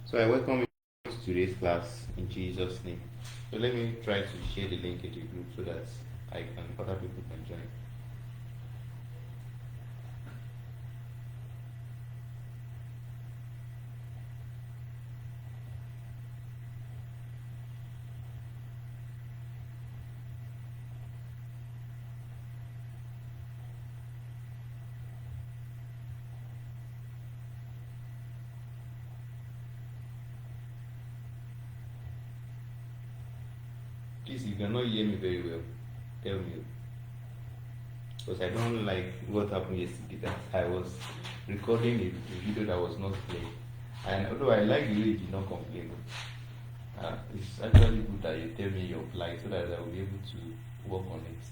So I welcome you to today's class in Jesus' name. So let me try to share the link in the group so that other people can join. Please, if you cannot hear me very well, tell me. Because I don't like what happened yesterday. That I was recording a video that was not played. And although I like the way you did not complain, it's actually good that you tell me your plight so that I will be able to work on it.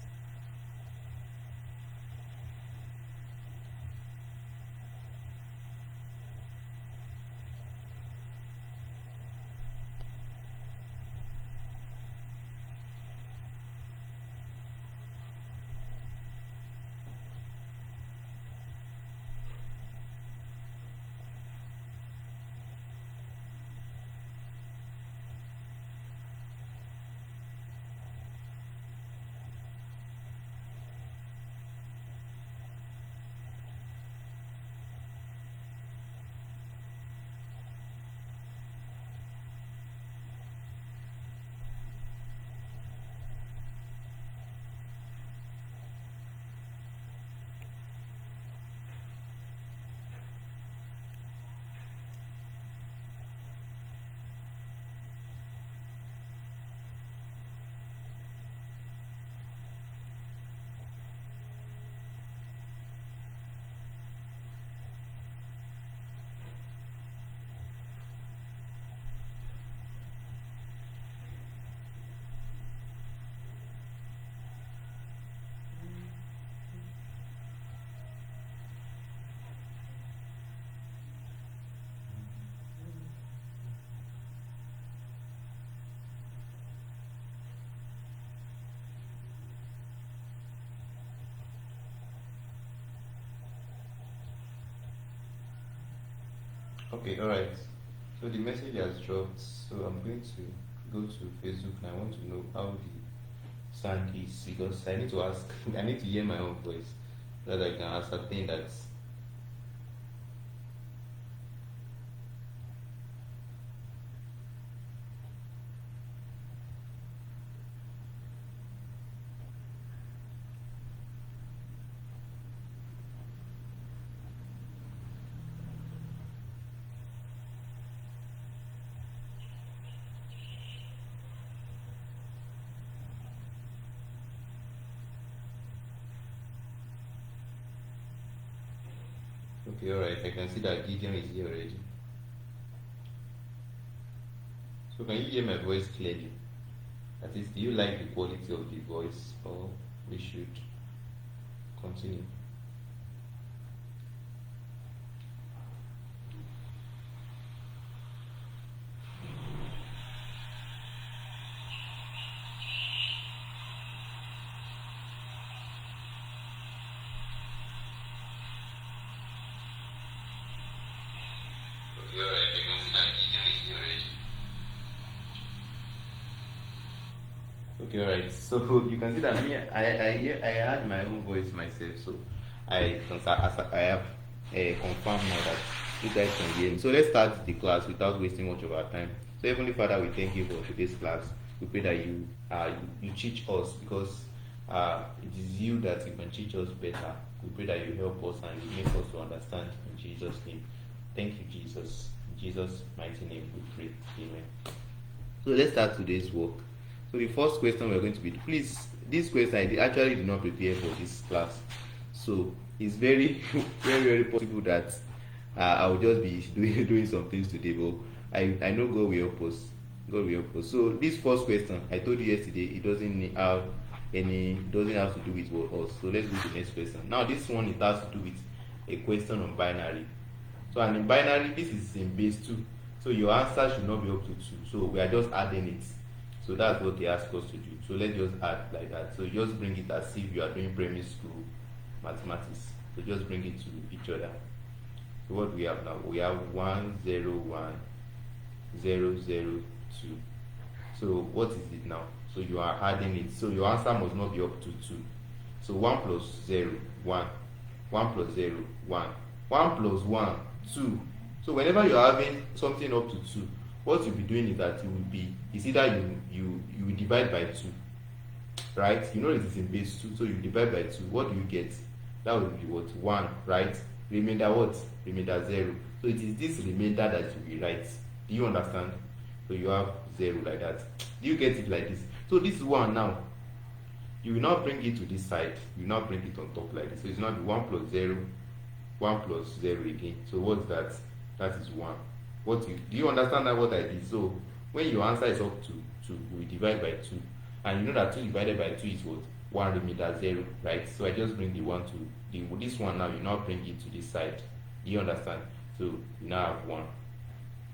Okay, alright. So the message has dropped. So I'm going to go to Facebook and I want to know how the sound is because I need to ask, I need to hear my own voice so that I can ascertain that. Okay, alright. I can see that Gideon is here already. So can you hear my voice clearly? That is, do you like the quality of the voice or we should continue? Okay, alright. I can see that Gideon is here already. Okay, alright. So you can see that me, I had my own voice myself, so I have confirmed now that you guys can hear me. So let's start the class without wasting much of our time. So Heavenly Father, we thank you for today's class. We pray that you teach us because it is you that you can teach us better. We pray that you help us and you make us to understand in Jesus' name. Thank you, Jesus. In Jesus' mighty name we pray. Amen. So let's start today's work. So the first question we're going to be, please, this question I actually did not prepare for this class. So it's very, very possible that I will just be doing some things today, but I know God will help us. God will help us. So this first question, I told you yesterday, it doesn't have to do with us. So let's go to the next question. Now this one, it has to do with a question on binary. So and in binary, this is in base 2. So your answer should not be up to 2. So we are just adding it. So that's what they ask us to do. So let's just add like that. So just bring it as if you are doing primary school mathematics. So just bring it to each other. So what we have now? We have 1, 0, 1, 002. So what is it now? So you are adding it. So your answer must not be up to 2. So 1 plus 0, 1. 1 plus 0, 1. 1 plus 1, 2. So whenever you're having something up to 2, what you'll be doing is that it's either you will divide by 2, right? You know it is in base 2, so you divide by 2. What do you get? That would be what? 1, right? Remainder what? Remainder 0. So it is this remainder that you will write. Do you understand? So you have 0 like that. Do you get it like this? So this 1 now, you will not bring it to this side. You will not bring it on top like this. So it's not 1 plus 0, 1 plus 0 again. So what's that? That is 1. Do you understand that what I did? So when your answer is up to 2, we divide by 2. And you know that 2 divided by 2 is what? 1 remainder 0, right? So I just bring the 1 to this one now, you now bring it to this side. Do you understand? So you now have 1.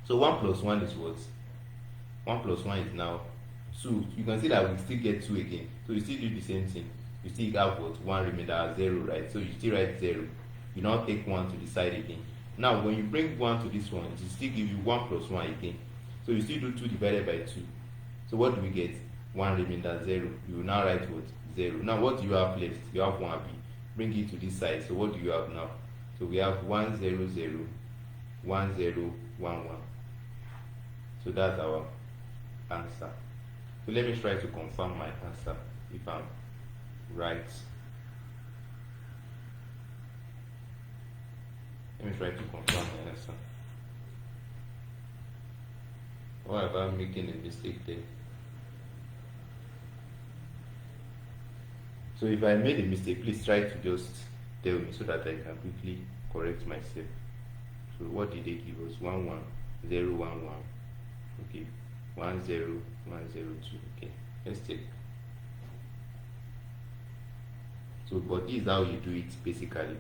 So 1 plus 1 is what? 1 plus 1 is now 2. You can see that we still get 2 again. So you still do the same thing. You still have what? 1 remainder 0, right? So you still write 0. You now take 1 to the side again. Now when you bring 1 to this one, it will still give you 1 plus 1 again. So you still do 2 divided by 2. So what do we get? 1 remainder 0. You will now write what? 0. Now what do you have left? You have 1b. Bring it to this side. So what do you have now? So we have 1 0 0, 1 0 1 1. So that's our answer. So let me try to confirm my answer if I'm right. Let me try to confirm my answer. Or if I'm making a mistake there. So if I made a mistake, please try to just tell me so that I can quickly correct myself. So what did they give us? 1 1 0 1 1. Okay. 1 0 1 0 2. Okay. Let's check. So but this is how you do it basically.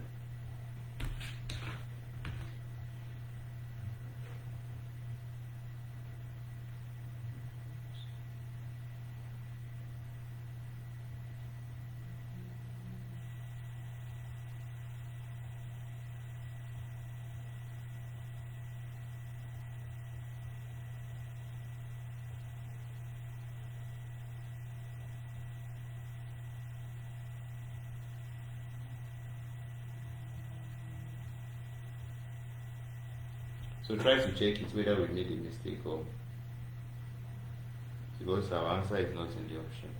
So try to check it whether we made a mistake or because our answer is not in the option.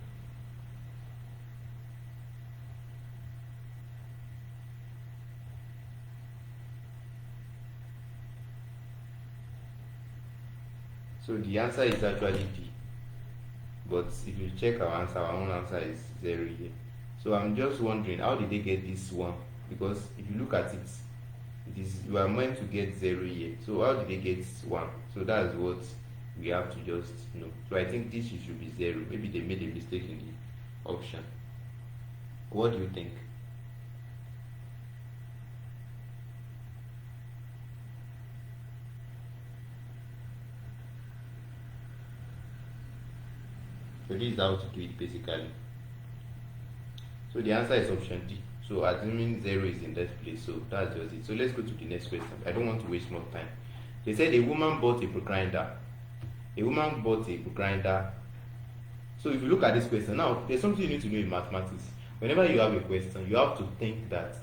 So the answer is actually D. But if you check our answer, our own answer is 0 here. So I'm just wondering, how did they get this one? Because if you look at it, you are meant to get 0 here. So how did they get 1? So that's what we have to just know. So I think this should be 0. Maybe they made a mistake in the option. What do you think? So this is how to do it basically. So the answer is option D. So assuming 0 is in that place, so that's just it. So let's go to the next question. I don't want to waste more time. They said a woman bought a grinder. A woman bought a grinder. So if you look at this question, now there's something you need to know in mathematics. Whenever you have a question, you have to think that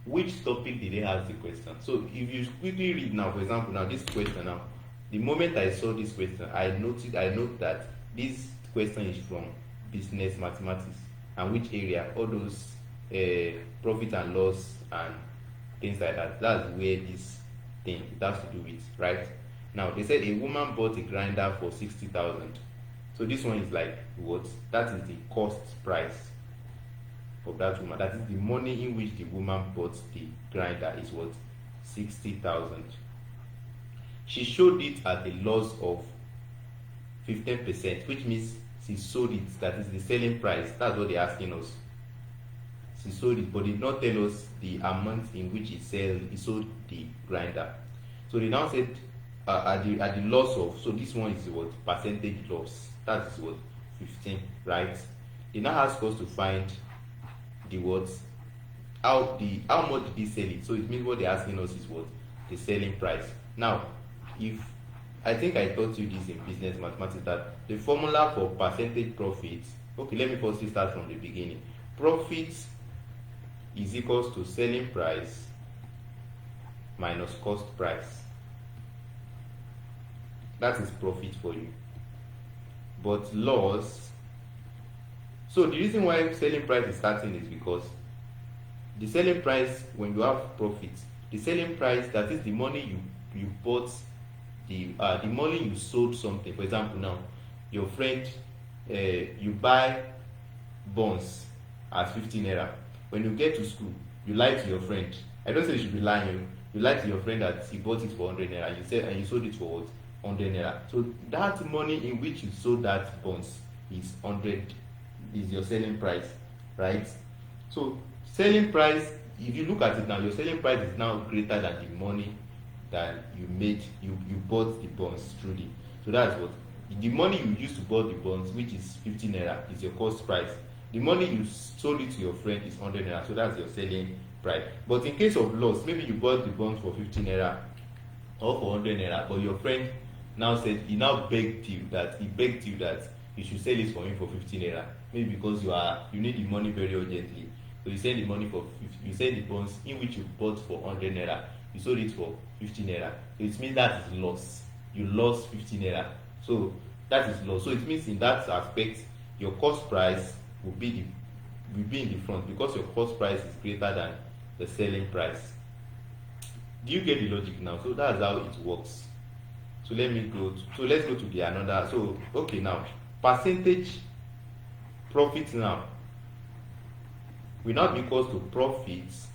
which topic did they ask the question. So if you quickly read now, for example, now this question now, the moment I saw this question, I note that this question is from business mathematics, and which area, all those profit and loss and things like that. That's where this thing it has to do with, right? Now they said a woman bought a grinder for 60,000. So this one is like what? That is the cost price of that woman. That is the money in which the woman bought the grinder is what? 60,000. She showed it at a loss of 15%, which means she sold it. That is the selling price. That's what they're asking us. She sold it, but did not tell us the amount in which he sold the grinder. So they now said at the loss of, so this one is what? Percentage loss. That is what? 15, right? They now ask us to find the words. How much did he sell it? So it means what they're asking us is what? The selling price. Now, if I think I taught you this in business mathematics, that the formula for percentage profit, okay, let me first start from the beginning. Profit is equals to selling price minus cost price. That is profit for you. But loss, so the reason why selling price is starting is because the selling price, when you have profit, the selling price, that is the money you bought, the money you sold something. For example, now your friend, you buy bonds at 15 naira. When you get to school, you lie to your friend. I don't say you should be lying. You lie to your friend that he bought it for 100 naira. You said, and you sold it for what? 100 naira. So that money in which you sold that bonds is 100, is your selling price, right? So selling price, if you look at it now, your selling price is now greater than the money that you made, you bought the bonds truly. So that's what the money you used to buy the bonds, which is 50 naira, is your cost price. The money you sold it to your friend is 100 naira, so that's your selling price. But in case of loss, maybe you bought the bonds for 50 naira or for 100 naira, but your friend now said, he begged you that you should sell it for him for 50 naira, maybe because you need the money very urgently. So you send the money for 50, you send the bonds in which you bought for 100 naira, you sold it for 50 naira. So it means that is loss. You lost 50 naira. So that is loss. So it means in that aspect, your cost price will be in the front, because your cost price is greater than the selling price. Do you get the logic now? So that's how it works. So let's go to the another. So okay, now percentage profit now will now be equal to profits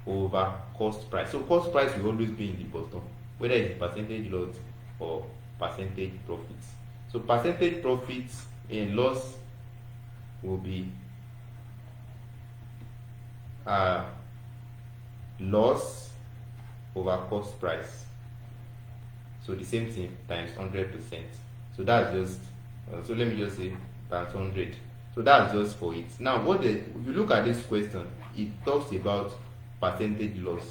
over cost price. So cost price will always be in the bottom, whether it's percentage loss or percentage profits. So percentage profits and loss will be loss over cost price. So the same thing times 100%. So that's just so let me just say times 100. So that's just for it. Now if you look at this question, it talks about percentage loss.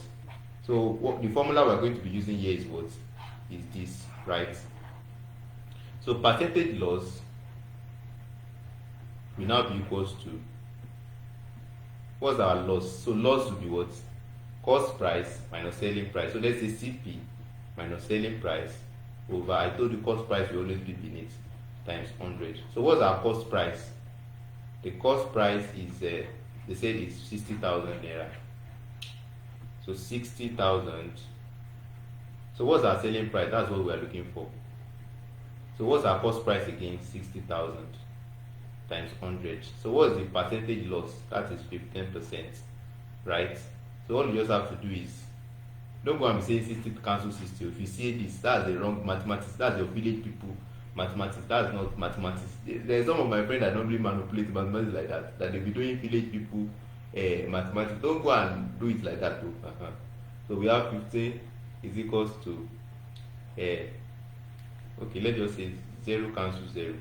So what the formula we're going to be using here is what? Is this, right? So percentage loss will now be equals to, what's our loss? So loss will be what? Cost price minus selling price. So let's say CP minus selling price over, I told you cost price will always be beneath, times 100. So what's our cost price? The cost price is they said it's 60,000 naira. So 60,000. So what's our selling price? That's what we are looking for. So what's our cost price again? 60,000 times 100. So what's the percentage loss? That is 15%, right? So all you just have to do is, don't go and be saying 60 cancel 60. If you see this, that's the wrong mathematics. That's your village people mathematics. That's not mathematics. There's some of my friends that don't really manipulate mathematics like that. That they be doing village people mathematics. Don't go and do it like that too. So we have 15 is equals to okay, let's just say 0 cancel 0.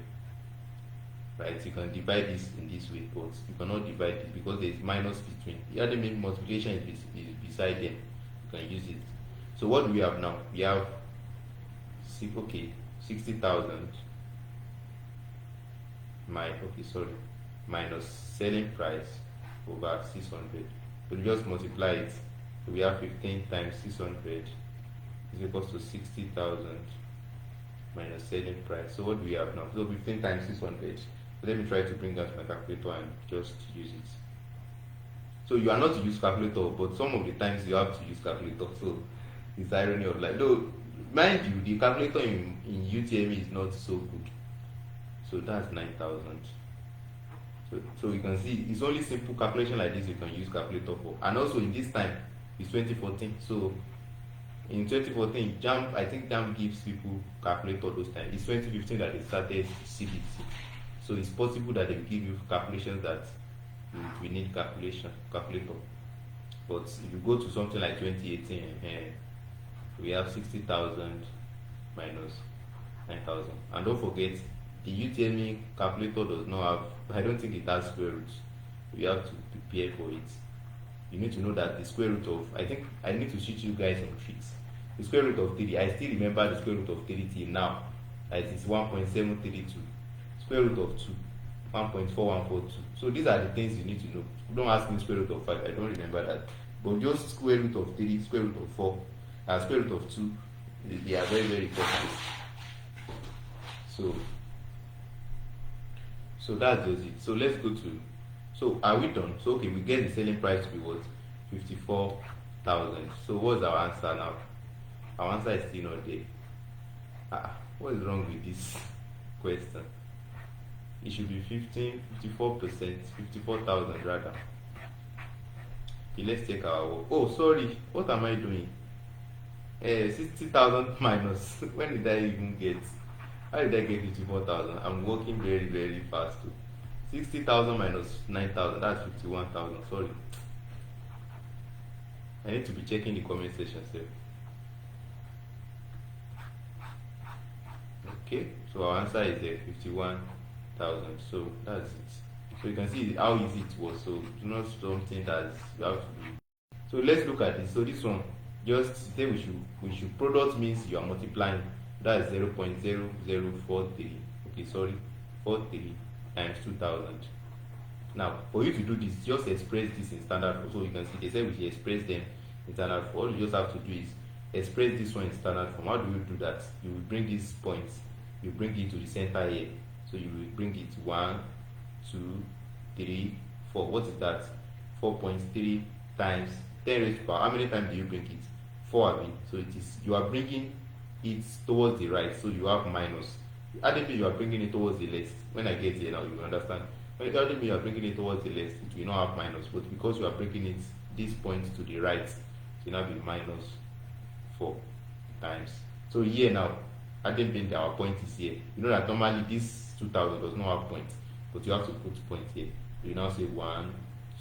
Right? You can divide this in this way, but you cannot divide it because there is minus between. The other main multiplication is beside them. You can use it. So what do we have now? We have 60,000 minus selling price over 600. So we just multiply it. So we have 15 times 600 is equals to 60,000 minus selling price. So what do we have now? So 15 times 600. So let me try to bring out my calculator and just use it. So you are not to use calculator, but some of the times you have to use calculator. So it's irony of life. Though, mind you, the calculator in UTME is not so good. So that's 9,000. So you can see it's only simple calculation like this you can use calculator for. And also in this time, it's 2014. So in 2014, Jamb, I think Jamb gives people calculator those times. It's 2015 that they started CBT. So it's possible that they give you calculations that we need calculator. But if you go to something like 2018, we have 60,000 minus 9,000. And don't forget, the UTME calculator does not have, I don't think it has square roots. We have to prepare for it. You need to know that the square root of, I think I need to teach you guys on sheets. The square root of 3, I still remember the square root of 3 till now. That is 1.732. Square root of 2, 1.4142. So these are the things you need to know. Don't ask me square root of 5, I don't remember that. But just square root of 3, square root of 4, and square root of 2, they are very, very important. So that's just it. So let's go to, so are we done? So okay, we get the selling price to be what? 54,000. So what's our answer now? Our answer is still not there. What is wrong with this question? It should be 54%, 54,000 rather. Okay, let's check our work. Oh, sorry, what am I doing? 60,000 minus. When did I even get? How did I get 54,000? I'm working very, very fast too. 60,000 minus 9,000, that's 51,000. Sorry. I need to be checking the comment section, sir. Okay, so our answer is 51,000. So that's it. So you can see how easy it was. So it's not something that you have to do. So let's look at this. So this one, just say we should product means you are multiplying. That is 0.0043. Okay, sorry, 43 times 2,000. Now, for you to do this, just express this in standard form. So you can see they say we should express them in standard form. All you just have to do is express this one in standard form. How do you do that? You will bring these points, you bring it to the center here. So you will bring it 1, 2, 3, 4. What is that? 4.3 times 10 raised to power. How many times do you bring it? 4, I mean. So it is, you are bringing it towards the right, so you have minus. Adding me, you are bringing it towards the left. When I get here now, you will understand. When you adding me, you are bringing it towards the left, it will not have minus, but because you are bringing it this point to the right, it will now be minus 4 times. So here now, adding means our point is here. You know that normally this 2,000 does not have point, but you have to put point here. So you now say 1,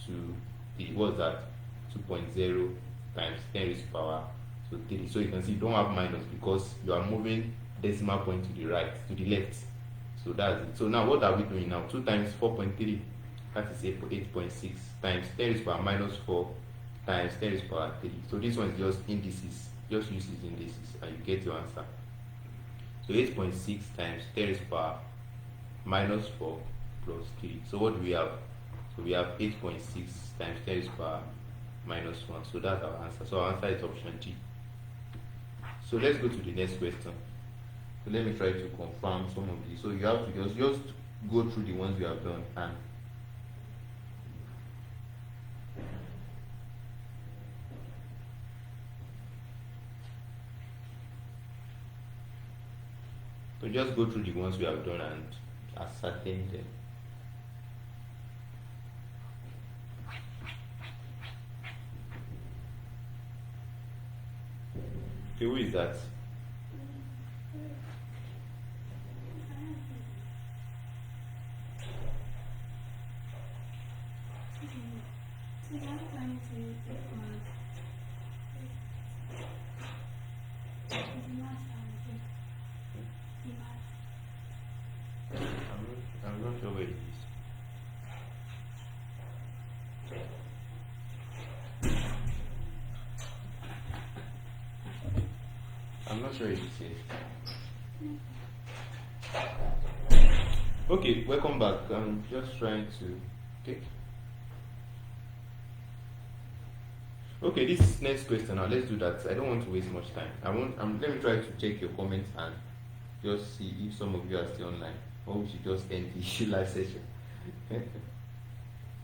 2, 3. What's that? 2.0 times 10 raised to power. So 3. So you can see you don't have minus because you are moving decimal point to the right, to the left. So that's it. So now what are we doing now? 2 times 4.3, that is 8.6 times 10 raised to power minus 4 times 10 raised to power 3. So this one is just indices. Just use these indices and you get your answer. So 8.6 times 10 raised to power minus 4 plus 3. So what do we have? So we have 8.6 times 10 raised to power minus 1. So that's our answer. So our answer is option G. So let's go to the next question. So let me try to confirm some of these. So you have to just go through the ones you have done and so just go through the ones we have done and ascertain them. Okay, who is that? I'm not sure where it is. I'm not sure if it's here. Okay, welcome back. I'm just trying to. Okay, this next question now. Let's do that. I don't want to waste much time. Let me try to check your comments and just see if some of you are still online, or we should just end the live session.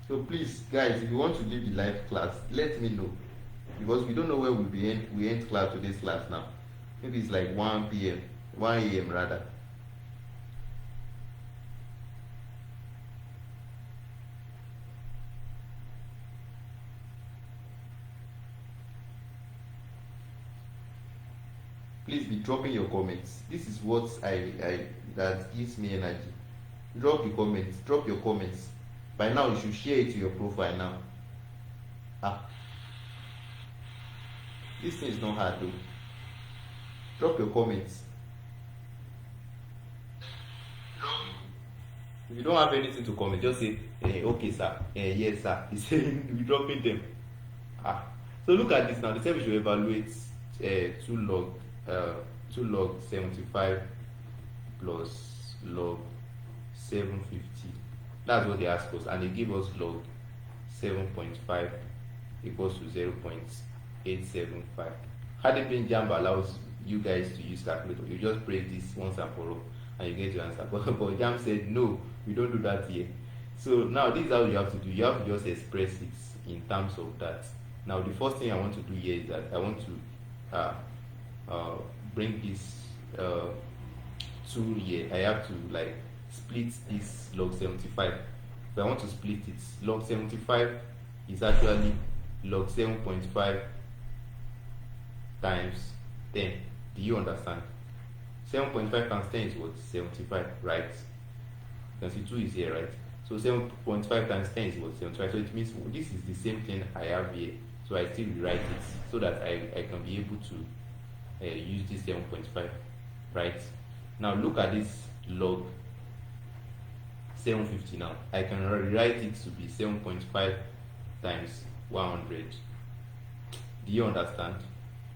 So please, guys, if you want to leave the live class, let me know, because we don't know where we end class today's class now. Maybe it's like 1 p.m., 1 a.m. rather. Please be dropping your comments. This is what that gives me energy. Drop the comments. Drop your comments. By now, you should share it to your profile now. This thing is not hard though. Drop your comments. If you don't have anything to comment, just say, okay sir, yes sir. He's saying we're dropping them. So look at this now. They say we should evaluate 2 log 75 plus log 750. That's what they ask us, and they give us log 7.5 equals to 0.875. Hardly Jamb allows you guys to use calculator. You just break this once and for all and you get your answer. But Jamb said no, we don't do that here. So now this is how you have to do. You have to just express it in terms of that. Now the first thing I want to do here is that I want to bring this 2 here. I have to like split this log 75. If I want to split it, log 75 is actually log 7.5 times 10. Do you understand? 7.5 times 10 is what? 75, right? You can see 2 is here, right? So 7.5 times 10 is what? 75. So it means this is the same thing I have here. So I still rewrite it so that I can be able to use this 7.5, right? Now look at this log 750 now. I can rewrite it to be 7.5 times 100. Do you understand?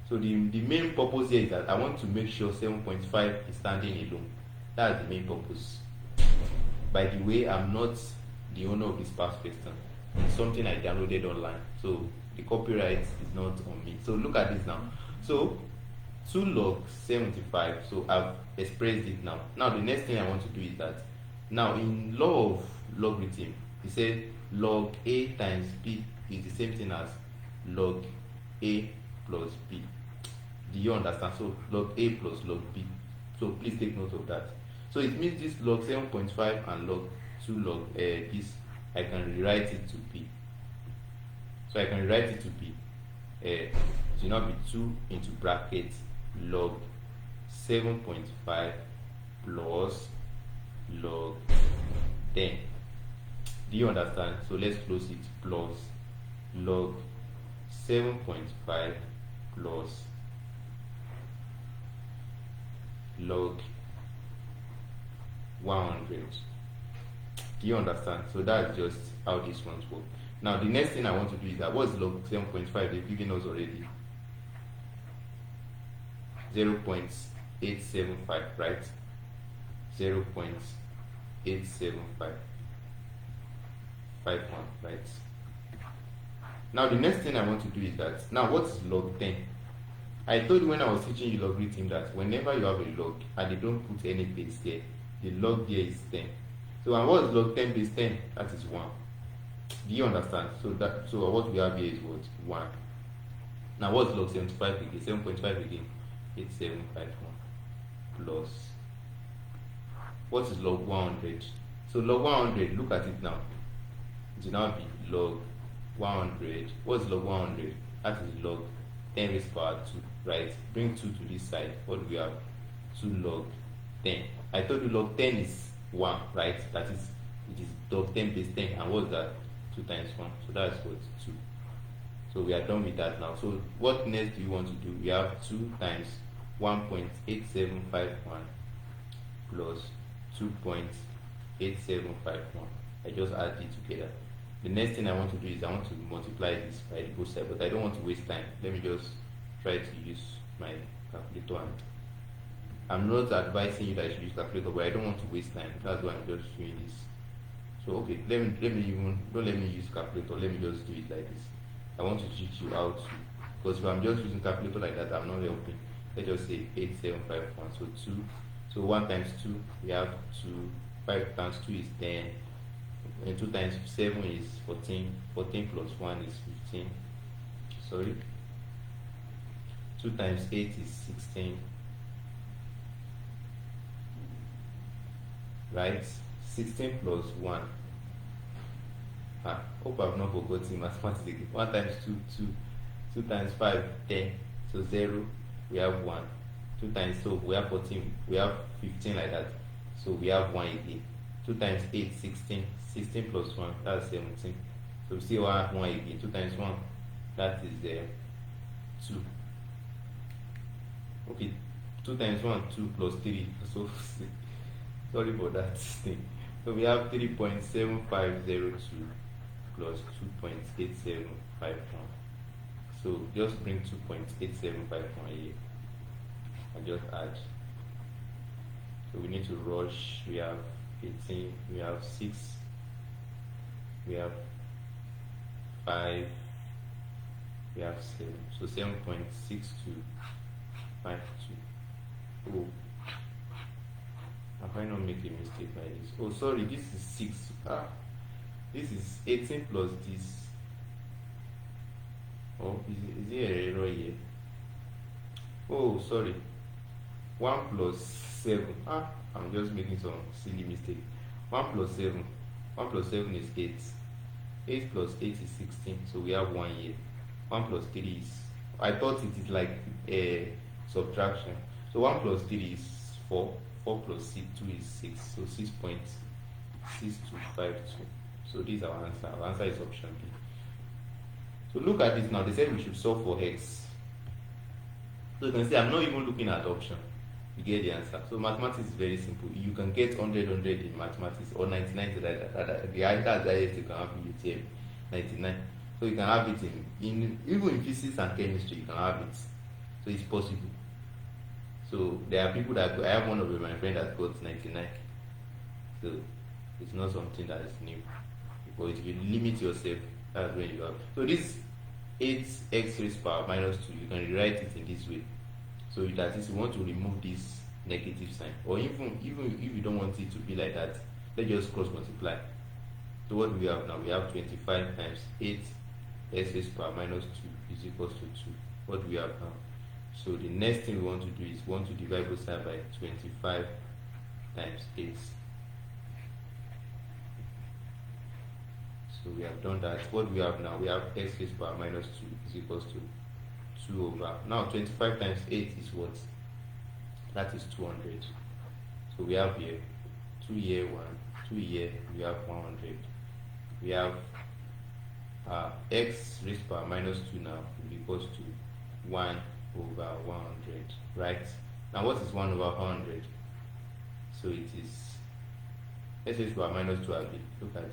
So the main purpose here is that I want to make sure 7.5 is standing alone. That's the main purpose. By the way, I'm not the owner of this past question. It's something I downloaded online. So the copyright is not on me. So look at this now. So 2 log 75. So I've expressed it now. Now the next thing I want to do is that now in law of logarithm, it said log a times b is the same thing as log a plus b. Do you understand? So log a plus log b. So please take note of that. So it means this log 7.5 and log 2 log this, I can rewrite it to b. So I can rewrite it to b. It will now be 2 into bracket log 7.5 plus log 10. Do you understand? So let's close it. Plus log 7.5 plus log 100. Do you understand? So that's just how this ones work. Now the next thing I want to do is that what's log 7.5? They've given us already 0.875, right? 0.87551, right? Now the next thing I want to do is that now what is log 10? I told you when I was teaching you logarithm that whenever you have a log and they don't put any base there, the log there is 10. So and what is log 10 base 10? That is 1. Do you understand? So what we have here is what? 1. Now what's log 75 again? 7.5 again? 8751 plus what is log 100? So log 100, look at it now. It will now be log 100. What's log 100? That is log 10 raised to power 2, right? Bring 2 to this side. What do we have? 2 log 10. I told you log 10 is 1, right? That is, it is log 10 base 10. And what's that? 2 times 1. So that's what? 2. So we are done with that now. So what next do you want to do? We have 2 times 1.8751 plus 2.8751. I just add it together. The next thing I want to do is I want to multiply this by the both sides, but I don't want to waste time. Let me just try to use my calculator. And I'm not advising you that you should use calculator, but I don't want to waste time. That's why I'm just doing this. So okay, don't let me use calculator. Let me just do it like this. I want to teach you how to, because if I'm just using calculator like that, I'm not helping. Let's just say 8751. So 2. So 1 times 2, we have 2. 5 times 2 is 10. And 2 times 7 is 14. 14 plus 1 is 15. Sorry. 2 times 8 is 16. Right? 16 plus 1. Hope I've not forgotten mathematics again. 1 times 2, 2. 2 times 5, 10. So 0, we have 1. 2 times 12, we have 14. We have 15 like that. So we have 1 again. 2 times 8, 16. 16 plus 1, that's 17. So we still have 1 again. 2 times 1, that is 2. Okay, 2 times 1, 2 plus 3. So sorry for that thing. So we have 3.7502 plus 2.8751. So just bring 2.8751 here and just add. So we need to rush. We have 18, we have 6, we have 5, we have 7. So 7.6252. Oh, have I not make a mistake by this? Oh, sorry, this is 6. This is 18 plus this. Oh, is there an error here? Oh, sorry. 1 plus 7. I'm just making some silly mistake. 1 plus 7. 1 plus 7 is 8. 8 plus 8 is 16. So we have 1 here. 1 plus 3 is. I thought it is like a subtraction. So 1 plus 3 is 4. 4 plus 2 is 6. So 6.6252. So this is our answer. Our answer is option B. So look at this now. They said we should solve for x. So you can see I'm not even looking at option. You get the answer. So mathematics is very simple. You can get 100 in mathematics or 99 the answer that you can have in UTM 99. So you can have it in even in physics and chemistry you can have it. So it's possible. So there are people that I have one of my friends that got 99. So it's not something that is new. Because if you limit yourself, that's when you have. So this 8x raised power minus 2, you can rewrite it in this way. So that is, you want to remove this negative sign, or even if you don't want it to be like that, let's just cross multiply. So what do we have now? We have 25 times 8x raised power minus 2 is equals to 2. What do we have now? So the next thing we want to do is we want to divide both sides by 25 times 8. So we have done that. What do we have now? We have x raised power minus 2 is equals to 2 over. Now 25 times 8 is what? That is 200. So we have here 2 here 1, 2 here, we have 100. We have x raised power minus 2 now equals to 1 over 100, right? Now what is 1 over 100? So it is x raised power minus 2 again. Look at it.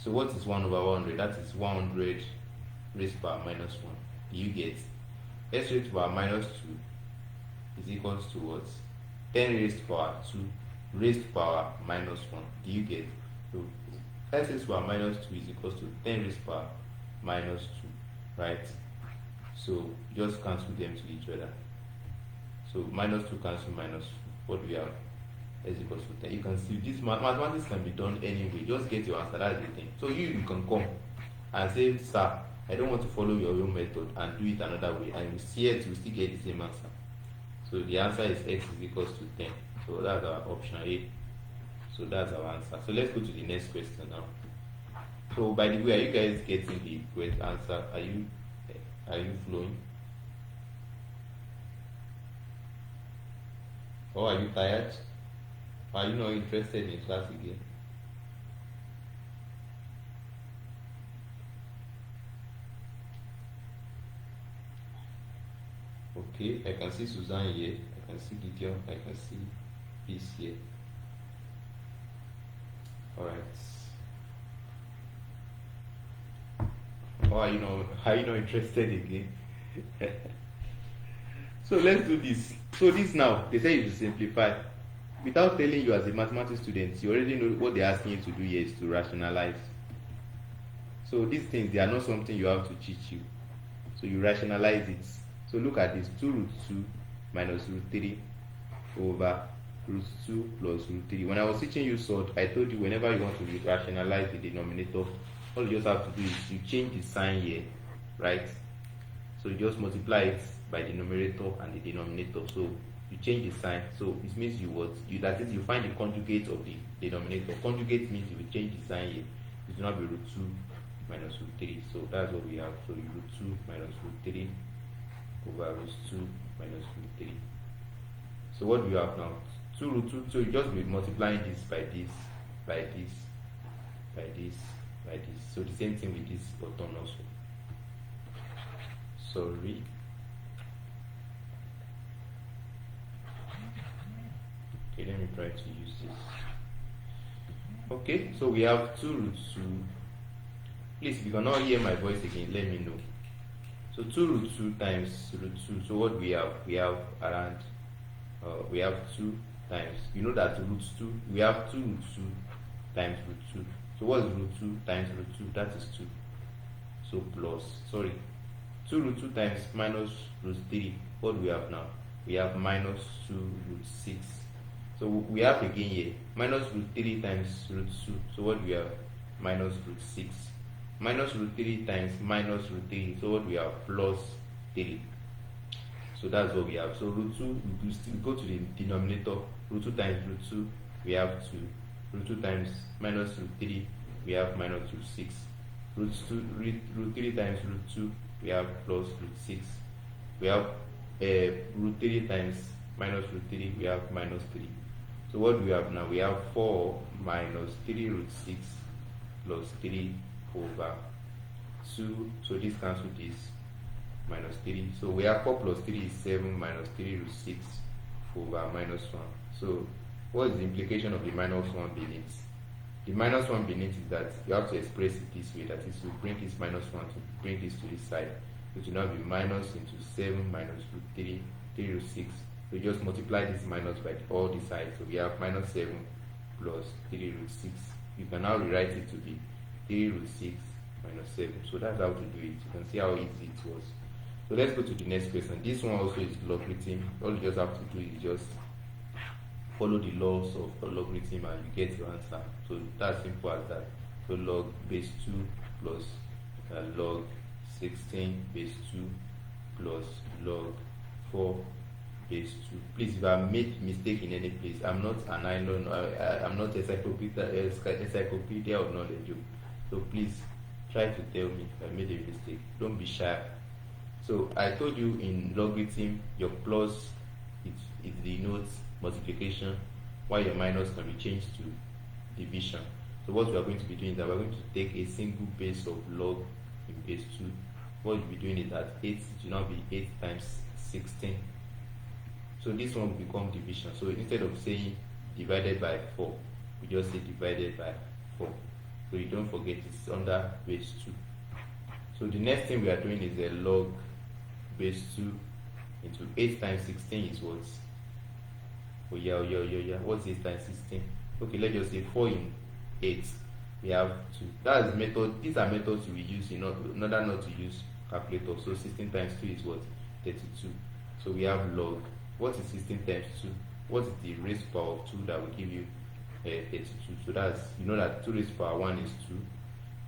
So what is 1 over 100? That is 100 raised power minus 1. Do you get? X raised power minus 2 is equals to what? 10 raised power 2 raised power minus 1. Do you get? So x raised power minus 2 is equals to 10 raised power minus 2, right? So just cancel them to each other. So minus 2 cancel minus 2. What do we have? X equals to 10. You can see this mathematics can be done anyway. Just get your answer. That's the thing. So you can come and say, sir, I don't want to follow your own method and do it another way, and you still get the same answer. So the answer is x is equals to 10. So that's our option A. So that's our answer. So let's go to the next question now. So by the way, are you guys getting the correct answer? Are you flowing? Or are you tired? Or are you not interested in class again? Okay, I can see Suzanne here, I can see Gideon, I can see Peace here. Alright. Or are you not interested again? So let's do this. So this now, they say you should simplify. Without telling you as a mathematics student, you already know what they're asking you to do here is to rationalize. So these things, they are not something you have to teach you. So you rationalize it. So look at this, 2 root 2 minus root 3 over root 2 plus root 3. When I was teaching you sort, I told you whenever you want to rationalize the denominator, all you just have to do is you change the sign here, right? So you just multiply it by the numerator and the denominator. So you change the sign. So it means that is, you find the conjugate of the denominator. Conjugate means you will change the sign here. It will not be root 2 minus root 3. So that's what we have. So root 2 minus root 3 over root 2 minus root 3. So what do we have now? 2 root 2. So you just be multiplying this by this, by this, by this, by this. So the same thing with this button also. Sorry. Okay, let me try to use this. Okay, so we have 2 root 2. Please, if you cannot hear my voice again, let me know. So 2 root 2 times root 2. So what we have? We have around, we have 2 times, you know that root 2, we have 2 root 2 times root 2. So what is root 2 times root 2? That is 2. So plus, sorry, 2 root 2 times minus root 3. What do we have now? We have minus 2 root 6. So we have again here minus root 3 times root 2. So what do we have? Minus root 6. Minus root 3 times minus root 3. So what do we have? Plus 3. So that's what we have. So root 2, we still go to the denominator. Root 2 times root 2, we have 2. Root 2 times minus root 3, we have minus root 6. Root 3 times root 2, we have plus root 6. We have root 3 times minus root 3, we have minus 3. So what do we have now? We have 4 minus 3 root 6 plus 3 over 2. So this cancels this, minus 3. So we have 4 plus 3 is 7 minus 3 root 6 over minus 1. So what is the implication of the minus 1 beneath? The minus 1 beneath is that you have to express it this way, that is to bring this minus 1 to bring this to this side. It will now be minus into 7 minus root 3, 3 root 6. We just multiply this minus by all the sides. So we have minus 7 plus 3 root 6. You can now rewrite it to be 3 root 6 minus 7. So that's how to do it. You can see how easy it was. So let's go to the next question. This one also is logarithm. All you just have to do is just follow the laws of logarithm and you get your answer. So that's simple as that. So log base 2 plus log 16 base 2 plus log 4 base 2. Please, if I made mistake in any place, I'm not an island, I'm not encyclopedia of knowledge. So please try to tell me if I made a mistake. Don't be shy. So I told you in logarithm, your plus it denotes multiplication, while your minus can be changed to division. So what we are going to be doing is that we're going to take a single base of log in base 2. What we'll be doing is that 8 will now be 8 times 16. So this one will become division. So instead of saying divided by 4, we just say divided by 4. So you don't forget it's under base 2. So the next thing we are doing is a log base 2 into 8 times 16 is what? Oh yeah. What's 8 times 16? Okay, let's just say 4 in 8. We have 2. That's method. These are methods we use in order not to use calculator. So 16 times 2 is what? 32. So we have log. What is 16 times 2? What is the raised power of 2 that will give you 32? So that's, you know that 2 raised power 1 is 2.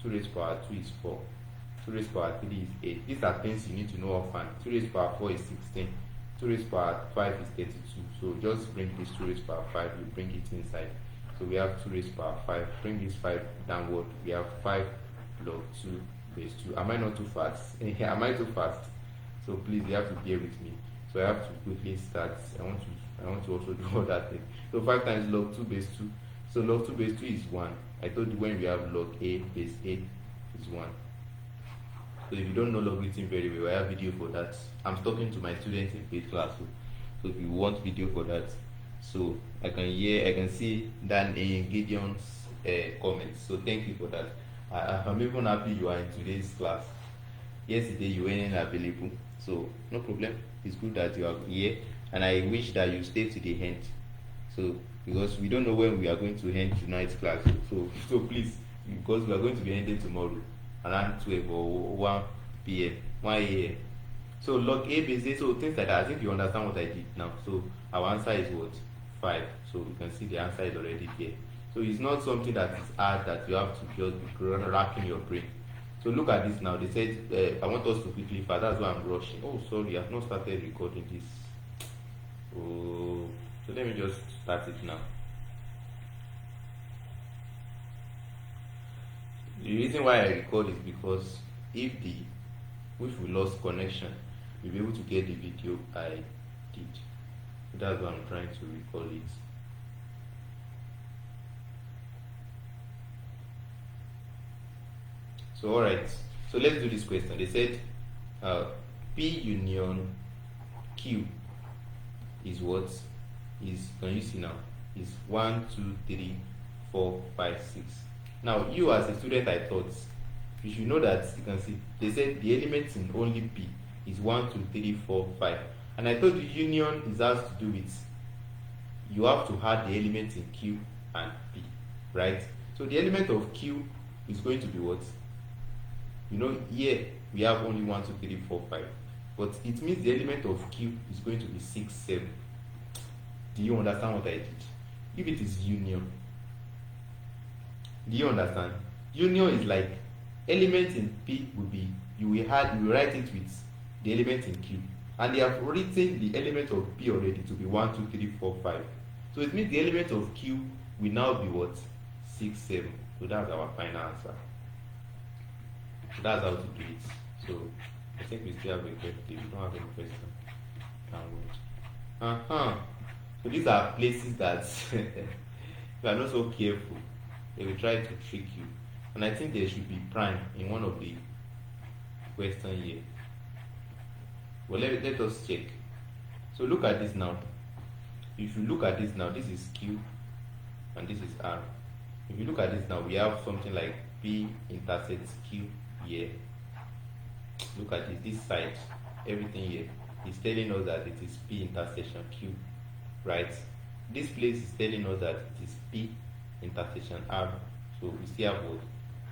2 raised power 2 is 4. 2 raised power 3 is 8. These are things you need to know offhand. 2 raised power 4 is 16. 2 raised power 5 is 32. So just bring this 2 raised power 5, you bring it inside. So we have 2 raised power 5. Bring this 5 downward. We have 5 log 2 base 2. Am I not too fast? Am I too fast? So please, you have to bear with me. So I have to quickly start. I want to also do all that thing. So 5 times log 2 base 2. So log 2 base 2 is 1. I told you when we have log a base a is 1. So if you don't know logarithm very well, I have video for that. I'm talking to my students in paid class. So if you want video for that, so I can see Dan in Gideon's comments. So thank you for that. I'm even happy you are in today's class. Yesterday you weren't available, so no problem. It's good that you are here, and I wish that you stay to the end. So because we don't know when we are going to end tonight's class. So please, because we are going to be ending tomorrow around 12 or 1 p.m. 1 a.m. So log a base a, so things like that. I think you understand what I did now. So our answer is what? 5. So you can see the answer is already here. So it's not something that is hard that you have to just be racking your brain. So look at this now. They said I want us to quickly fast. That's why I'm rushing. Oh, sorry, I've not started recording this. Oh, so let me just start it now. The reason why I record is because if we lost connection, we'll be able to get the video I did. So that's why I'm trying to record it. So alright, so let's do this question. They said P union Q is what? Can you see now? Is 1, 2, 3, 4, 5, 6. Now you as a student, I thought you should know that you can see they said the elements in only P is 1, 2, 3, 4, 5. And I told you union is has to do with you have to add the elements in Q and P, right? So the element of Q is going to be what? Here we have only 1, 2, 3, 4, 5. But it means the element of Q is going to be 6, 7. Do you understand what I did? If it is union, do you understand? Union is like element in P will be you will write it with the element in Q, and they have written the element of P already to be 1, 2, 3, 4, 5. So it means the element of Q will now be what? 6, 7. So that's our final answer. So that's how to do it. So I think we still have a question. If you don't have any question, so these are places that if you are not so careful, they will try to trick you. And I think there should be prime in one of the questions here. Well, let us check. So look at this now. If you look at this now, this is Q and this is R. If you look at this now, we have something like P intersects Q here. Look at this side, everything here is telling us that it is P intersection Q, right? This place is telling us that it is P intersection R. So we still have what?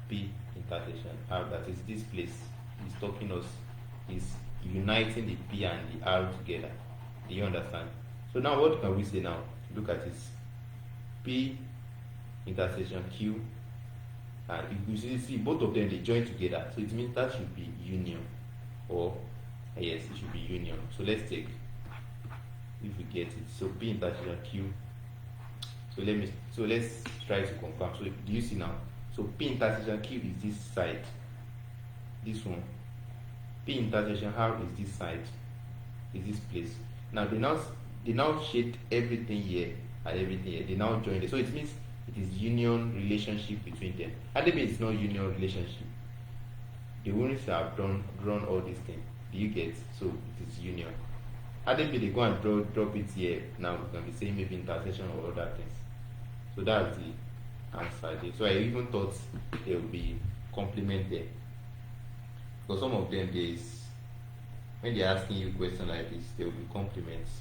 P intersection R. That is this place is talking us, is uniting the P and the R together. Do you understand? So now what can we say now? Look at this. P intersection Q, and you see both of them, they join together. So it means that should be union, or yes, it should be union. So let's take, if we get it. So P intersection Q. So let's try to confirm. So do you see now? So P intersection Q is this side, this one. P intersection R is this side, is this place. Now they now shade everything here and everything here. They now join it. So it means it is union relationship between them. And maybe it's not union relationship. The ones that have drawn all these things. Do you get? So it is union. And maybe they go and drop it here. Now we can be saying maybe intersection or other things. So that's the answer there. So I even thought there would be complement there. Because some of them, when they're asking you a question like this, there will be compliments.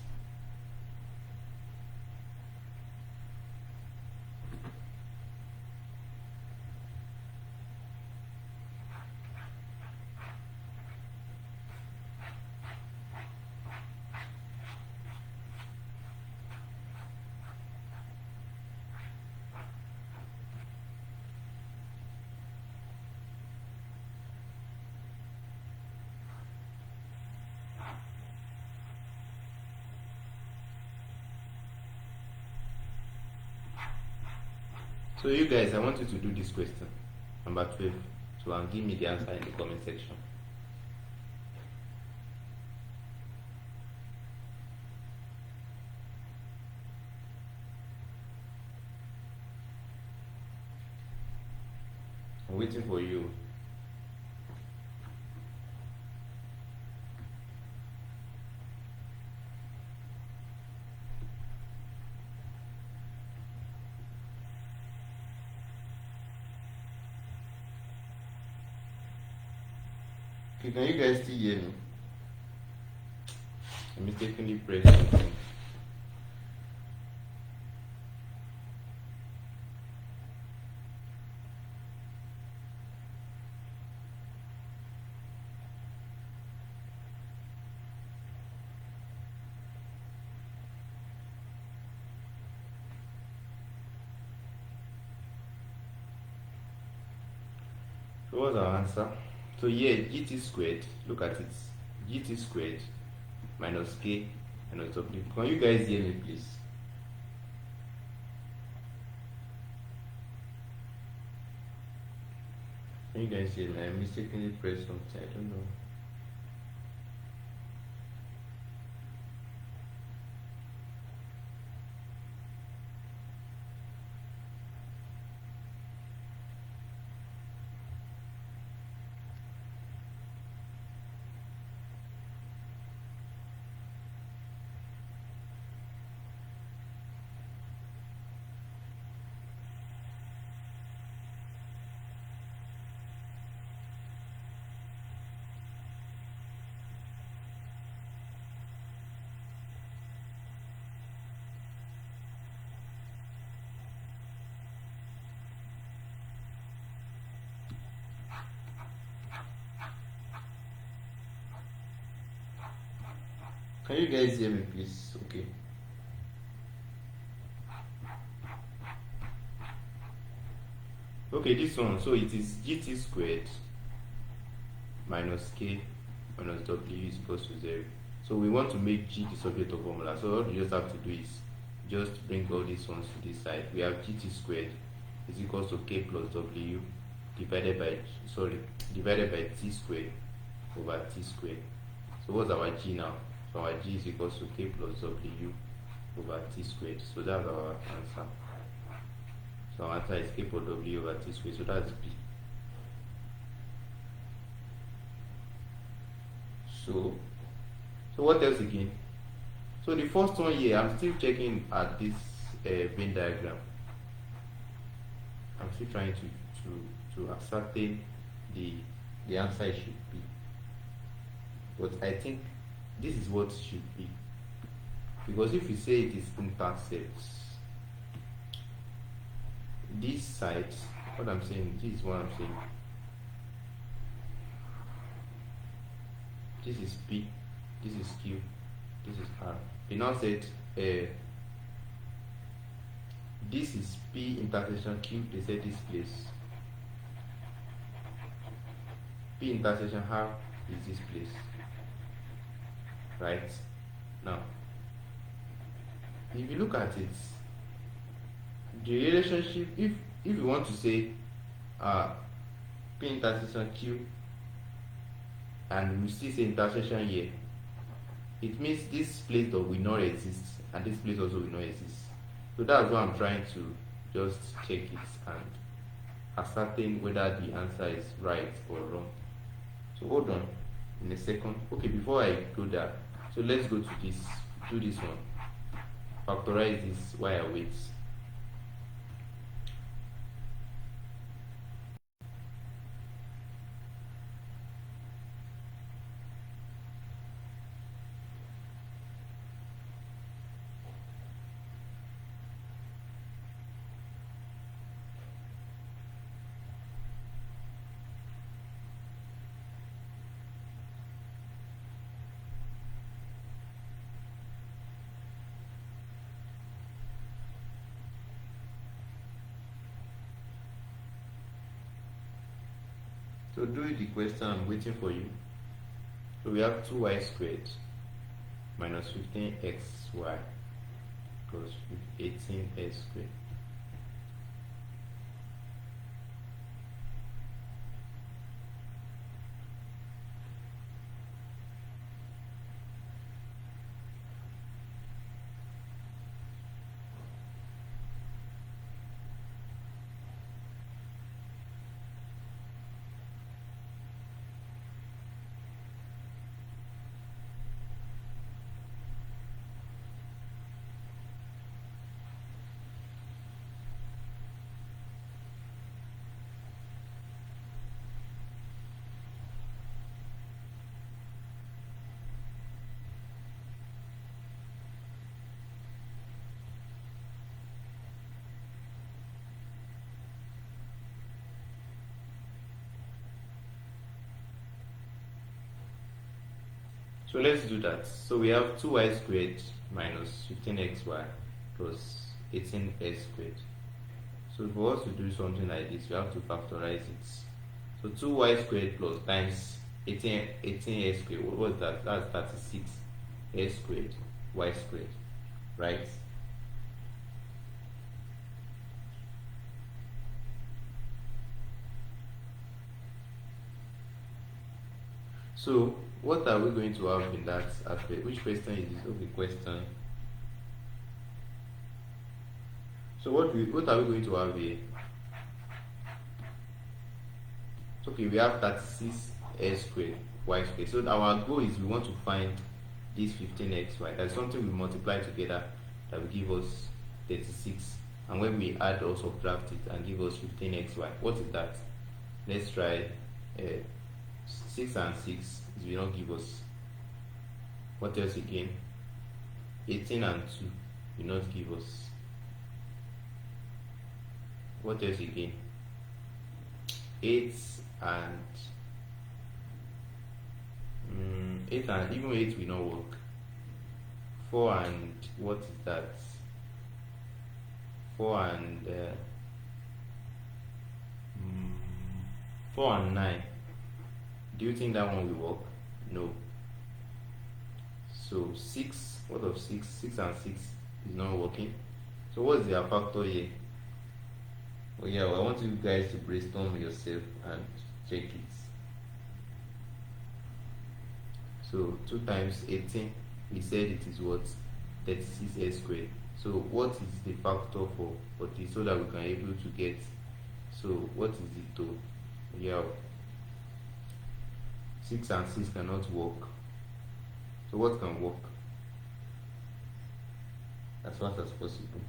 So you guys, I want you to do this question, number 12. So and give me the answer in the comment section. I'm waiting for you. Can you guys still hear me? I mistakenly pressed something. So what's our answer? So here gt squared, look at it, gt squared minus k minus w. Can you guys hear me please? Can you guys hear me? I mistakenly pressed something, I don't know. Can you guys hear me, please? Okay. Okay, this one, so it is gt squared minus k minus w is equals to 0. So we want to make g the subject of formula. So all you just have to do is just bring all these ones to this side. We have gt squared is equals to k plus w divided by t squared over t squared. So what's our g now? So our g is equals to k plus w over t squared. So that's our answer. So our answer is k plus w over t squared. So that's b. So what else again? So the first one here, I'm still checking at this Venn diagram. I'm still trying to ascertain the answer it should be. But I think this is what it should be. Because if you say it is intercepts, this side, what I'm saying, this is what I'm saying. This is P, this is Q, this is R. You now said this is P intersection Q, they said this place. P intersection R is this place. Right? Now, if you look at it, the relationship, if you want to say P intersection Q and we still say intersection here, it means this place will not exist and this place also will not exist. So that's why I'm trying to just check it and ascertain whether the answer is right or wrong. So hold on in a second. Okay, before I go there, so let's go to this, do this one. Factorize this while I wait. So do the question, I'm waiting for you. So we have 2y squared minus 15xy plus 18x squared. So let's do that. So we have 2y squared minus 15xy plus 18x squared. So for us to do something like this, we have to factorize it. So 2y squared plus times 18x squared, what was that? That's 36x squared, y squared, right? So what are we going to have in that aspect? Which question is this? Okay, question. So what are we going to have here? Okay, we have 36x squared, y squared. So our goal is we want to find this 15xy. That's something we multiply together that will give us 36. And when we add or subtract it and give us 15xy, what is that? Let's try 6 and 6 will not give us. What else again? 18 and 2 will not give us. What else again? 8 and 8 and even 8 will not work. 4 and what is that? 4 and 4 and 9. Do you think that one will work? No. So 6, what of 6? 6 and 6 is not working. So what's their factor here? Oh yeah, well, I want you guys to brainstorm yourself and check it. So 2 times 18, we said it is what? 36x squared. So what is the factor for this, so that we can able to get? So what is it though? Yeah, 6 and 6 cannot work. So what can work as fast as possible?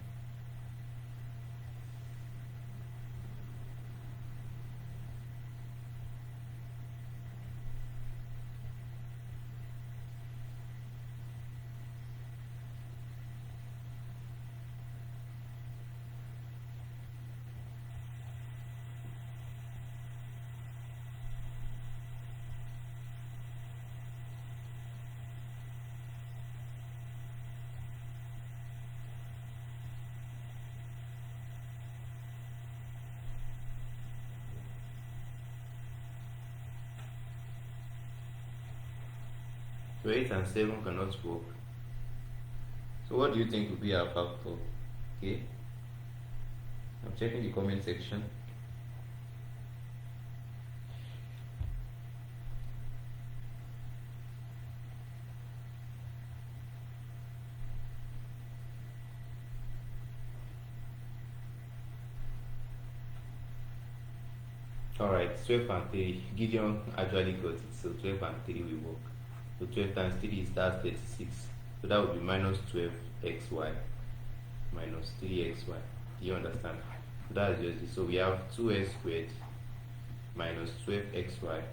So 8 and 7 cannot work. So what do you think will be our factor? Okay, I'm checking the comment section. Alright, 12 and 3. Gideon actually got it, so 12 and 3 will work. So 12 times 3 is that 36. So that would be minus 12xy minus 3xy. Do you understand? So that's just it. So we have 2x squared minus 12xy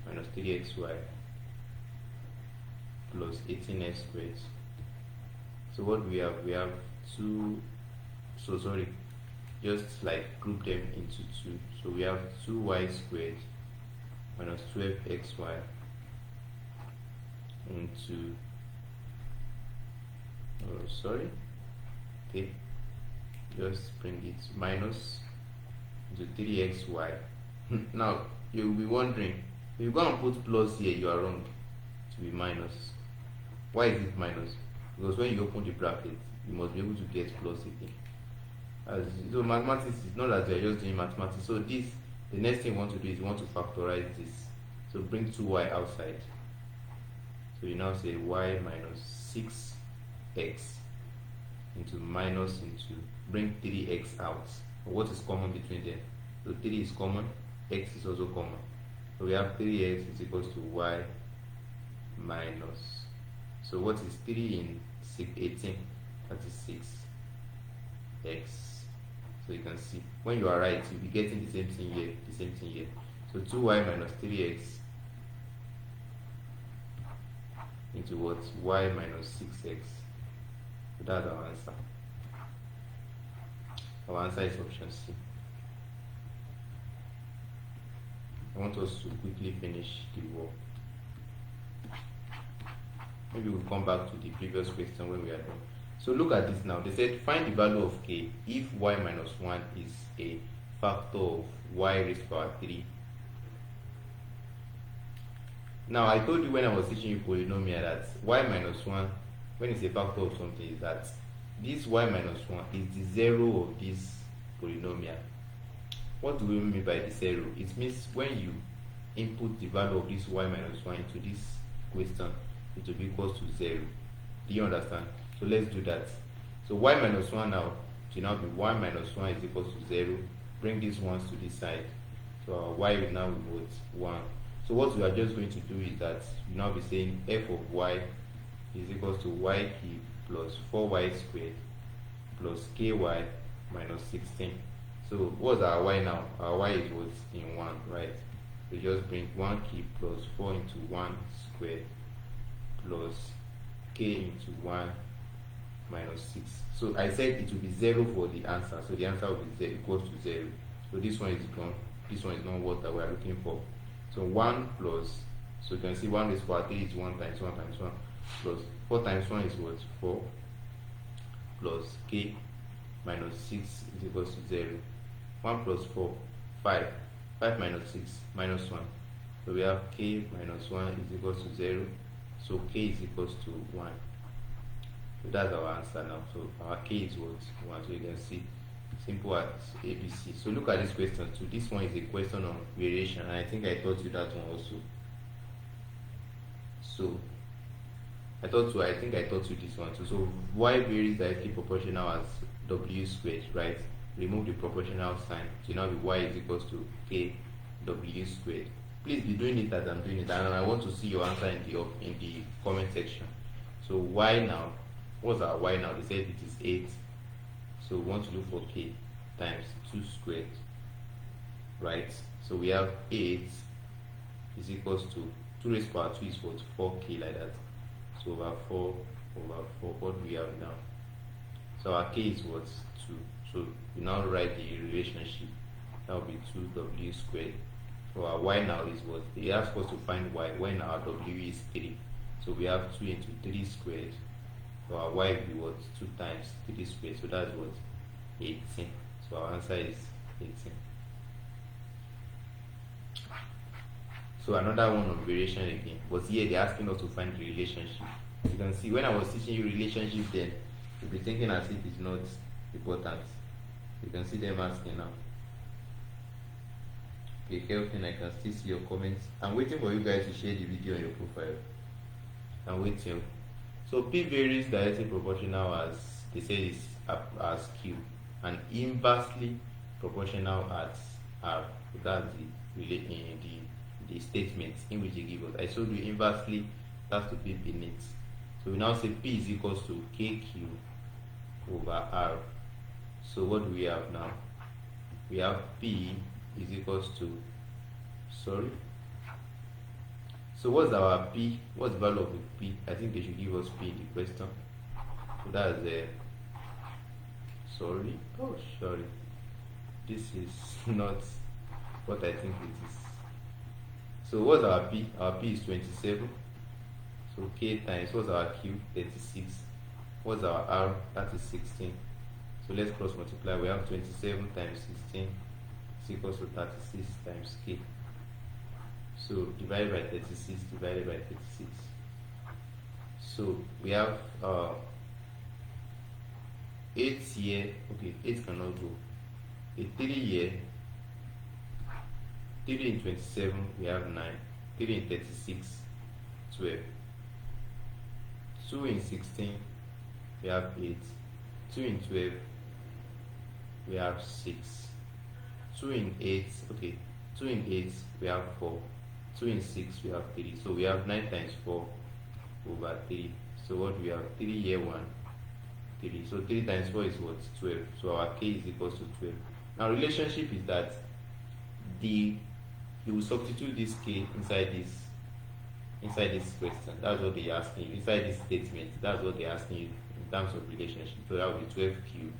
minus 3xy plus 18x squared. So what we have? We have 2. So sorry, just like group them into 2. So we have 2y squared minus 12xy into okay, just bring it minus into 3xy. Now you'll be wondering, if you go and put plus here, you are wrong. To be minus. Why is it minus? Because when you open the bracket, you must be able to get plus again. So mathematics is not that we are just doing mathematics. So this, the next thing you want to do is you want to factorize this. So bring 2y outside. So you now say y minus 6x into minus into, bring 3x out. What is common between them? So 3 is common, x is also common. So we have 3x is equals to y minus. So what is 3 in 18? That is 6x. So you can see, when you are right, you'll be getting the same thing here, the same thing here. So 2y minus 3x into what? Y minus 6x. So that's our answer. Our answer is option C. I want us to quickly finish the work. Maybe we'll come back to the previous question when we are done. So look at this now. They said find the value of k if y minus 1 is a factor of y raised to power 3. Now I told you when I was teaching you polynomial that y minus 1, when it's a factor of something, is that this y minus 1 is the zero of this polynomial. What do we mean by the zero? It means when you input the value of this y minus 1 into this question, it will be equals to 0. Do you understand? So let's do that. So y minus 1 now, it will now be y minus 1 is equals to 0. Bring these ones to this side. So our y will now be what? 1. So what we are just going to do is that we now be saying f of y is equals to y cubed plus 4y squared plus ky minus 16. So what's our y now? Our y is what? In 1, right? So just bring 1 cubed plus 4 into 1 squared plus k into 1 minus 6. So I said it will be 0 for the answer. So the answer will be 0, equals to 0. So this one is gone. This one is not what we are looking for. So 1 plus, so you can see 1 raised to power 3 is 1 times 1 times 1. plus 4 times 1 is what? 4 plus k minus 6 is equals to 0. 1 plus 4, 5. 5 minus 6 minus 1. So we have k minus 1 is equals to 0. So k is equals to 1. So that's our answer now. So our k is what? 1. So you can see simple as ABC. So look at this question too. This one is a question on variation, and I think I taught you that one also. So I think I taught you this one too. So y varies directly proportional as w squared, right? Remove the proportional sign. So now the y is equals to k w squared. Please be doing it as I'm doing it, and I want to see your answer in the comment section. So y now, what's our y now? They said it is 8. So we want to look for k times 2 squared, right? So we have 8 is equals to 2 raised to power 2 is what? 4k, like that. So over 4 over 4, what do we have now? So our k is what? 2. So we now write the relationship. That will be 2w squared. So our y now is what? They ask us to find y when our w is 3. So we have 2 into 3 squared. So our y will be what? 2 times 3 squared. So that's what? 18. So our answer is 18. So another one on variation again. But here they're asking us to find the relationship. You can see when I was teaching you relationship, then you'll be thinking as if it's not important. You can see them asking now. Okay, Kelvin, I can still see your comments. I'm waiting for you guys to share the video on your profile. I'm waiting. So P varies directly proportional as they say is as Q, and inversely proportional as R. That's the statement in which they give us. I showed you inversely, that's to be beneath. So we now say P is equals to KQ over R. So what do we have now? We have P is equals to, so what's our P? What's the value of the P? I think they should give us P in the question. So that's sorry. This is not what I think it is. So what's our P? Our P is 27. So K times, what's our Q? 36. What's our R? That is 16. So let's cross multiply. We have 27 times 16 is equals to 36 times K. So divided by 36 divided by 36. So we have 8 here. Okay, 8 cannot go. A 3 here. 3 in 27 we have 9. 3 in 36 12. 2 in 16 we have 8. 2 in 12 we have 6. 2 in 8, okay, 2 in 8 we have 4. 2 in 6 we have 3. So we have 9 times 4 over 3. So what do we have? 3 here 1, 3. So 3 times 4 is what? 12. So our k is equals to 12. Now relationship is that you will substitute this k inside this question. That's what they're asking you. Inside this statement, that's what they're asking you in terms of relationship. So that will be 12q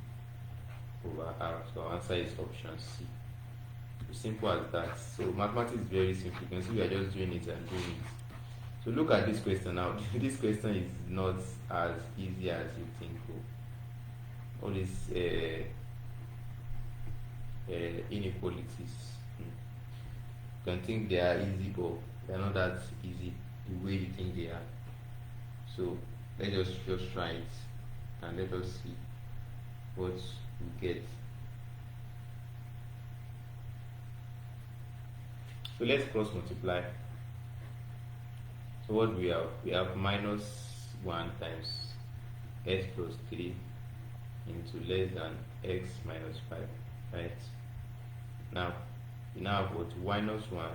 over r. So our answer is option C. Simple as that. So mathematics is very simple. You can see we are just doing it and doing it. So look at this question now. This question is not as easy as you think. All these inequalities. You can think they are easy, but they are not that easy the way you think they are. So let's just try it and let us see what we get. So let's cross multiply. So what do we have? We have minus 1 times x plus 3 into less than x minus 5, right? Now we now have what? Minus 1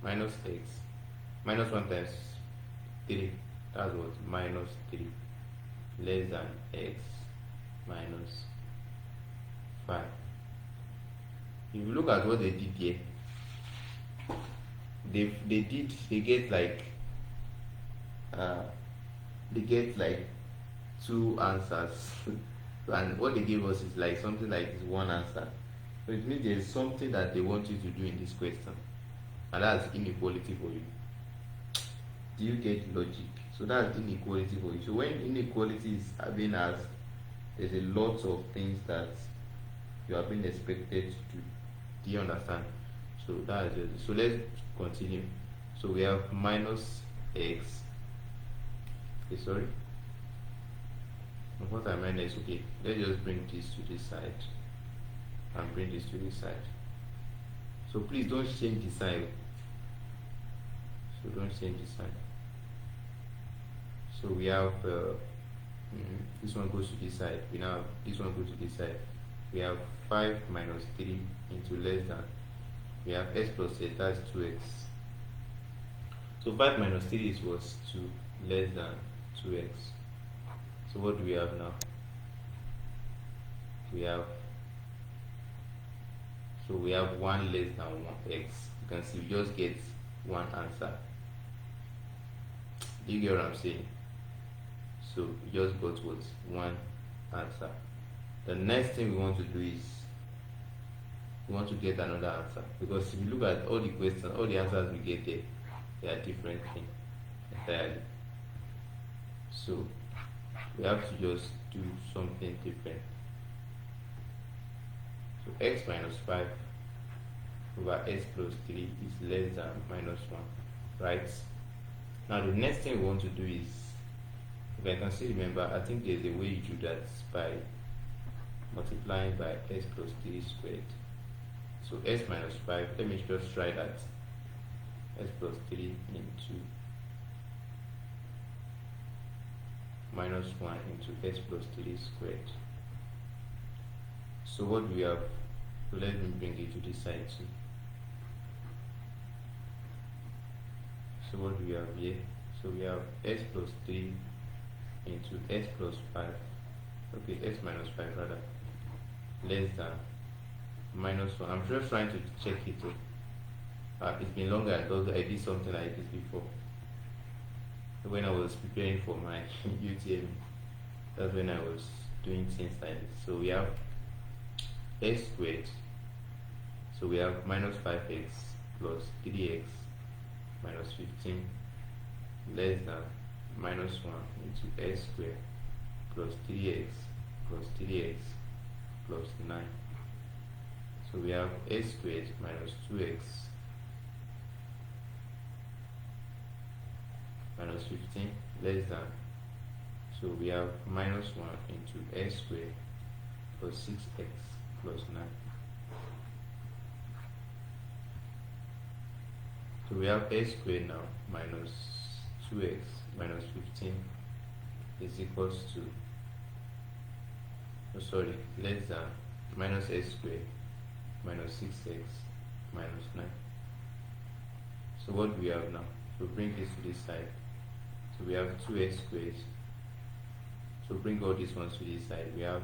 minus x minus 1 times 3, that's what? Minus 3 less than x minus 5. If you look at what they did here, they get like 2 answers and what they gave us is like something like this 1 answer. So it means there's something that they want you to do in this question, and that's inequality for you. Do you get logic? So that's inequality for you. So when inequality is being asked, there's a lot of things that you are being expected to do. Do you understand? So that is it. So let's continue. So we have minus x. Okay, sorry. What I meant is, okay, let's just bring this to this side and bring this to this side. So please don't change the sign. So don't change the sign. So we have this one goes to this side. We now have this one goes to this side. We have 5 minus 3 into less than. We have x plus x, that's 2x. So 5 minus 3 is was 2 less than 2x. So what do we have now? We have 1 less than 1x. You can see we just get one answer. Do you get what I'm saying? So we just got what? One answer. The next thing we want to do is we want to get another answer, because if you look at all the questions, all the answers we get there, they are different things entirely. So we have to just do something different. So x minus 5 over x plus 3 is less than minus 1, right? Now the next thing we want to do is, if I can still remember, I think there's a way you do that by multiplying by x plus 3 squared. So x minus 5, let me just try that. X plus 3 into minus 1 into x plus 3 squared. So what do we have? So let me bring it to this side too. So what do we have here? So we have x plus 3 into x plus 5, okay, x minus 5 rather, less than minus 1. I'm just trying to check it out. It's been longer. I did something like this before when I was preparing for my UTM. That's when I was doing things like this. So we have x squared. So we have minus 5x plus 3x minus 15 less than minus 1 into x squared plus 3x plus 3x plus 9. So we have x squared minus 2x minus 15 less than. So we have minus 1 into x squared plus 6x plus 9. So we have x squared now minus 2x minus 15 is equals to, less than minus x squared minus 6x minus 9. So what do we have now? So bring this to this side. So we have 2x squared. So bring all these ones to this side. We have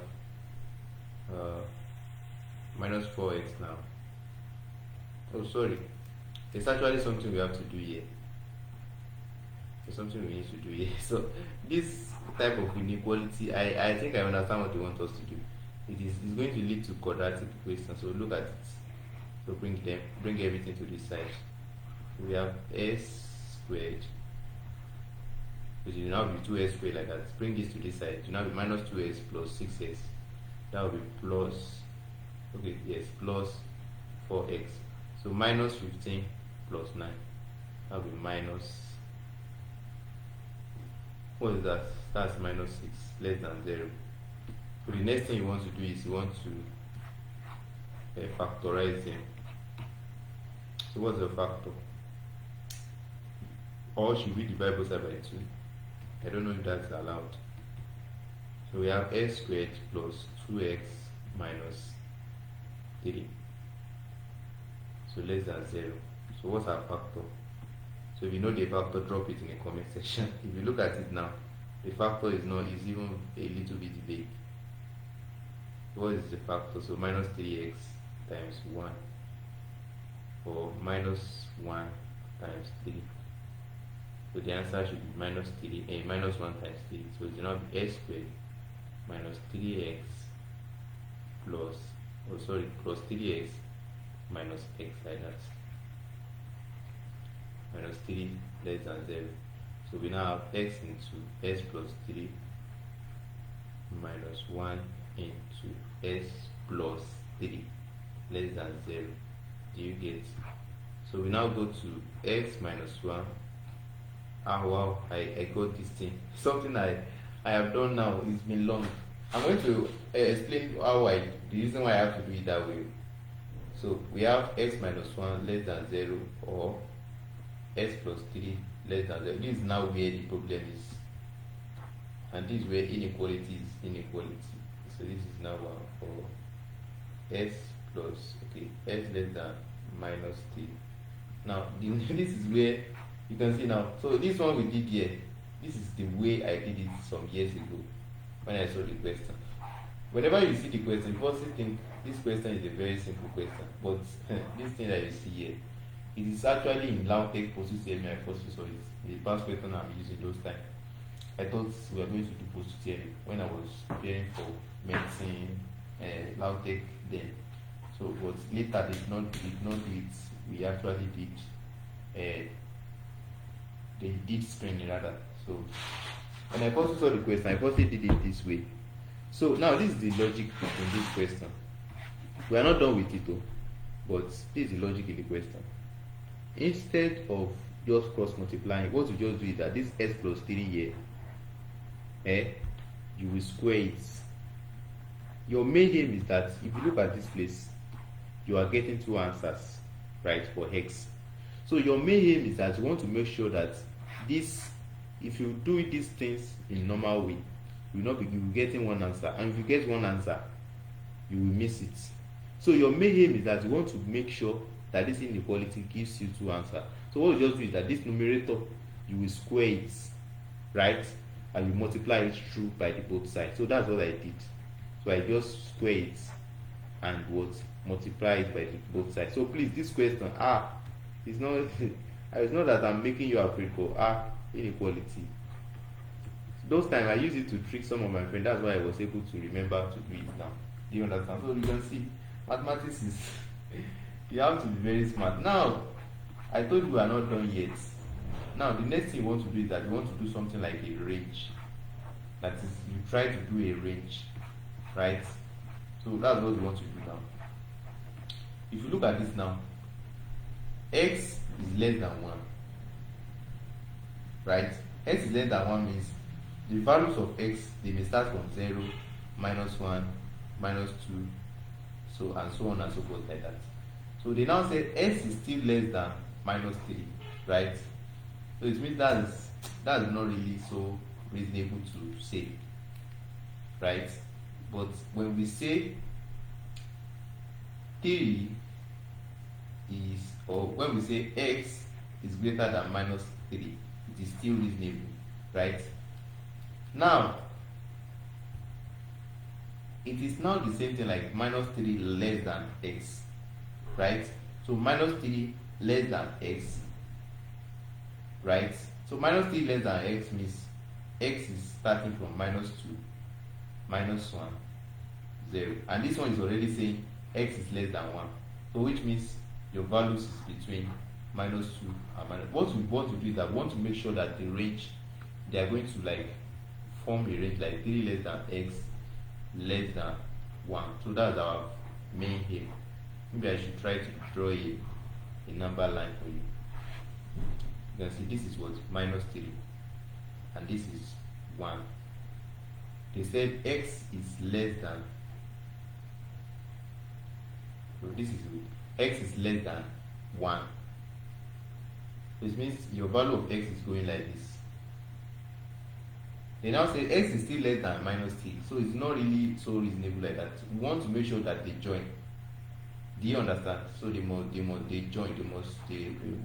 minus 4x now. Oh, sorry. It's actually something we have to do here. It's something we need to do here. So this type of inequality, I think I understand what they want us to do. It's going to lead to quadratic equations. So look at it. So bring everything to this side. We have s squared, which will now be 2s squared like that. Bring this to this side. It will now be minus 2s plus 6s. That will be plus, okay, yes, plus 4x. So minus 15 plus 9. That will be minus, what is that? That's minus 6, less than 0. So the next thing you want to do is you want to factorize them. So what's the factor? Or should we divide both sides by 2? I don't know if that's allowed. So we have x squared plus 2x minus 3. So less than 0. So what's our factor? So if you know the factor, drop it in the comment section. If you look at it now, the factor is even a little bit big. What is the factor? So minus 3x times 1, or minus 1 times 3. So the answer should be minus 1 times 3. So it will now be x squared minus 3x plus 3x minus x like that. Minus 3 less than 0. So we now have x into s plus 3 minus 1 into s plus 3 less than 0. Do you get? So we now go to x minus 1. Ah wow, I got this thing. Something I have done now. It's been long. I'm going to explain the reason why I have to do it that way. So we have x minus 1 less than 0 or s plus 3 less than 0. This is now where the problem is. And this is where inequality is inequality. So this is now 1 for s plus, okay, s less than minus 3. Now, this is where you can see now. So this one we did here, this is the way I did it some years ago when I saw the question. Whenever you see the question, you first think this question is a very simple question, but this thing that you see here, it is actually in LAUTECH post-UTME. I first saw it. The past question I'm using those times. I thought we were going to do post-UTME when I was preparing for medicine, LAUTECH then. So, but later did not do it. We actually did. They did screening rather. So, when I first saw the question, I first did it this way. So now this is the logic in this question. We are not done with it though, but this is the logic in the question. Instead of just cross multiplying, what you just do is that this s plus 3 here, you will square it. Your main aim is that if you look at this place, you are getting two answers, right, for x. So your main aim is that you want to make sure that this, if you do these things in normal way, you will not be getting one answer, and if you get one answer, you will miss it. So your main aim is that you want to make sure that this inequality gives you two answers. So what you just do is that this numerator, you will square it, right, and you multiply it through by the both sides. So that's what I did. So I just square it and what multiply it by the both sides. So please, this question, it's not it's not that I'm making you afraid for inequality. Those times I use it to trick some of my friends. That's why I was able to remember to do it now. Do you understand? So you can see, mathematics is you have to be very smart. Now, I told you we are not done yet. Now, the next thing you want to do is that you want to do something like a range. That is, you try to do a range, right? So that's what you want to do now. If you look at this now, x is less than 1, right? X is less than 1 means the values of x, they may start from 0, minus 1, minus 2, so and so on and so forth like that. So they now say x is still less than minus 3, right? So it means that is not really so reasonable to say, right? But when we say 3 is, or when we say x is greater than minus 3, it is still reasonable, right? Now, it is now the same thing like minus 3 less than x, right? So minus 3 less than x, right? So minus 3 less than x means x is starting from minus 2, minus 1, 0. And this one is already saying x is less than 1. So which means your values is between minus 2 and minus. What we want to do is that we want to make sure that the range, they are going to like form a range like 3 less than x less than 1. So that's our main aim. Maybe I should try to draw a number line for you. You can see this is what minus 3 and this is 1. They said x is less than, so this is x is less than 1. Which means your value of x is going like this. They now say x is still less than minus 3, so it's not really so reasonable like that. We want to make sure that they join. Do you understand? So they join. They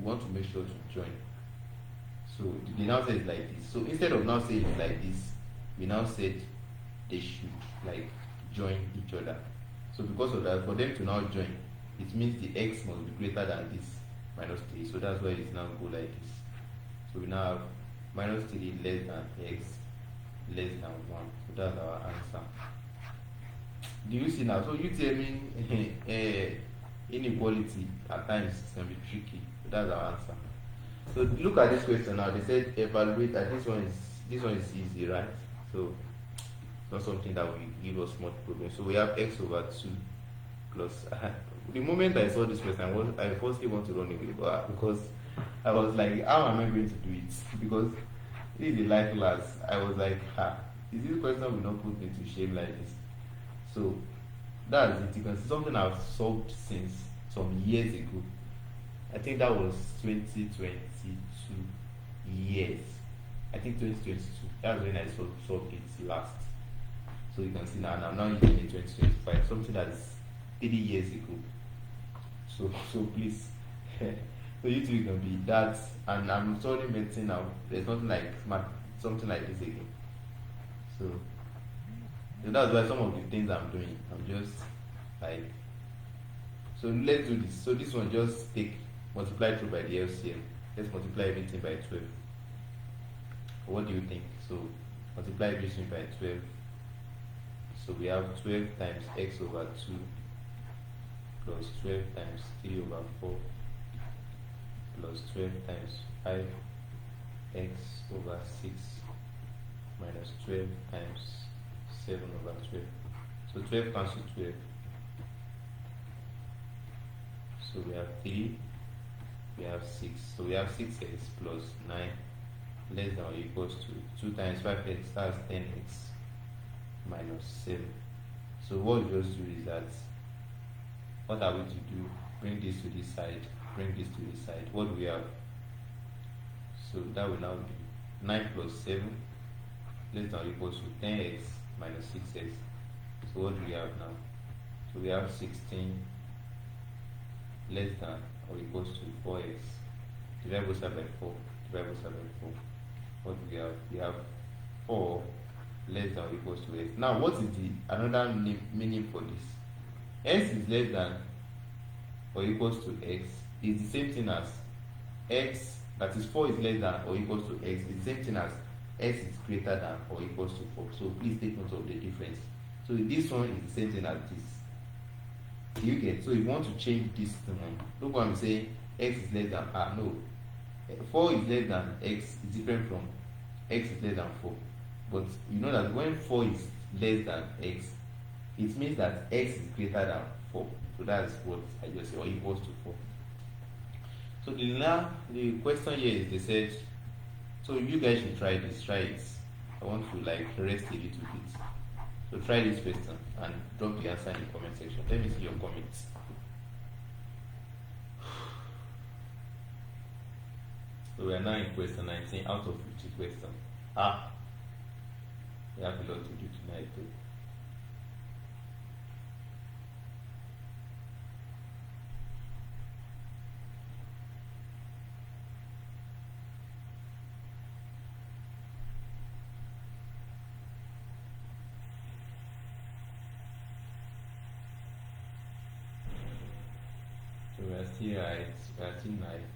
want to make sure to join. So they now say it like this. So instead of now saying it like this, we now said they should like join each other. So because of that, for them to now join, it means the x must be greater than this minus 3. So that's why it's now go like this. So we now have minus 3 less than x less than 1. So that's our answer. Do you see now? So you tell me inequality at times can be tricky. So that's our answer. So look at this question now. They said evaluate, and this one is easy, right? So not something that will give us much problem. So we have x over 2 plus. The moment I saw this question, I firstly want to run away, because I was like, how am I going to do it? Because this is a life class. I was like, is this question will not put me to shame like this? So that's it. You can see something I've solved since some years ago. I think that was 2022 years. I think 2022. That's when I solved it last. So you can see now I'm now using it 2025, something that is 3 years ago. So please, so you too can be that. And I'm studying medicine now. There's nothing like something like this again. So that's why some of the things I'm doing, I'm just like. So let's do this. So this one, just multiply through by the LCM. Let's multiply everything by 12. What do you think? So multiply everything by 12. So we have 12 times x over 2 plus 12 times 3 over 4 plus 12 times 5x over 6 minus 12 times 7 over 12. So 12 cancels 12. So we have 3, we have 6. So we have 6x plus 9 less than or equals to 2 times 5x, that's 10x minus 7. So what we just do is that, what are we to do? Bring this to this side, bring this to this side. What do we have? So that will now be 9 plus 7 less than or equals to 10x minus 6x. So what do we have now? So we have 16 less than or equals to 4x. Divide both sides by 4. Divide both sides by 4. What do we have? We have 4 less than or equals to x. Now what is the another meaning for this? X is less than or equals to x is the same thing as x, that is 4 is less than or equals to x is the same thing as x is greater than or equals to 4. So please take note of the difference. So this one is the same thing as this. You get, so if you want to change this thing, look what I'm saying, x is less than no. 4 is less than x is different from x is less than 4. But you know that when 4 is less than x, it means that x is greater than 4. So that's what I just said, or equals to 4. So the question here is, they said, so you guys should try this, try it. I want to like rest a little bit. So try this question and drop the answer in the comment section. Let me see your comments. So we are now in question 19 out of 50 questions. We have a lot to do tonight too. So we are still right, we are still nice.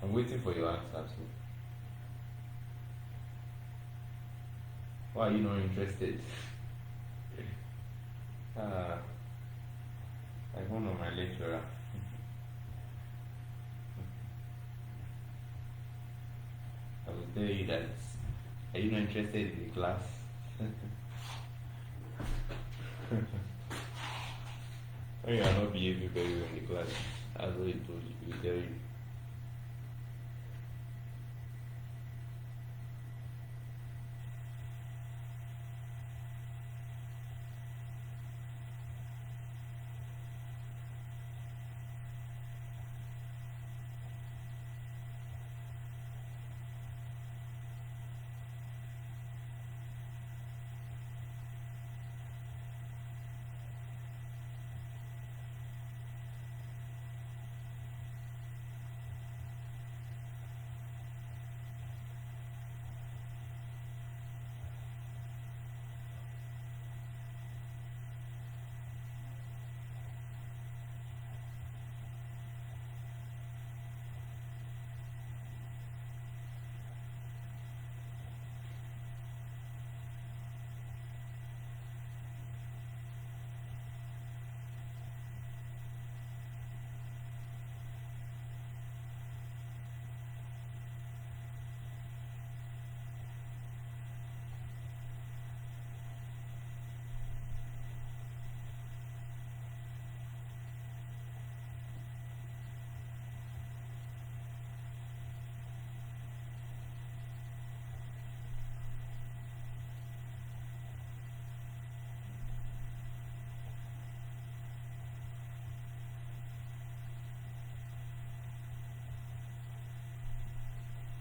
I'm waiting for your answer. So why are you not interested? Like one of my lecturer. I will tell you that. Are you not interested in the class? When you are not behaving very well in the class, that's what he told you. He will tell you.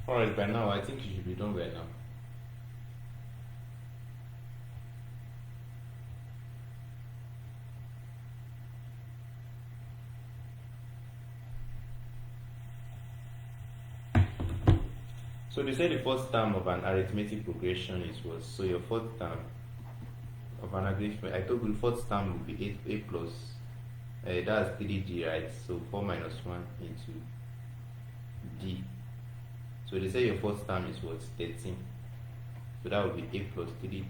Alright, by now I think you should be done by now. So they say the first term of an arithmetic progression is what? So your fourth term of an arithmetic, I told you the fourth term will be a plus. That's 3d, right? So 4 minus 1 into d. So they say your fourth term is what? 13. So that would be a plus 3d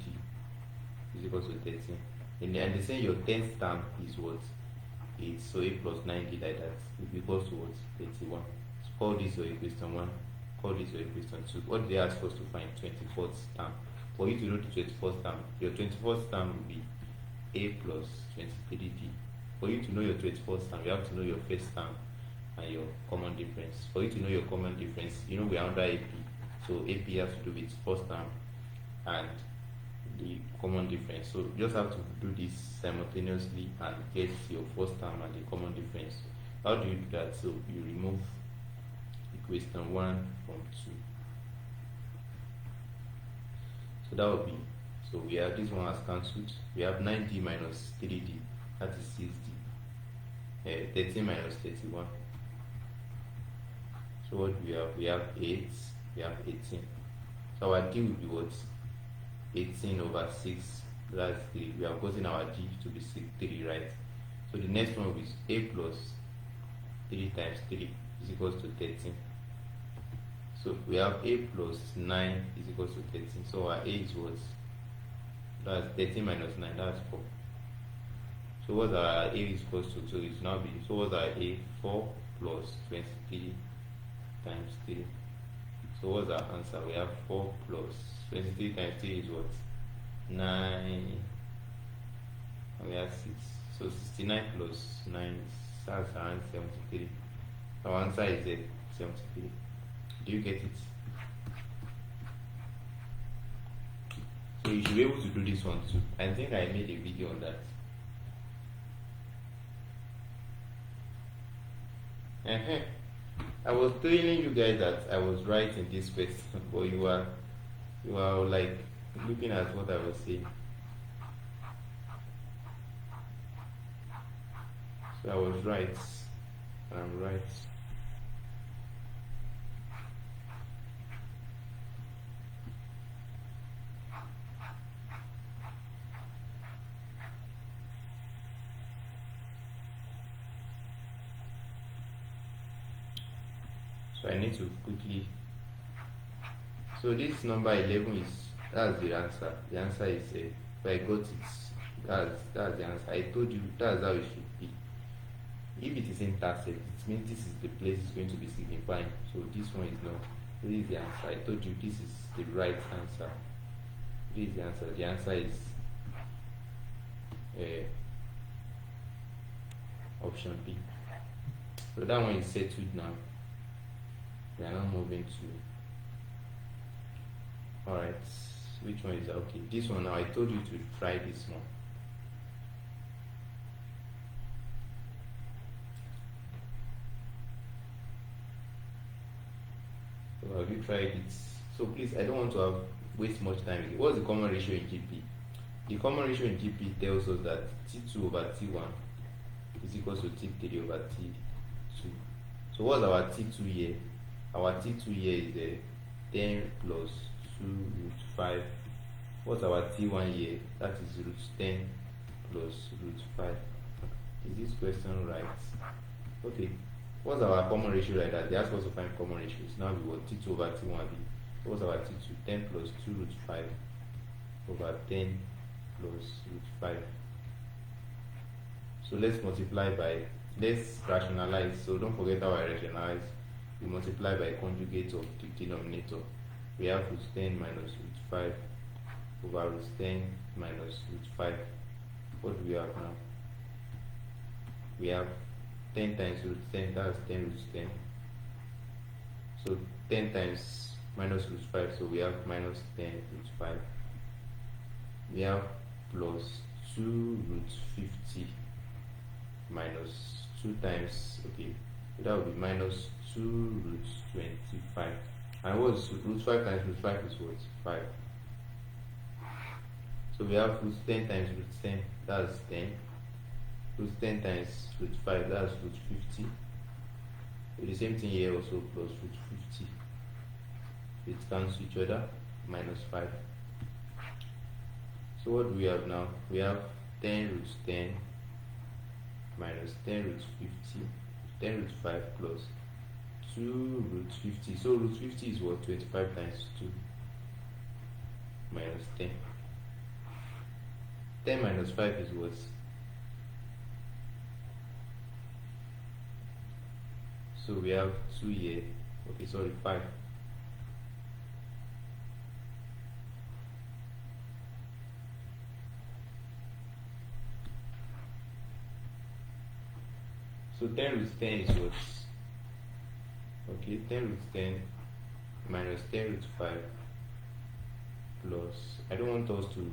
is equal to 13. And they say your 10th term is what? 8. So a plus 9d like that will be equal to what? 31. So call this your equation 1. Call this your equation 2. What they ask us to find? 24th term. For you to know the 24th term, your 24th term will be a plus 23d. For you to know your 24th term, you have to know your first term and your common difference. For you to know your common difference, you know we are under AP. So AP has to do with first term and the common difference. So you just have to do this simultaneously and get your first term and the common difference. How do you do that? So you remove equation 1 from 2. So that would be, so we have this one has cancelled. We have 9d minus 3d, that is 6d. 13 minus 31. So what do we have? We have 8, we have 18. So our d will be what? 18 over 6, that's 3. We have gotten our d to be 3, right? So the next one is a plus 3 times 3 is equals to 13. So we have a plus 9 is equals to 13. So our a is what? That's 13 minus 9, that's 4. So what's our a is equals to? So it's now be, so what's our a? 4 plus 23 times 3. So what's our answer? We have 4 plus 23 times 3 is what? 9. And we have 6. So 69 plus 9, that's around 73. Our answer is 73. Do you get it? So you should be able to do this one too. I think I made a video on that. I was telling you guys that I was right in this question, but you are like looking at what I was saying. So I was right. I'm right. So I need to quickly. So this number 11 is, that's the answer. The answer is if I got it. That's the answer. I told you that's how it should be. If it is intercept, it means this is the place it's going to be signifying. So this one is not. This is the answer. I told you this is the right answer. This is the answer. The answer is option B. So that one is settled now. We are now moving to, alright, which one is that? Okay, this one now. I told you to try this one. So have you tried it? So please, I don't want to waste much time. What's the common ratio in GP? The common ratio in GP tells us that T2 over T1 is equal to T3 over T2. So what's our T2 here? Our T2 here is 10 plus 2 root 5. What's our T1 here? That is root 10 plus root 5. Is this question right? Okay. What's our common ratio like that? They ask us to find common ratios. Now we want T2 over T1 be. What's our T2? 10 plus 2 root 5 over 10 plus root 5. So let's multiply by, let's rationalize. So don't forget how I rationalize. We multiply by conjugate of the denominator. We have root 10 minus root 5 over root 10 minus root 5. What do we have now? We have 10 times root 10, that's 10 root 10. So 10 times minus root 5, so we have minus 10 root 5. We have plus 2 root 50 minus 2 times, okay, so that would be minus 2 root 25. And what's root 5 times root 5 is what? 5. So we have root 10 times root 10, that's 10. Root 10 times root 5, that's root 50. So the same thing here also, plus root 50. It cancels each other, minus 5. So what do we have now? We have 10 root 10 minus 10 root 50, 10 root 5 plus 2 root 50. So root 50 is what? 25 times 2 minus 10. 10 minus 5 is what? So we have 2 here. Okay, sorry, 5. So 10 root 10 is what? Okay, 10 root 10 minus 10 root 5 plus, I don't want us to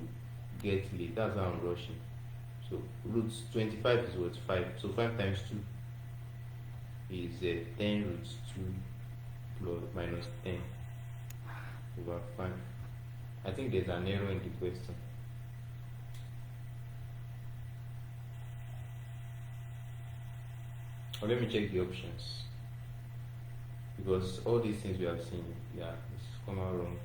get late, that's how I'm rushing. So root 25 is what? 5. So 5 times 2 is 10 root 2 plus minus 10 over 5. I think there's an error in the question. Or let me check the options, because all these things we have seen, yeah, it's come out wrong.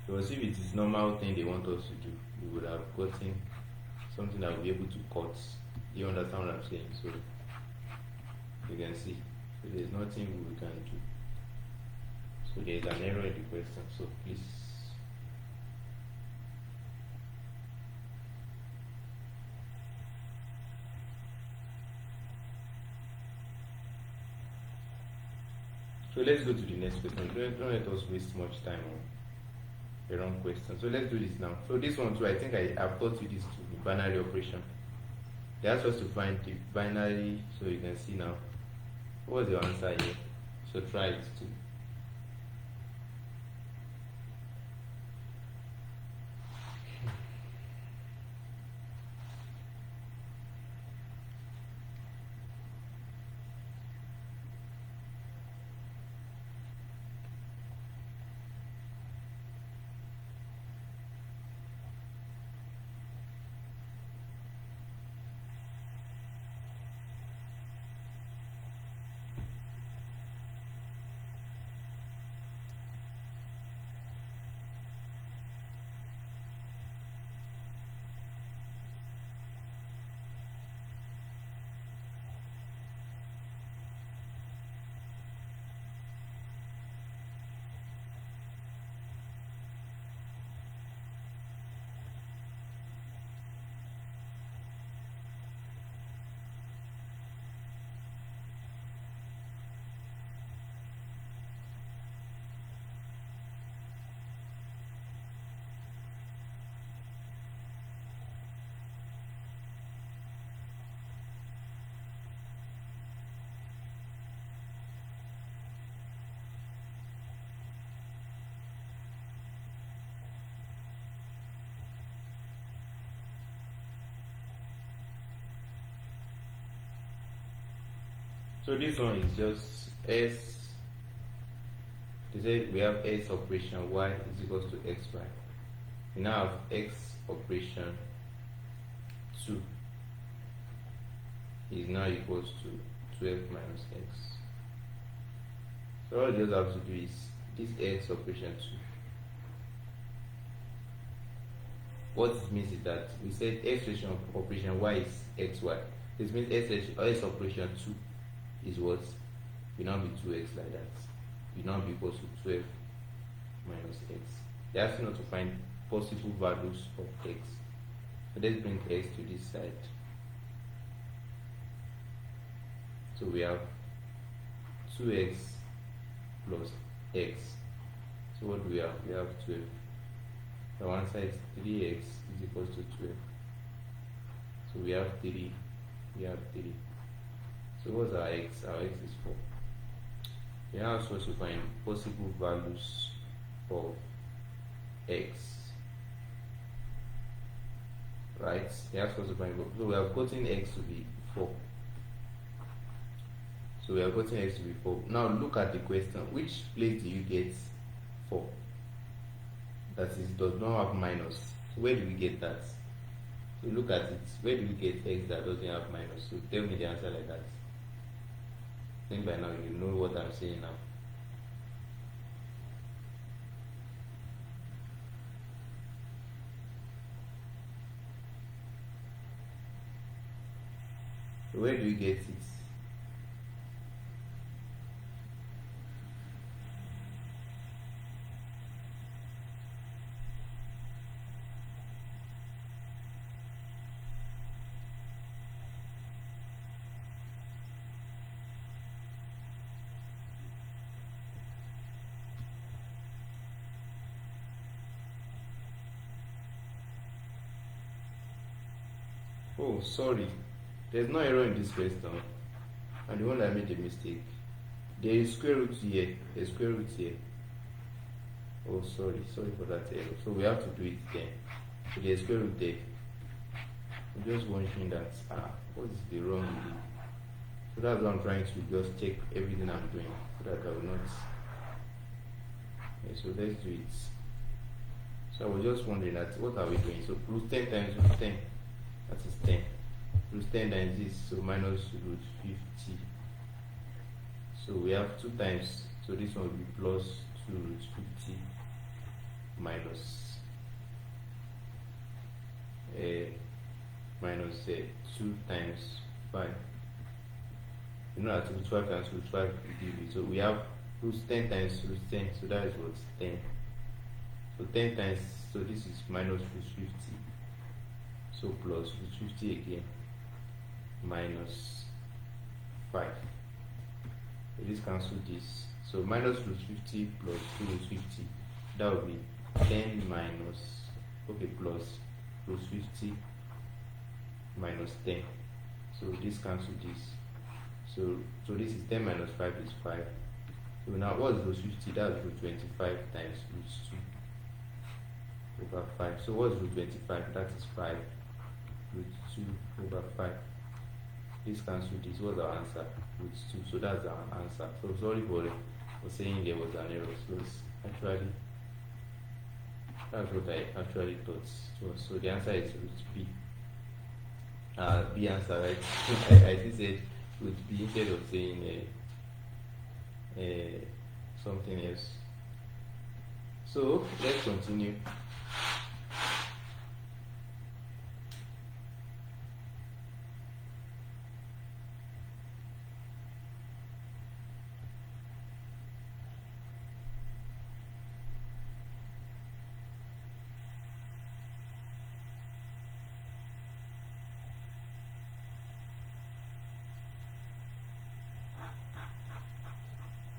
Because if it is normal thing they want us to do, we would have gotten something that will be able to cut. You understand what I'm saying? So you can see, so there's nothing we can do. So there's an error in the question, so please. So let's go to the next question. Don't let us waste much time on the wrong question. So let's do this now. So this one too, I think I've taught you this too, the binary operation. They asked us to find the binary, so you can see now. What's your answer here? So try it too. So this one is just S. They say we have S operation Y is equals to XY. We now have X operation 2 is now equals to 12 minus X. So all you just have to do is this X operation 2. What it means is that we said X operation Y is XY. This means S operation 2 is what will now be 2x like that. Will now be equals to 12 minus x. They're asking us to find possible values of x. So let's bring x to this side. So we have 2x plus x. So what do we have? We have 12. So one side 3x is equals to 12. So we have 3. We have 3. So what's our x? Our x is 4. We are now supposed to find possible values of x. right? He asked us to find 4. So we have gotten x to be 4. So we have gotten x to be 4. Now look at the question. Which place do you get 4? That is, does not have minus. So where do we get that? So look at it. Where do we get x that doesn't have minus? So tell me the answer like that. I think by now you know what I'm saying now. So where do you get it? Oh, sorry. There's no error in this question. And the one that made a mistake. There is square root here. There's square root here. Oh, sorry for that error. So we have to do it then. So there's square root there. I'm just wondering that what is the wrong with it? So that's why I'm trying to just check everything I'm doing so that I will not. Okay, so let's do it. So I was just wondering that what are we doing? So plus 10 times root 10, that is 10. Plus 10 times this, so minus root 50. So we have 2 times, so this one will be plus 2 root 50 minus 2 times 5. You know that root 5 times root 5 will give you. So we have root 10 times root 10, so that is what 10. So 10 times, so this is minus root 50. So plus root 50 again, minus 5. So this cancel this. So minus root 50 plus 2 root 50, that will be 10 minus, okay, plus root 50 minus 10. So this cancel this. So this is 10 minus 5 is 5. So now what is root 50? That's root 25 times root 2 over 5. So what's root 25? That is 5 root 2 over 5. This cancel this. What's our answer? Root 2. So that's our answer. So sorry for saying there was an error. So it's actually, that's what I actually thought. So the answer is root B. B answer, right? I did say root B instead of saying something else. So let's continue.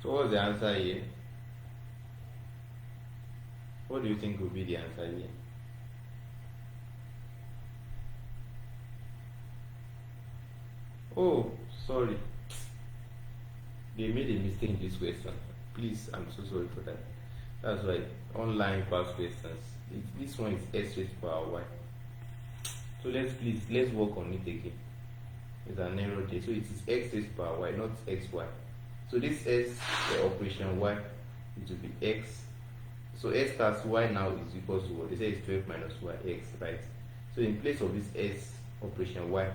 So what's the answer here? What do you think will be the answer here? Oh, sorry. They made a mistake in this question. Please, I'm so sorry for that. That's why online past questions. This one is x raised to power y. So let's work on it again. There's an error there. So it is x raised to power y, not xy. So this s operation y, it will be x. So x plus y now is equal to what? They say it's 12 minus y x, right? So in place of this s operation y,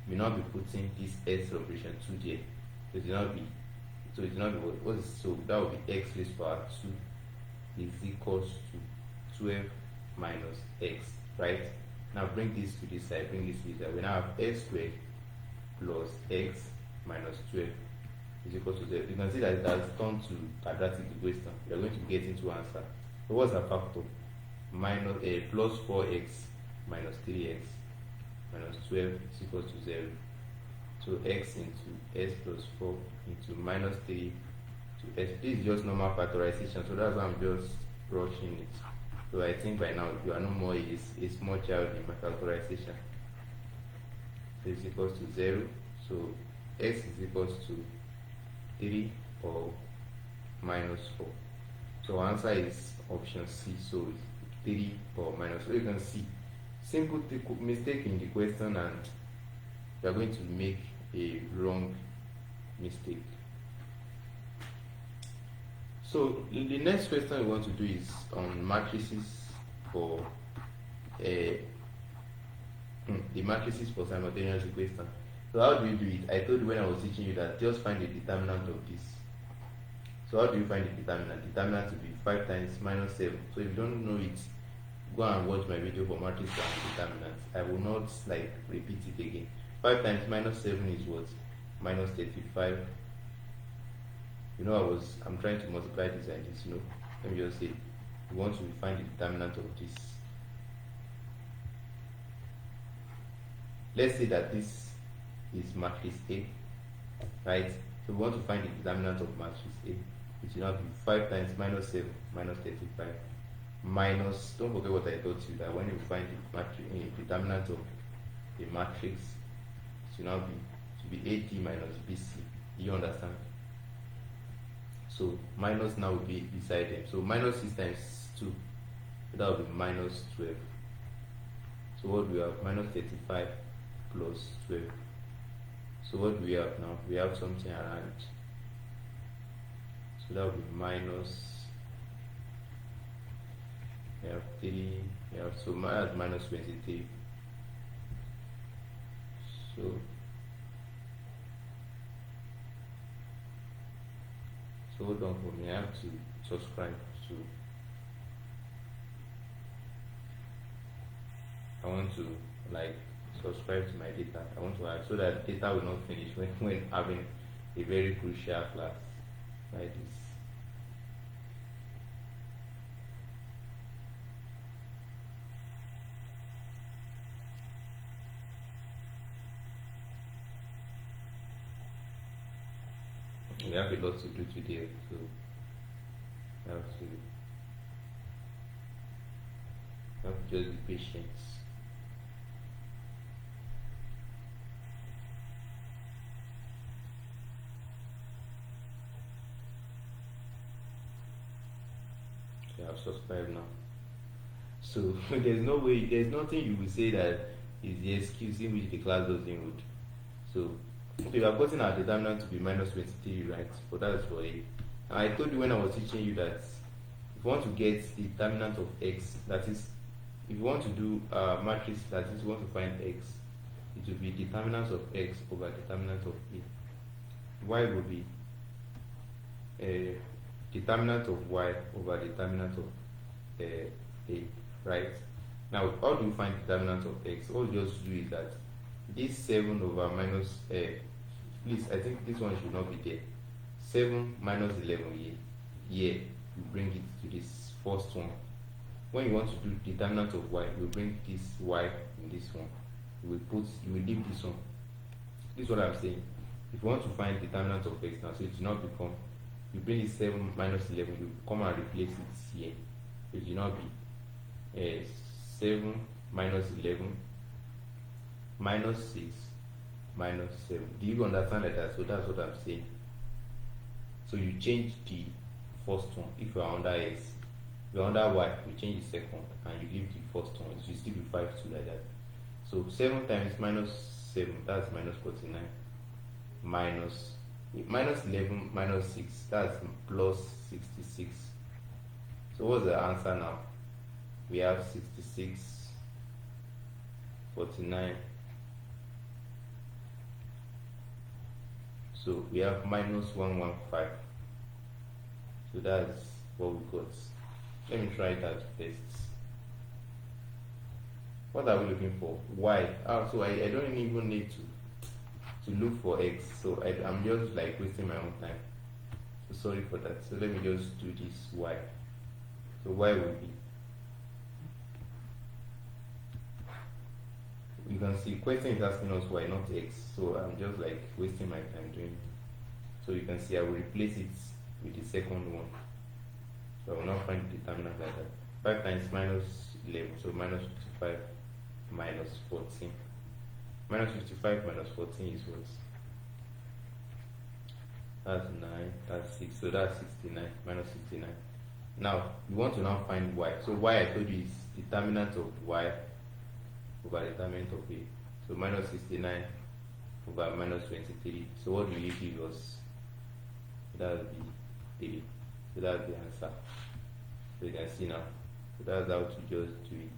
we now be putting this s operation 2 there. So it will not be. So it will not be what is, so that will be x raised to power 2 is equals to 12 minus x, right? Now bring this to this side, bring this to this side. We now have x squared plus x minus 12 is equal to 0. You can see that it has turned to quadratic equation. We are going to get into answer. So what's our factor? Minus plus 4x minus 3x minus 12 is equal to 0. So x into s plus 4 into minus 3 to s. This is just normal factorization, so that's why I'm just brushing it. So I think by now you are no more a small child in my factorization. So it's equals to 0. So x is equals to 3 or minus 4. So answer is option C. So 3 or minus 4. You can see. simple mistake in the question and you are going to make a wrong mistake. So the next question we want to do is on matrices for the matrices for simultaneous equation. So how do you do it? I told you when I was teaching you that just find the determinant of this. So how do you find the determinant? Determinant will be 5 times minus 7. So if you don't know it, go and watch my video for matrix and determinant. I will not repeat it again. 5 times minus 7 is what? Minus 35. You know, I'm trying to multiply this and this, let me just say we want to find the determinant of this. Let's say that this is matrix A, right? So we want to find the determinant of matrix A, which will now be 5 times minus 7 minus 35 minus, don't forget what I told you, that when you find the determinant of a matrix, it will now be AD minus BC. Do you understand? So minus now will be beside them. So minus 6 times 2, so that will be minus 12. So what do we have? Minus 35 plus 12. So what do we have now? We have something around. So that will be minus. We have 3. We have so minus 23. So hold on for me. I have to subscribe to. I want to subscribe to my data. I want to add so that data will not finish when having a very crucial class like this. We have a lot to do today, so I have to just be patient. Okay, I've subscribed now. So there's nothing you will say that is the excuse in which the class doesn't hold. So okay, we have gotten our determinant to be minus 23, right? But that's for A. And I told you when I was teaching you that if you want to get the determinant of X, that is, if you want to do a matrix, that is, you want to find X, it will be determinant of X over determinant of A. Y will be a determinant of Y over determinant of A, right? Now, how do you find determinant of X? All you just do is that this 7 over minus, please, I think this one should not be there. 7 minus 11 here, you bring it to this first one. When you want to do determinant of Y, you bring this Y in this one. You will leave this one. This is what I'm saying. If you want to find determinant of X now, so it will not become, you bring this 7 minus 11, you come and replace it here. It will not be 7 minus 11 minus 6 minus 7. Do you understand like that? So that's what I'm saying. So you change the first one. If you are under X, if you are under Y, you change the second and you leave the first one. It will still be 5 2 like that. So 7 times minus 7, that's minus 49, minus 11 minus 6, that's plus 66. So what's the answer now? We have 66, 49. So we have minus 115. So that's what we got. Let me try that first. What are we looking for? Y. So I don't even need to look for X. So I'm just wasting my own time. So sorry for that. So let me just do this Y. So Y will be, you can see question is asking us Y, not X. So I'm just wasting my time doing it. So you can see I will replace it with the second one. So I will now find the determinant like that. 5 times minus 11, so minus 55 minus 14. Minus 55 minus 14 is what? That's 9, that's 6, so that's 69, minus 69. Now, you want to now find Y. So Y, I told you, is determinant of Y over determinant of A. So minus 69 over minus 23. So what will it give us? That will be 3. So that's the answer. So you can see now. So that's how to just do it.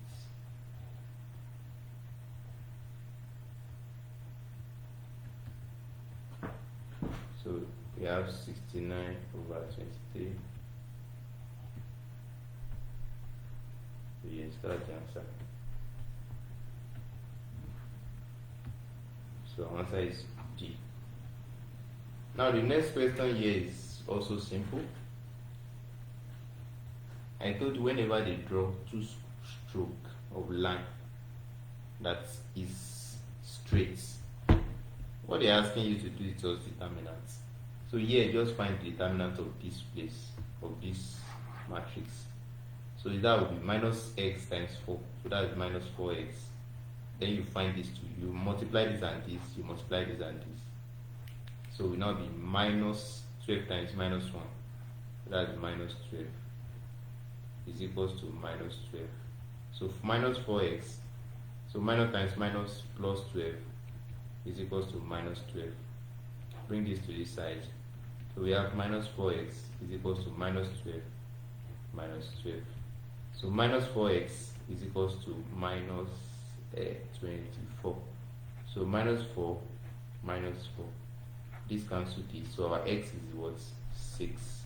So we have 69 over 23. So yes, that's the answer. So answer is D. Now the next question here is also simple. I told you whenever they draw two stroke of line that is straight, what they're asking you to do is just determinants. So here just find the determinant of this place, of this matrix. So that would be minus x times 4. So that is minus 4x. Then you find this 2. You multiply this and this. You multiply this and this. So it will now be minus 12 times minus 1. So that is minus 12 is equals to minus 12. So minus 4x. So minus times minus plus 12 is equals to minus 12. Bring this to this side. So we have minus 4x is equals to minus 12 minus 12. So minus 4x is equals to minus 24. So minus 4 minus 4. This cancels this. So our x is what? 6.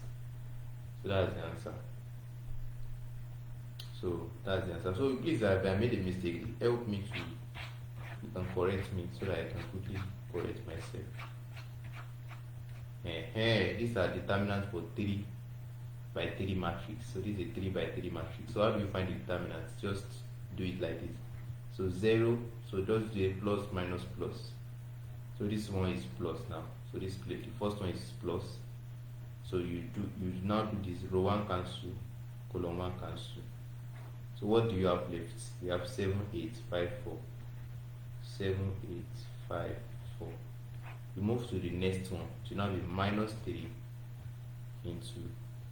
So that's the answer. So that's the answer. So please, if I made a mistake, help me to, you can correct me so that I can quickly correct myself. These are determinants for 3 by 3 matrix. So this is a 3 by 3 matrix. So how do you find the determinants? Just do it like this. So 0, so just do a plus minus plus. So this one is plus now. So this the first one is plus. So you now do this, row 1 cancel, column 1 cancel. So what do you have left? You have 7, 8, 5, 4. 7, 8, 5, 4. We move to the next one. So now be minus 3 into.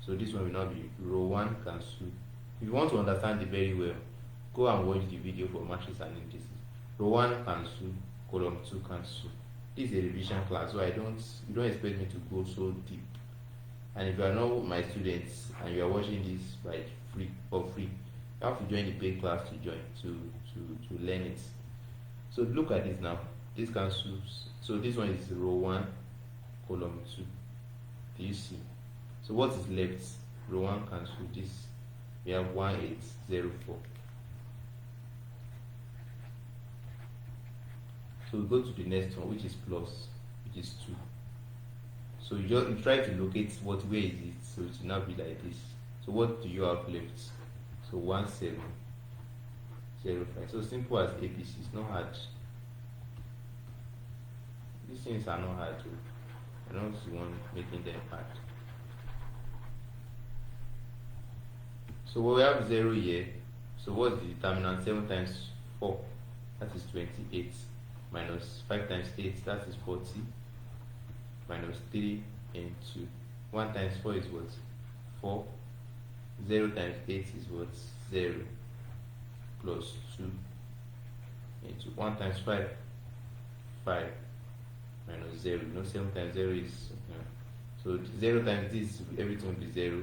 So this one will now be row 1 cancel. If you want to understand it very well, go and watch the video for matrix and indices. Row 1 cancel, column 2 cancel. This is a revision class, so you don't expect me to go so deep. And if you are not my students and you are watching this by free, you have to join the paid class to join to learn it. So look at this now. This cancels. So this one is row 1, column 2. Do you see? So what is left? Row 1 cancel this. We have 1804. So we go to the next one, which is plus, which is 2. So you try to locate where is it? So it will now be like this. So what do you have left? So 1705. So simple as ABC. It's not hard. These things are not hard to. I don't want making them hard. So we have 0 here. So what's the determinant? 7 times 4, that is 28. Minus 5 times 8, that is 40. Minus 3 and 2. 1 times 4 is what? 4. 0 times 8 is what? 0. Plus 2 into 1 times 5. 5. Minus 0. You know 7 times 0 is... So 0 times this, everything will be 0.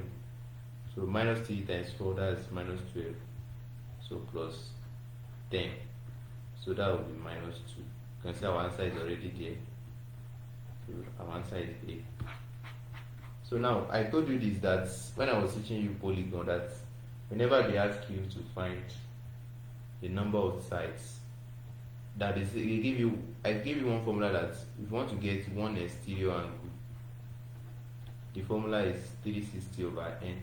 So minus 3 times 4, that is minus 12. So plus 10. So that will be minus 2. You can see our answer is already there. So our answer is A. So now, I told you this, that when I was teaching you polygon, that whenever they ask you to find the number of sides, that is, I give you one formula that if you want to get one exterior angle, the formula is 360 over n.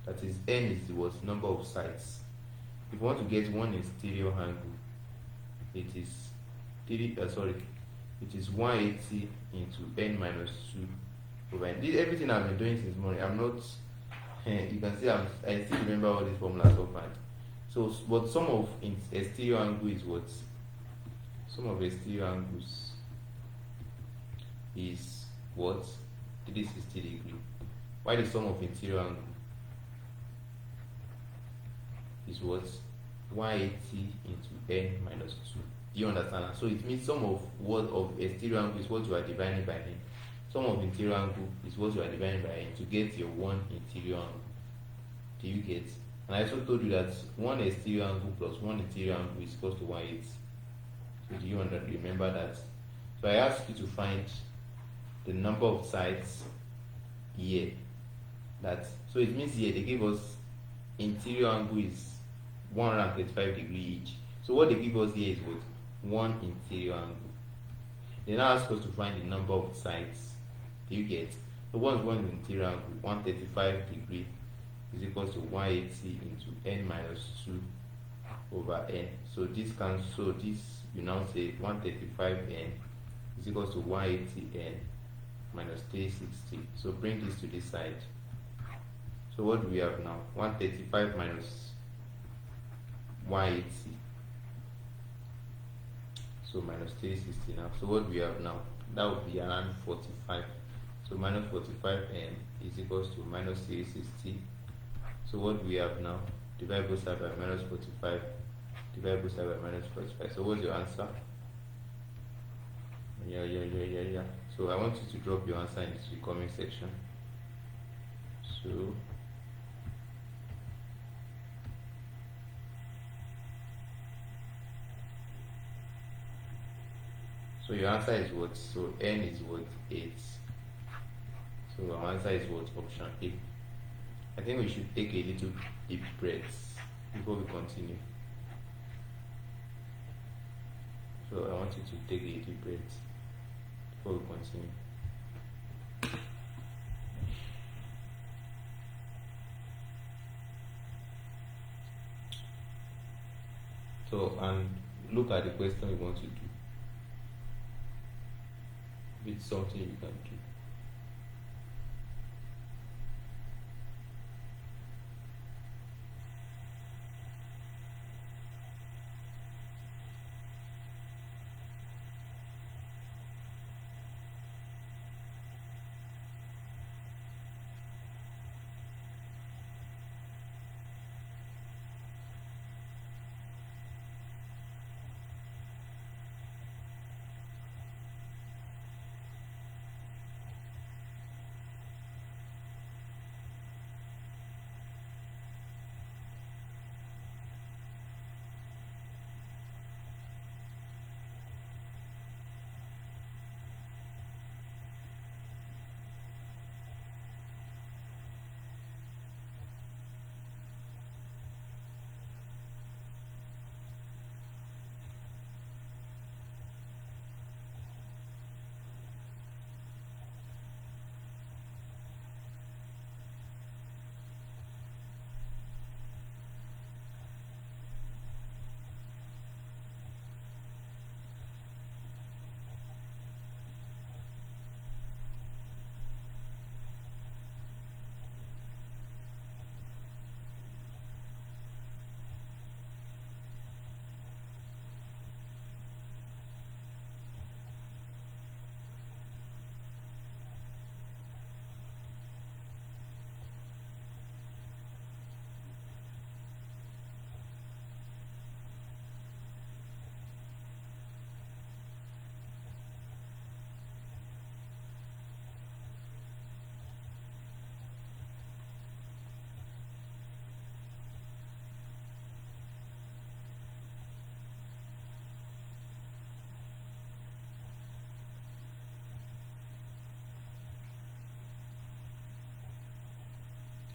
That is, n is what number of sides. If you want to get one exterior angle, it is it is 180 into n minus 2 over n. Everything I've been doing since morning, I'm not. You can see I still remember all these formulas offhand. So, but sum of exterior angle is what? Sum of exterior angles is what? 360 degree. Why the sum of interior angle is what? 180 into n minus 2. Do you understand? So it means sum of what of exterior angle is what you are dividing by n. Sum of interior angle is what you are dividing by n to get your one interior angle. Do you get? And I also told you that one exterior angle plus one interior angle is equal to 180. So do you remember that? So I asked you to find the number of sides here. So it means here they give us interior angle is 135 degree each. So what they give us here is what? One interior angle. They now ask us to find the number of sides. Do you get? So one interior angle, 135 degree is equal to 180 into n minus 2 over n. So this you now say 135n is equal to 180n minus 360. So bring this to this side. So what do we have now? 135 minus 180. So minus 360 now. So what do we have now? That would be around 45. So minus 45n is equals to minus 360. So what do we have now? Divide both sides by minus 45. Divide both sides by minus 45. So what's your answer? Yeah. So I want you to drop your answer into the comment section. So your answer is what? So n is what? 8. So our answer is what? Option A. I think we should take a little deep breath before we continue. So I want you to take a deep breath before we continue. So, and look at the question we want to do. If it's something you can do.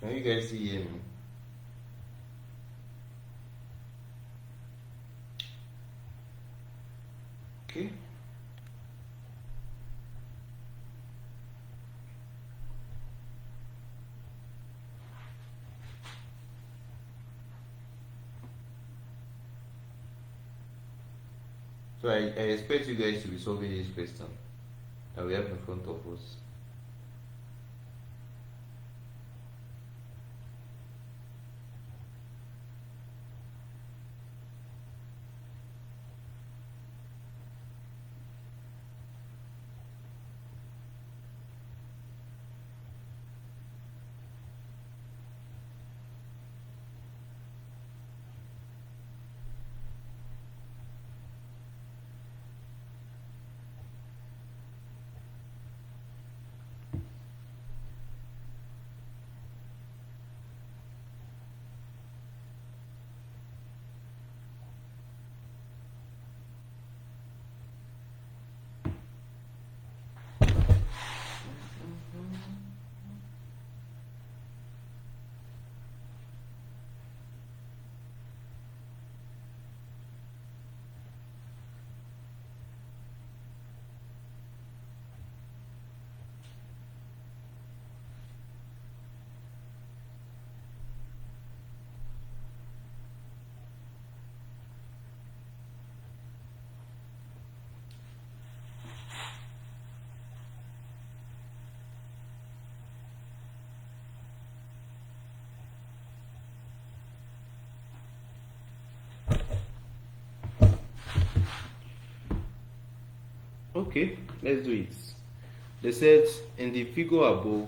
Can you guys hear me? Okay. So I expect you guys to be solving this question that we have in front of us. Okay, let's do it. They said in the figure above,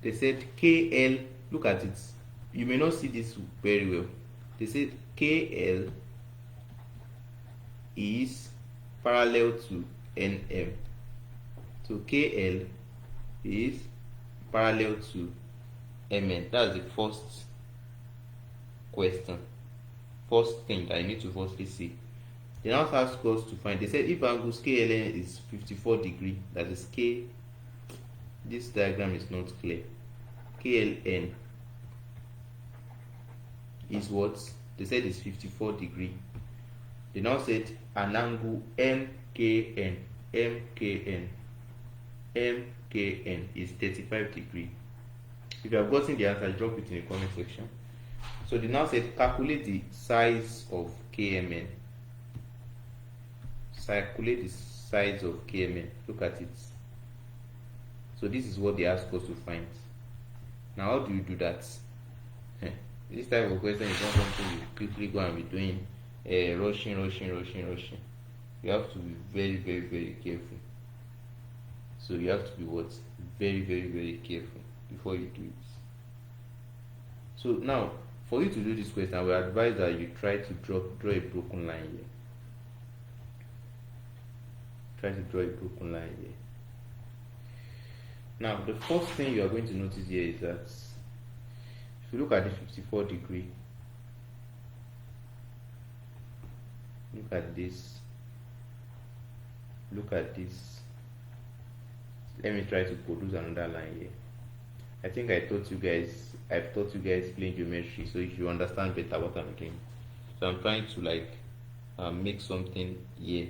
they said KL, look at it. You may not see this very well. They said KL is parallel to NM. So KL is parallel to MN. That's the first question. First thing that I need to firstly see. They now ask us to find. They said if angle KLN is 54 degree, that is K. This diagram is not clear. KLN is what? They said is 54 degree. They now said an angle MKN is 35 degree. If you have gotten the answer, drop it in the comment section. So they now said calculate the size of KMN. Calculate the size of KMN. Look at it. So this is what they ask us to find. Now how do you do that? This type of question is not something you quickly go and be doing rushing. You have to be very careful. So you have to be what? Very careful before you do it. So now, for you to do this question, I will advise that you try to draw a broken line here. Try to draw a broken line here. Now, the first thing you are going to notice here is that if you look at the 54 degree, look at this. Let me try to produce another line here. I think I've taught you guys plane geometry, so you understand better what I'm doing. So I'm trying to make something here.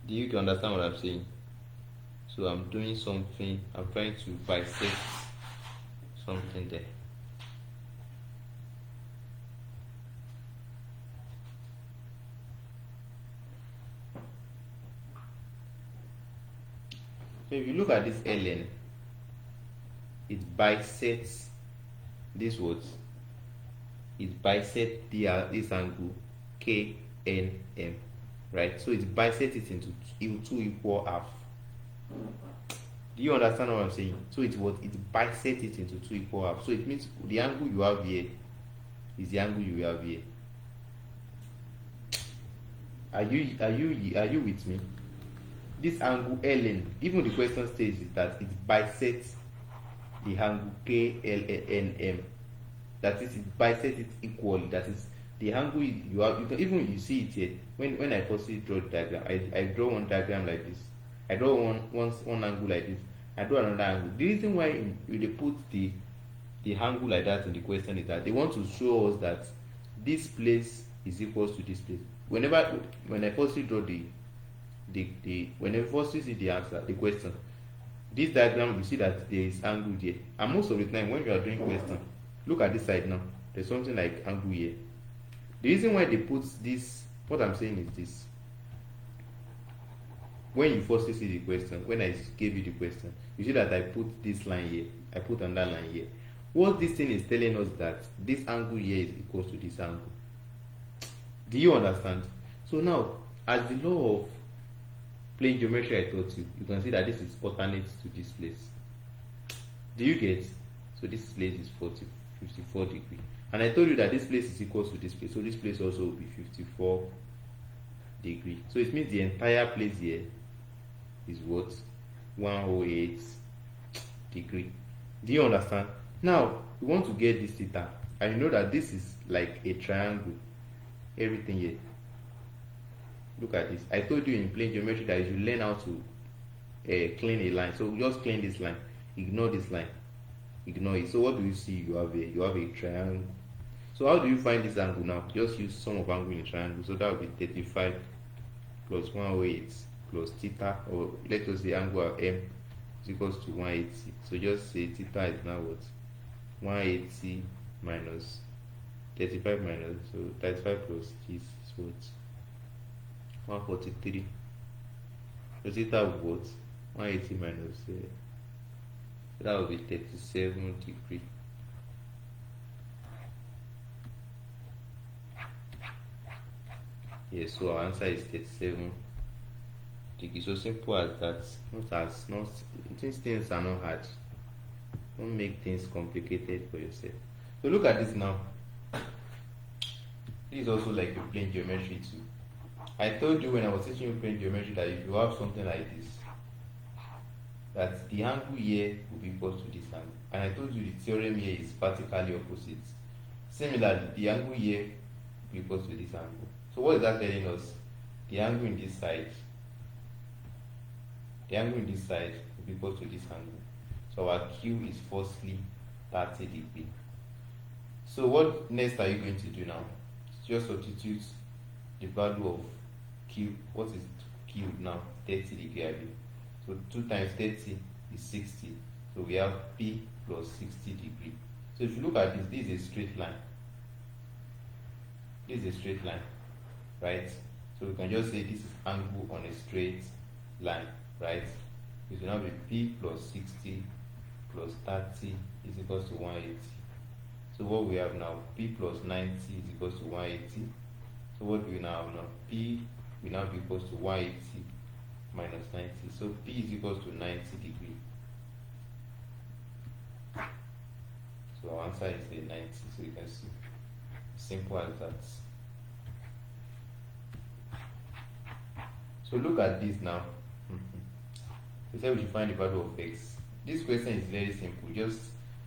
Do you understand what I'm saying? So I'm doing something. I'm trying to bisect something there. So if you look at this ln, it bisects this what? It bisects this angle KNM, right? So it bisects it into two equal half. Do you understand what I'm saying? So it bisects it into two equal half. So it means the angle you have here is the angle you have here. Are you with me? This angle ln, even the question states is that it bisects the angle KLNM. That is, it bisects it equally. That is, the angle you have. You see it here. When I firstly draw the diagram, I draw one diagram like this. I draw one angle like this. I draw another angle. The reason why they put the angle like that in the question is that they want to show us that this place is equal to this place. When I firstly draw when I firstly see the answer, the question, this diagram, you see that there is angle there. And most of the time when you are doing question, look at this side now. There's something like angle here. The reason why they put this, what I'm saying is this. When you firstly see the question, when I gave you the question, you see that I put this line here, I put another line here. What this thing is telling us that this angle here is equal to this angle. Do you understand? So now, as the law of plane geometry I taught you, you can see that this is alternate to this place. Do you get? So this place is 54 degree. And I told you that this place is equal to this place. So this place also will be 54 degree. So it means the entire place here is what? 108 degree. Do you understand? Now, we want to get this theta. And you know that this is like a triangle. Everything here. Look at this. I told you in plane geometry that you learn how to clean a line. So just clean this line. Ignore this line. Ignore it. So what do you see? You have a triangle. So how do you find this angle now? Just use sum of angle in a triangle. So that will be 35 plus 108 plus theta, or let us say angle M is equals to 180. So just say theta is now what? 180 minus 35 minus, so 35 plus this is what? 143. So theta of what? 180 minus that will be 37 degree. Yes, so our answer is 37 degree. So simple as that. Not these things are not hard. Don't make things complicated for yourself. So look at this now. This is also like a plane geometry too. I told you when I was teaching you plane geometry that if you have something like this, that the angle here will be equal to this angle. And I told you the theorem here is vertically opposite. Similarly, the angle here will be equal to this angle. So what is that telling us? The angle in this side, will be equal to this angle. So our Q is firstly 30 degrees. So what next are you going to do now? Just substitute the value of Q. What is Q now? 30 degrees. So 2 times 30 is 60. So we have P plus 60 degrees. So if you look at this, this is a straight line. This is a straight line, right? So we can just say this is angle on a straight line, right? It will now be P plus 60 plus 30 is equals to 180. So what we have now, P plus 90 is equals to 180. So what do we now have now? P will now be equals to 180 minus 90. So P is equals to 90 degrees. So our answer is the 90. So you can see, simple as that. So look at this now. We said we should find the value of x. This question is very simple. Just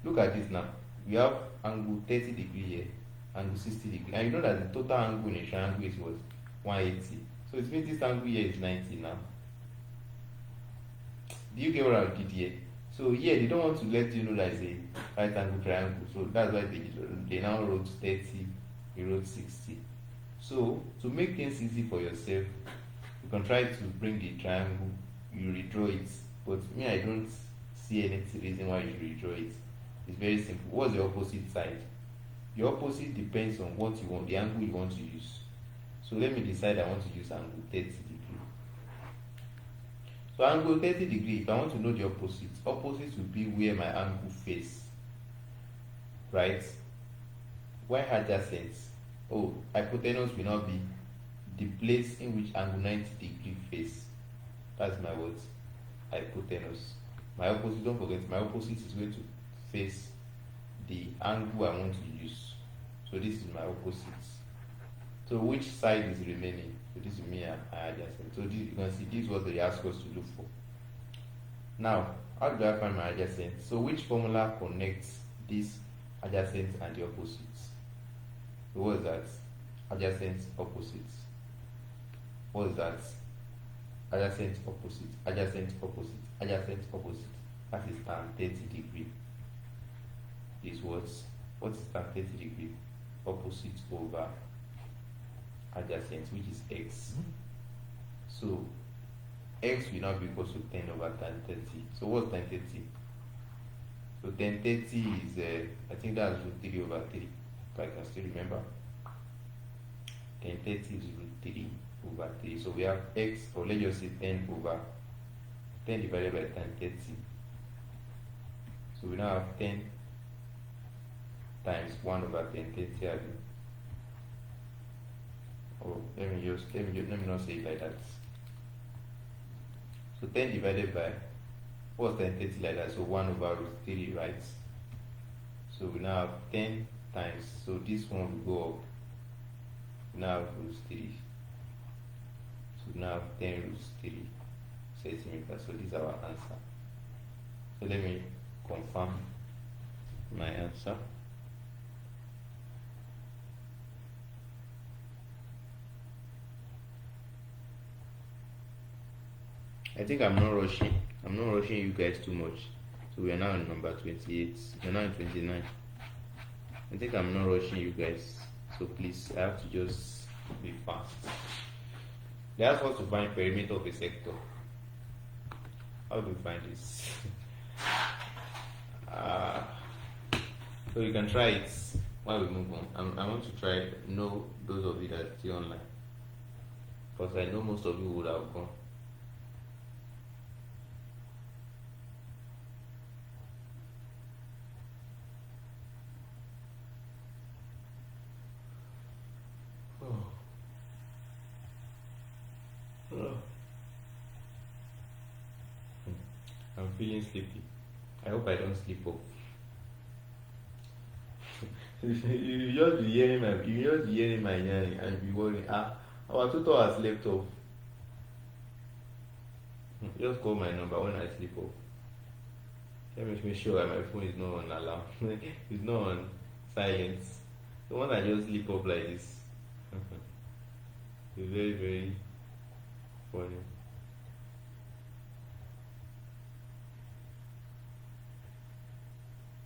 look at this now. We have angle 30 degrees here, angle 60 degrees, and you know that the total angle in a triangle is what? 180. So it means this angle here is 90 now. Do you get what I did here? So here they don't want to let you know that it's a right angle triangle. So that's why they now wrote 30, they wrote 60. So to make things easy for yourself, you can try to bring the triangle, you redraw it. But me, I don't see any reason why you should redraw it. It's very simple. What's the opposite side? The opposite depends on what you want, the angle you want to use. So let me decide I want to use angle 30 degrees. So angle 30 degrees, if I want to know the opposite will be where my angle face, right? Why adjacent? Oh, hypotenuse will not be the place in which angle 90 degree face. That's my what? Hypotenuse. My opposite, don't forget, my opposite is going to face the angle I want to use. So this is my opposite. So which side is remaining? So this is me adjacent. So this, you can see this is what they ask us to look for. Now, how do I find my adjacent? So which formula connects this adjacent and the opposites? So what is that? Adjacent, opposites. What is that? Adjacent, opposite, adjacent, opposite, adjacent, opposite. That is tan 30 degree. This was, what is tan 30 degree? Opposite over adjacent, which is x. So x will now be equal to 10 over tan 30. So what's tan 30? So tan 30 is, I think that's root 3 over 3. If I can still remember. Tan 30 is root 3 over 3. So we have x, or let's just say 10 over 10 divided by tan 30. So we now have 10 times 1 over 10 30. Oh, let me not say it like that. So 10 divided by, what's 10 30 like that? So 1 over root 3, right? So we now have 10 times, so this one will go up. We now have root 3. So we now have 10 root 3 centimeters. So this is our answer. So let me confirm my answer. I think I'm not rushing you guys too much. So we are now on number 28. We are now on 29. I think I'm not rushing you guys. So please, I have to just be fast. They ask us to find perimeter of a sector. How do we find this? So you can try it while we move on. I want to try know those of you that see online, because I know most of you would have gone. I'm feeling sleepy. I hope I don't sleep off. You just be hearing my yarning and be worrying. Our tutor has slept off. Just call my number when I sleep off. Let me make sure that my phone is not on alarm. It's not on silence. The one I just sleep off like this. It's very, very funny.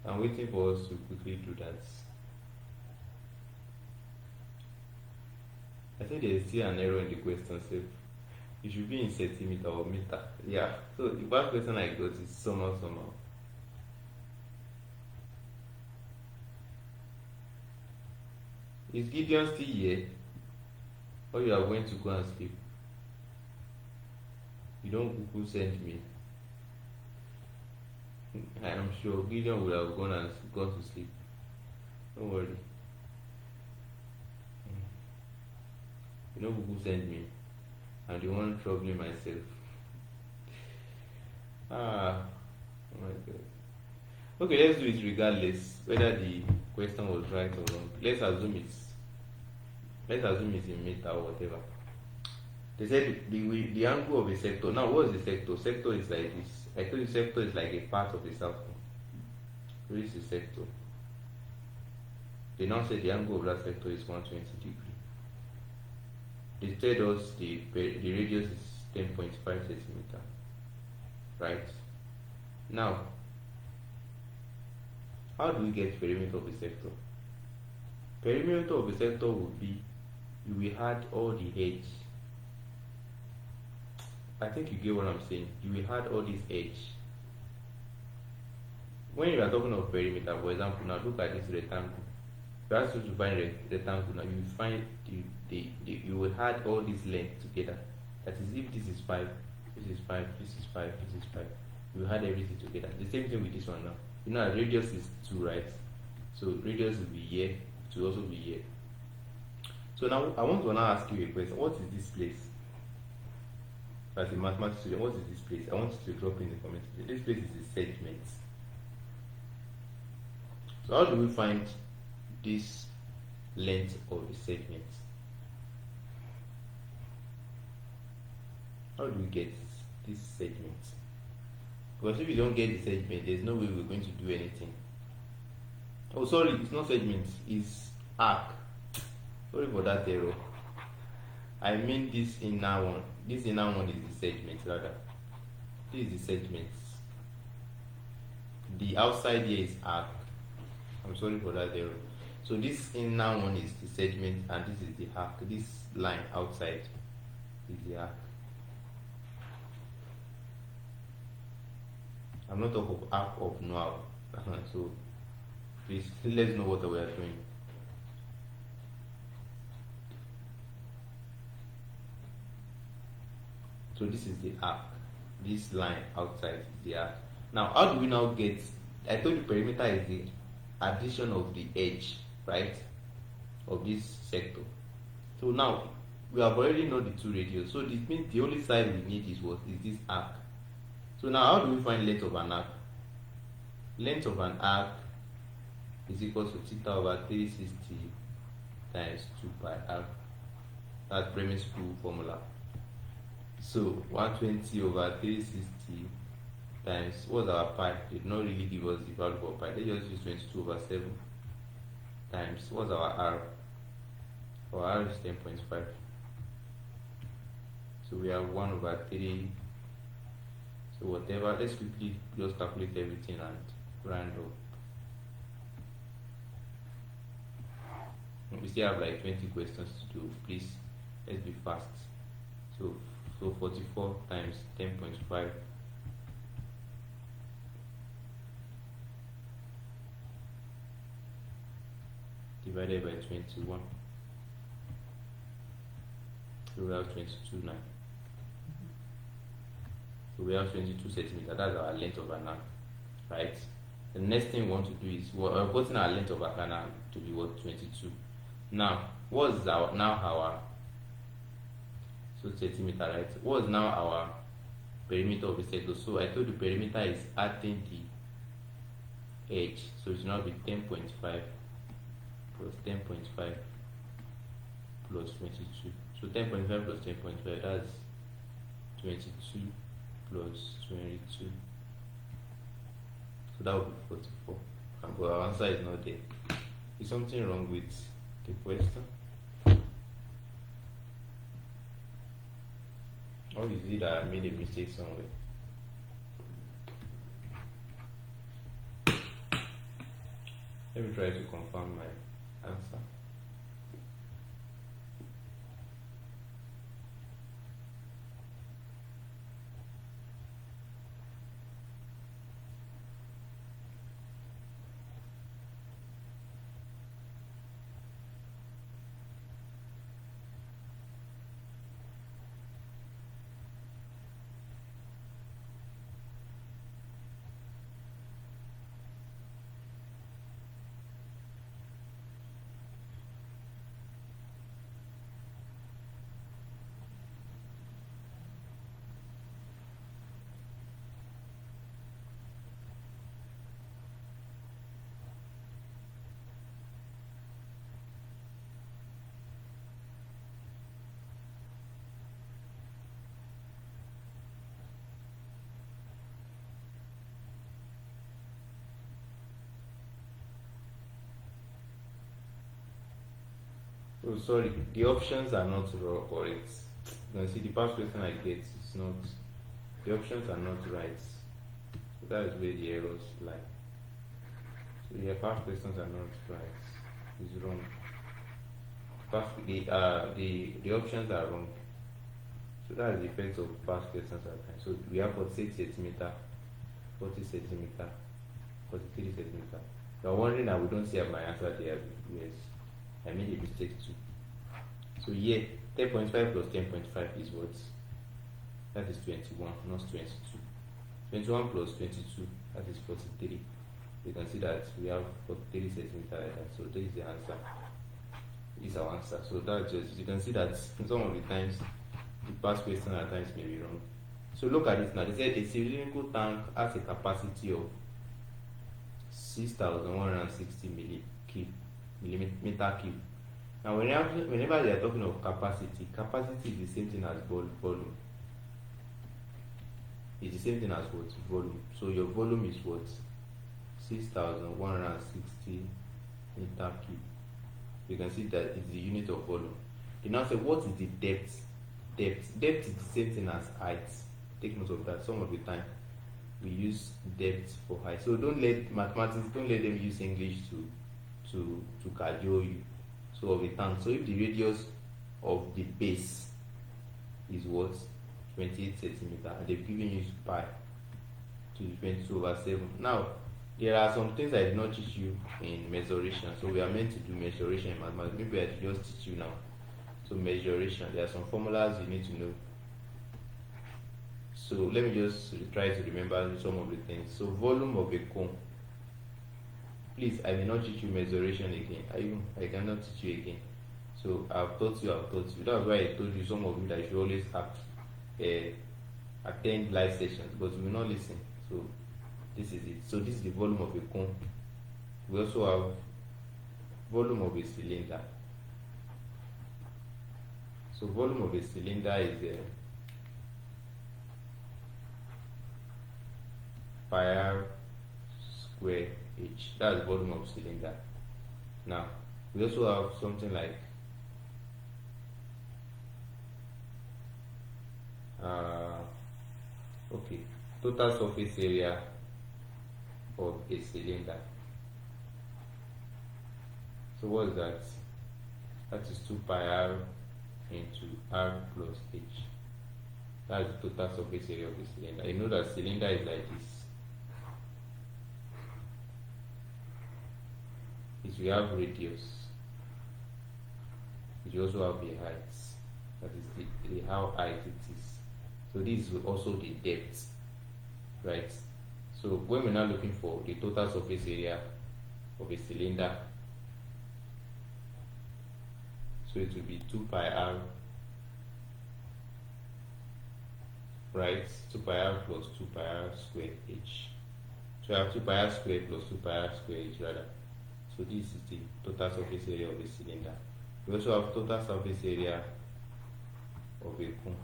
I'm waiting for us to quickly do that. I think there is still an error in the question self. It should be in centimeter or meter. Yeah. So the one question I got is somehow. Is Gideon still here? Or you are going to go and sleep? You don't Google send me. I am sure Gideon would have gone to sleep. Don't worry. You know Google send me. I'm the one troubling myself. Oh my god. Okay, let's do it regardless whether the question was right or wrong. Let's assume it's in meter or whatever. They said the angle of a sector. Now, what is the sector? Sector is like this. I told you sector is like a part of the circle. So this is sector. They now say the angle of that sector is 120 degrees. They told us the radius is 10.5 centimeter. Right? Now, how do we get perimeter of a sector? Perimeter of a sector would be you will add all the edge. I think you get what I'm saying. You will add all this edge. When you are talking of perimeter, for example, now look at this rectangle. You ask you to find rectangle. Now you find you will add all this length together. That is, if this is 5, this is 5, this is 5, this is 5. You will add everything together. The same thing with this one now. You know, radius is 2, right? So radius will be here. It will also be here. So now I want to now ask you a question. What is this place? As a mathematics student, what is this place? I want you to drop in the comments. This place is the segment. So how do we find this length of the segment? How do we get this segment? Because if we don't get the segment, there's no way we're going to do anything. Oh, sorry, it's not segment, it's arc. Sorry for that error. I mean this inner one. This inner one is the segment, rather. This is the segment. The outside here is arc. I'm sorry for that error. So this inner one is the segment, and this is the arc. This line outside is the arc. I'm not talking of arc of Noah. So please let's know what we are doing. So this is the arc. This line outside is the arc. Now, how do we now get? I told you perimeter is the addition of the edge, right, of this sector. So now we have already know the two radius. So this means the only side we need is what? Is this arc. So now, how do we find length of an arc? Length of an arc is equal to theta over 360 times 2 pi r. That's primary school formula. So 120 over 360 times, what's our pi? They did not really give us the value for pi. They just use 22 over 7 times, what's our r? Our r is 10.5. So we have 1 over 3. So whatever, let's quickly just calculate everything and round up. We still have like 20 questions to do. Please, let's be fast. So 44 times 10.5 divided by 21. So we have 22 now. So we have 22 centimeters. That's our length of an arc, right? The next thing we want to do is we're putting our length of an arc to be what? 22. Now, what's our so centimeter, right? What's now perimeter of the circle. So I told the perimeter is adding the edge, so it should now be 10.5 plus 10.5 plus 22. So 10.5 plus 10.5, that's 22 plus 22. So that would be 44. But our answer is not there. Is something wrong with the question? Or is it that I made a mistake somewhere? Let me try to confirm my answer. Oh, sorry, the options are not correct. You can see the past question I get is not, the options are not right. So that is where the errors lie. So your past questions are not right. It's wrong. The options are wrong. So that is the effect of past questions at times. So we have 46 centimeter, 40 centimeter, 43 centimeter. You are wondering that we don't see my answer there. Yes, I made a mistake too. So here, 10.5 plus 10.5 is what? That is 21, not 22. 21 plus 22, that is 43. You can see that we have 43 centimeters like that. So this is the answer. This is our answer. So that's just, you can see that some of the times, the past question at times may be wrong. So look at this now. They said a cylindrical tank has a capacity of 6,160 millimeter cube. Now, whenever they are talking of capacity, capacity is the same thing as volume. It's the same thing as what? Volume. So your volume is what? 6,160 meter cube. You can see that it's the unit of volume. They now say, what is the depth? Depth is the same thing as height. Take note of that. Some of the time we use depth for height. So don't let mathematics, don't let them use English to cajole you. So of the tank. So if the radius of the base is what? 28 centimeter, and they've given you pi to the 22/7. Now there are some things I did not teach you in measuration. So we are meant to do measuration in mathematics. Maybe I should just teach you now. So measuration, there are some formulas you need to know. So let me just try to remember some of the things. So volume of a cone. Please, I will not teach you measuration again. I cannot teach you again. So I've taught you. That's why I told you, some of you, that you should always have attend live sessions, but you will not listen. So this is it. So this is the volume of a cone. We also have volume of a cylinder. So volume of a cylinder is pi r square h. That's the volume of cylinder. Now we also have something like total surface area of a cylinder. So what is that? That is 2 pi r into r plus h. That's the total surface area of the cylinder. You know that cylinder is like this. If you have radius, you also have the height. That is the how height it is. So this is also the depth, right? So when we're now looking for the total surface area of a cylinder, so it will be 2 pi r right? 2 pi r plus 2 pi r squared h. So I have 2 pi r squared plus 2 pi r squared h rather. So this is the total surface area of a cylinder. We also have total surface area of a cone.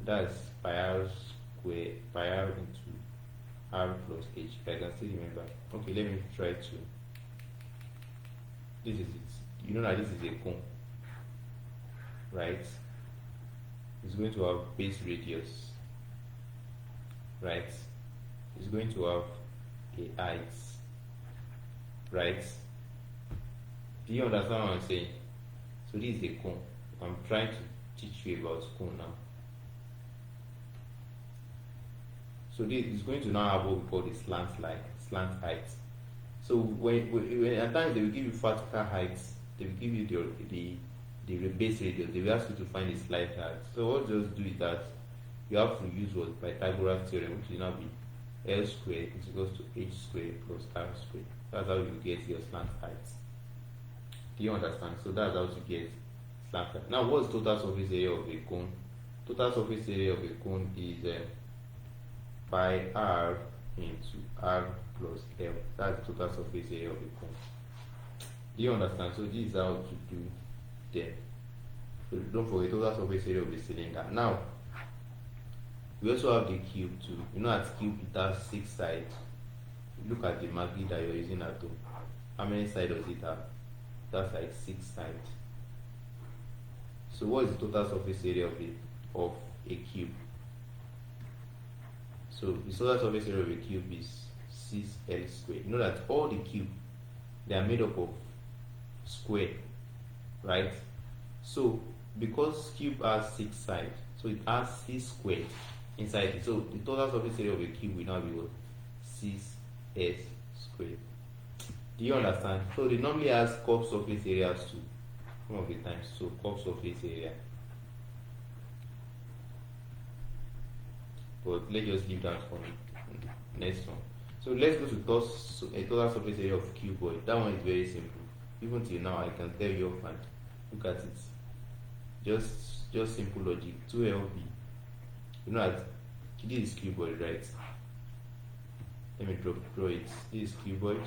That's pi r squared, pi r into r plus h. If I can still remember. Okay, let me try to. This is it. You know that this is a cone, right? It's going to have base radius, right? It's going to have a height, right? Do you understand what I'm saying? So this is a cone. I'm trying to teach you about cone now. So this is going to now have what we call the slant line, slant height. So when at times they will give you vertical heights, they will give you the base radius. They will ask you to find the slight height. So what you just do is that you have to use what Pythagoras theorem, which will now be L squared is equals to h squared plus r squared. That's how you get your slant height. Do you understand? So that's how to get slant height. Now, what's total surface area of a cone? Total surface area of a cone is pi r into r plus L. That's the total surface area of a cone. Do you understand? So this is how to do them. So don't forget total surface area of the cylinder. Now, we also have the cube too. You know at cube it has 6 sides. Look at the magnet that you're using at home. How many sides does it have? That's like 6 sides. So what is the total surface area of a cube? So the total surface area of a cube is 6L squared. You know that all the cube, they are made up of square, right? So because cube has 6 sides, so it has 6 squared inside it. So the total surface area of a cube will now be what? 6S squared. Do you understand? So they normally ask curved surface areas too, some of the times. So curved surface area. But let's just leave that for next one. So let's go to total surface area of cuboid. That one is very simple. Even till now, I can tell you offhand. Look at it. Just simple logic. 2LB. You know that this is cuboid, right? Let me draw it. This is cuboid.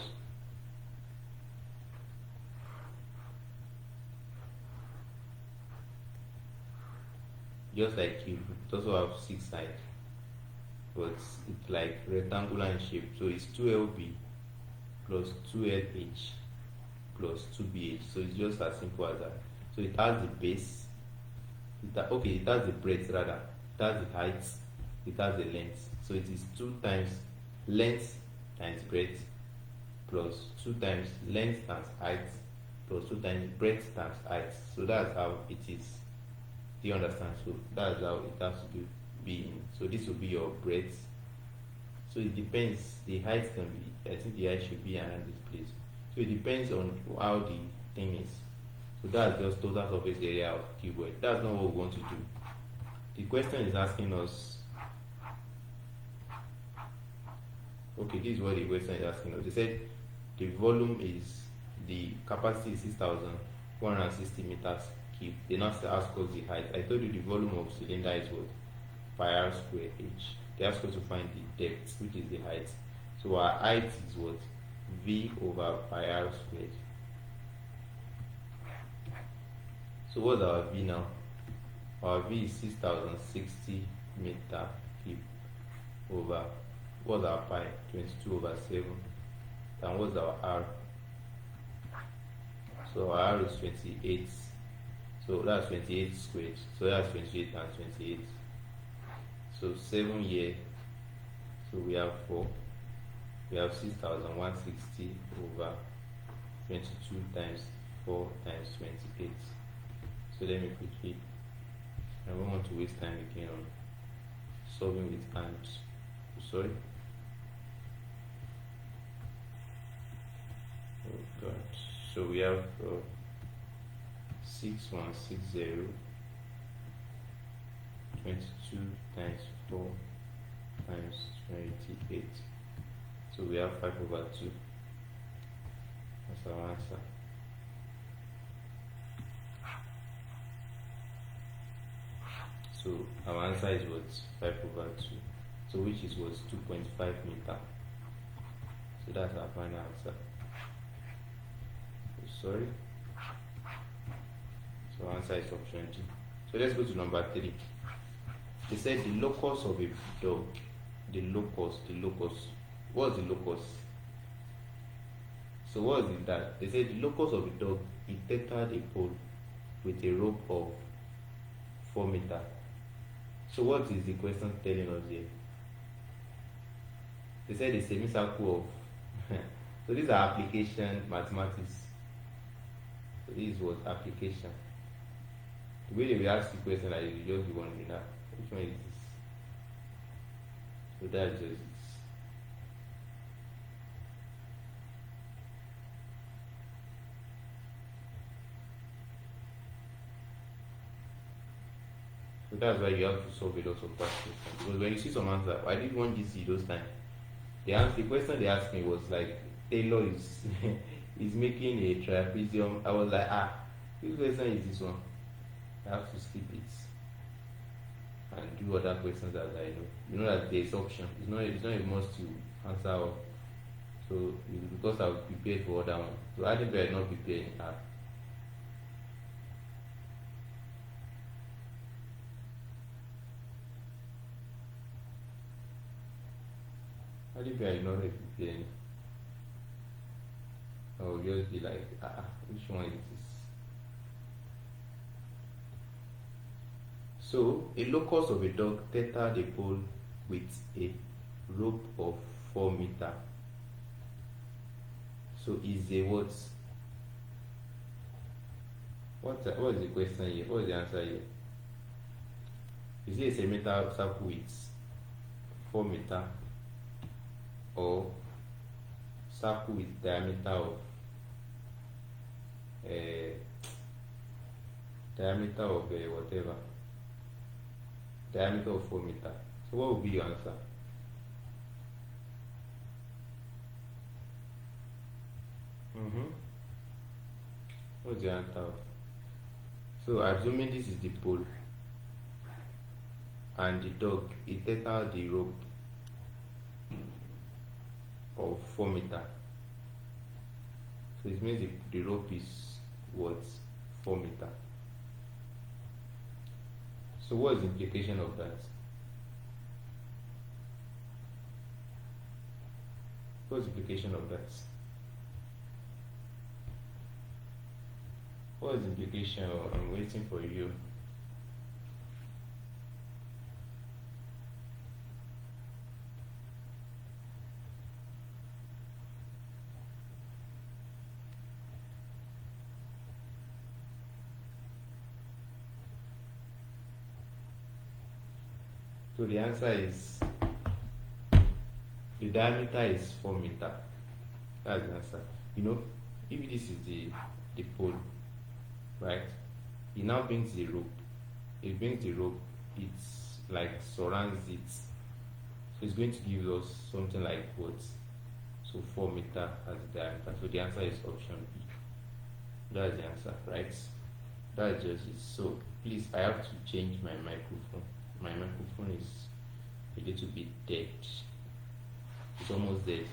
Just like cube, it also have 6 sides, but it's like rectangular in shape. So it's 2LB plus 2LH plus 2BH. So it's just as simple as that. So it has the base. It has the breadth rather. It has the height. It has the length. So it is 2 times length times breadth plus 2 times length times height plus 2 times breadth times height. So that's how it is. Do you understand? So that's how it has to be in. So this will be your breadth. So it depends. The height can be, I think the height should be around this place. So it depends on how the thing is. So that's just total surface area of cuboid. That's not what we want to do. The question is asking us, okay, this is what the question is asking us. They said the volume is, the capacity is 6,160 meters cube. They now ask us the height. I told you the volume of cylinder is what? Pi r squared h. They ask us to find the depth, which is the height. So our height is what? V over pi r squared. So what's our V now? Our V is 6,060 meter cube over, what's our pi? 22 over 7. And what's our R? So our R is 28. So that's 28 squared. So that's 28 times 28. So 7 here. So we have 4. We have 6,160 over 22 times 4 times 28. So let me quickly, I don't want to waste time again on solving with hands. Sorry. Oh God. So we have 6160 22 times 4 times 28. So we have 5 over 2. That's our answer. So So our answer is what? 5/2. So which is what? 2.5 meter. So that's our final answer. Sorry. So our answer is option D. So let's go to number 3. They said the locus of a dog. The locus. What's the locus? So what is it that? They said the locus of a dog, it tethered a pole with a rope of 4 meters. So what is the question telling us here? They said a semicircle of so these are application mathematics. So this is what application. The way they will ask the question, like you just be wondering that which one is this? So that's just it. So that's why you have to solve a lot of questions. Because when you see some answer, I didn't want this those time. The question they asked me was like Taylor is is making a trapezium. I was like, which question is this one? I have to skip it and do other questions as I know. You know that there's option. It's not a must to answer all. So because I was prepared for other one. So I think I had not prepared in art. I think I had not prepared. I will just be like, which one is this? So, a locus of a dog tethered a pole with a rope of 4 meters. So, is a what? What is the question here? What is the answer here? Is it a semicircle with 4 meters or circle with diameter of whatever, diameter of 4 meters? So what would be your answer? What's the answer? So assuming this is the pole and the dog, it tethered the rope of 4 meters. So it means the rope is what? 4 meters. So what is the implication of that? What's the implication of that? What is the implication? I'm waiting for you. So the answer is the diameter is 4 meters. That's the answer. You know, if this is the pole, right? It now brings the rope. It brings the rope. It's like surrounds it. So it's going to give us something like what? So 4 meters as the diameter. So the answer is option B. That's the answer, right? That's just it. So please, I have to change my microphone. My microphone is a little bit dead. It's almost dead.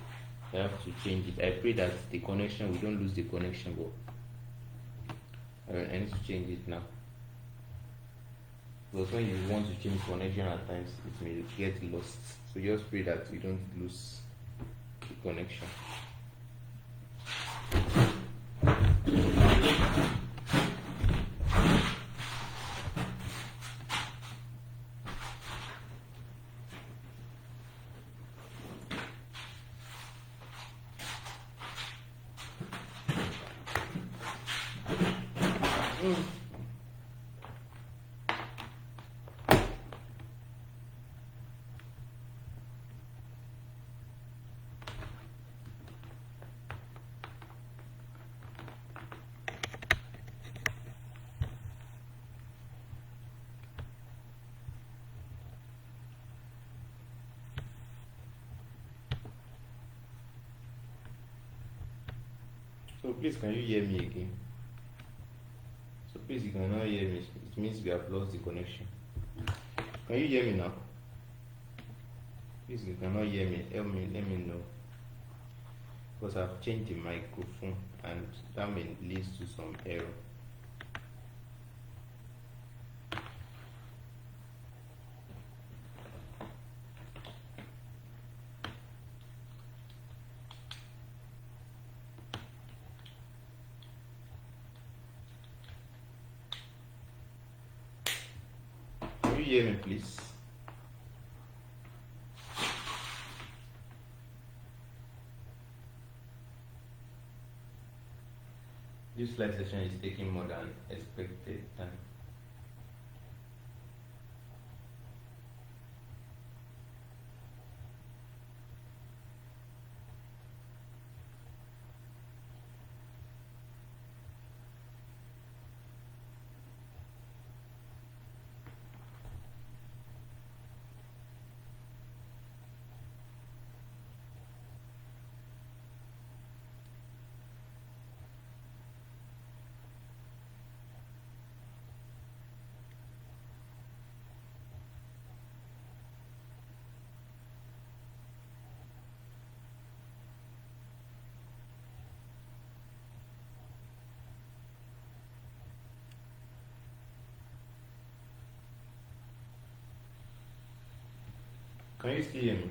I have to change it. I pray that the connection, we don't lose the connection, but I need to change it now. Because when you want to change connection at times, it may get lost. So just pray that we don't lose the connection. So please, can you hear me again? So please, you cannot hear me. It means we have lost the connection. Can you hear me now? Please, you cannot hear me. Help me, let me know. Because I've changed the microphone and that may lead to some error. Can you hear me, please? This slide session is taking more than expected time. Can you still hear me?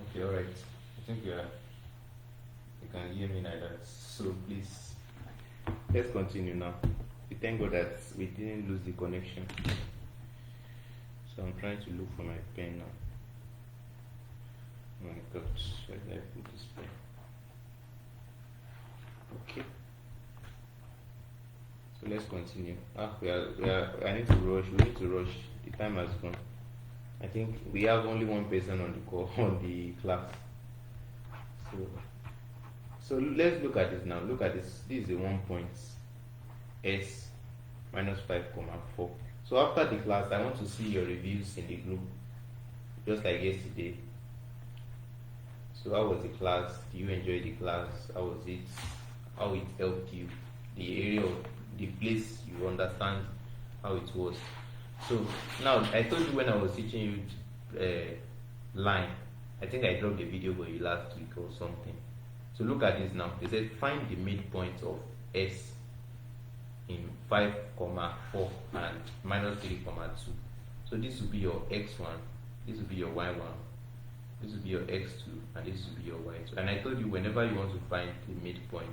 Okay, alright. I think you can hear me like that. So please, let's continue now. We thank God that we didn't lose the connection. So I'm trying to look for my pen now. Oh my God, where did I put this pen? Okay. So let's continue. I need to rush. We need to rush. The time has gone. I think we have only one person on the call on the class. So let's look at this now. Look at this. This is the 1 point s minus 5,4. So after the class, I want to see your reviews in the group, just like yesterday. So how was the class? Do you enjoy the class? How was it? How it helped you? The area of the place you understand how it was. So now I told you when I was teaching you line, I think I dropped a video for you last week or something. So look at this now. They said find the midpoint of s in 5, 4 and minus 3, 2. So this will be your x1, this will be your y1, this will be your x2, and this will be your y2. And I told you whenever you want to find the midpoint,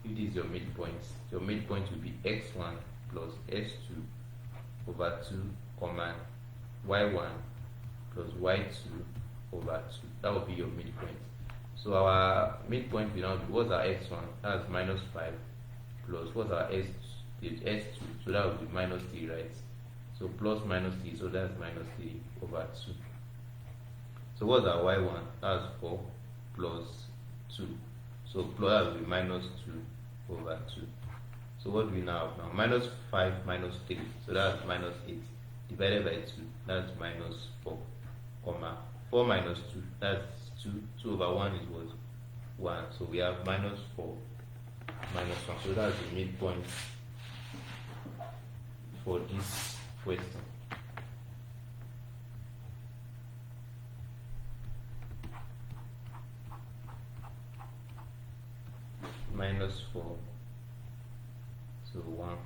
if this is your midpoint will be x1 plus s2 over 2, y1 plus y2 over 2. That will be your midpoint. So our midpoint will now be, what's our x1? That's minus 5 plus what's our s2? So that will be minus 3, right? So plus minus 3, so that's minus 3 over 2. So what's our y1? That's 4 plus 2. So plus that will be minus 2 over 2. So what do we now have now? Minus 5 minus 3. So that's minus 8 divided by 2. That's minus 4, 4 minus 2. That's 2. 2 over 1 is what? 1. So we have minus 4 minus 1. So that's the midpoint for this question. Minus 4, so 1.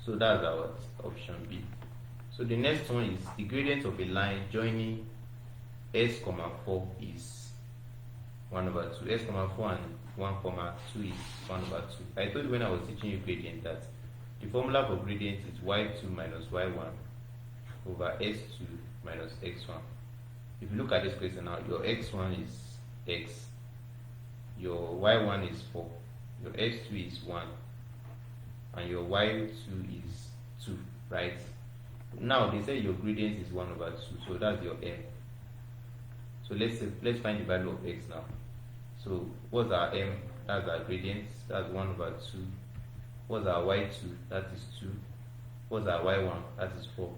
So that's our option B. So the next one is the gradient of a line joining s, 4 is 1 over 2. S, 4 and 1, 2 is 1 over 2. I told you when I was teaching you gradient that the formula for gradient is y2 minus y1 over s2 minus x1. If you look at this question now, your x1 is x, your y1 is 4, your x2 is 1, and your y2 is 2, right? Now they say your gradient is 1 over 2, so that's your m. So let's find the value of x now. So what's our m? That's our gradient, that's 1 over 2. What's our y2? That is 2. What's our y1? That is 4.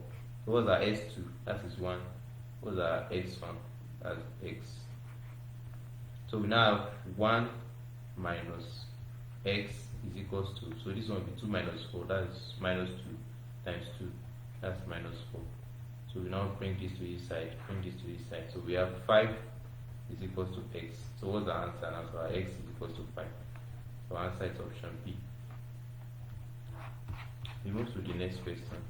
So what's our s2? That is 1. What's our x1? That's x. So we now have 1 minus x is equals to, so this one will be 2 minus 4, that's minus 2 times 2, that's minus 4. So we now bring this to this side, bring this to this side. So we have 5 is equals to x. So what's the answer now? So our x is equals to 5. So our answer is option B. We move to the next question.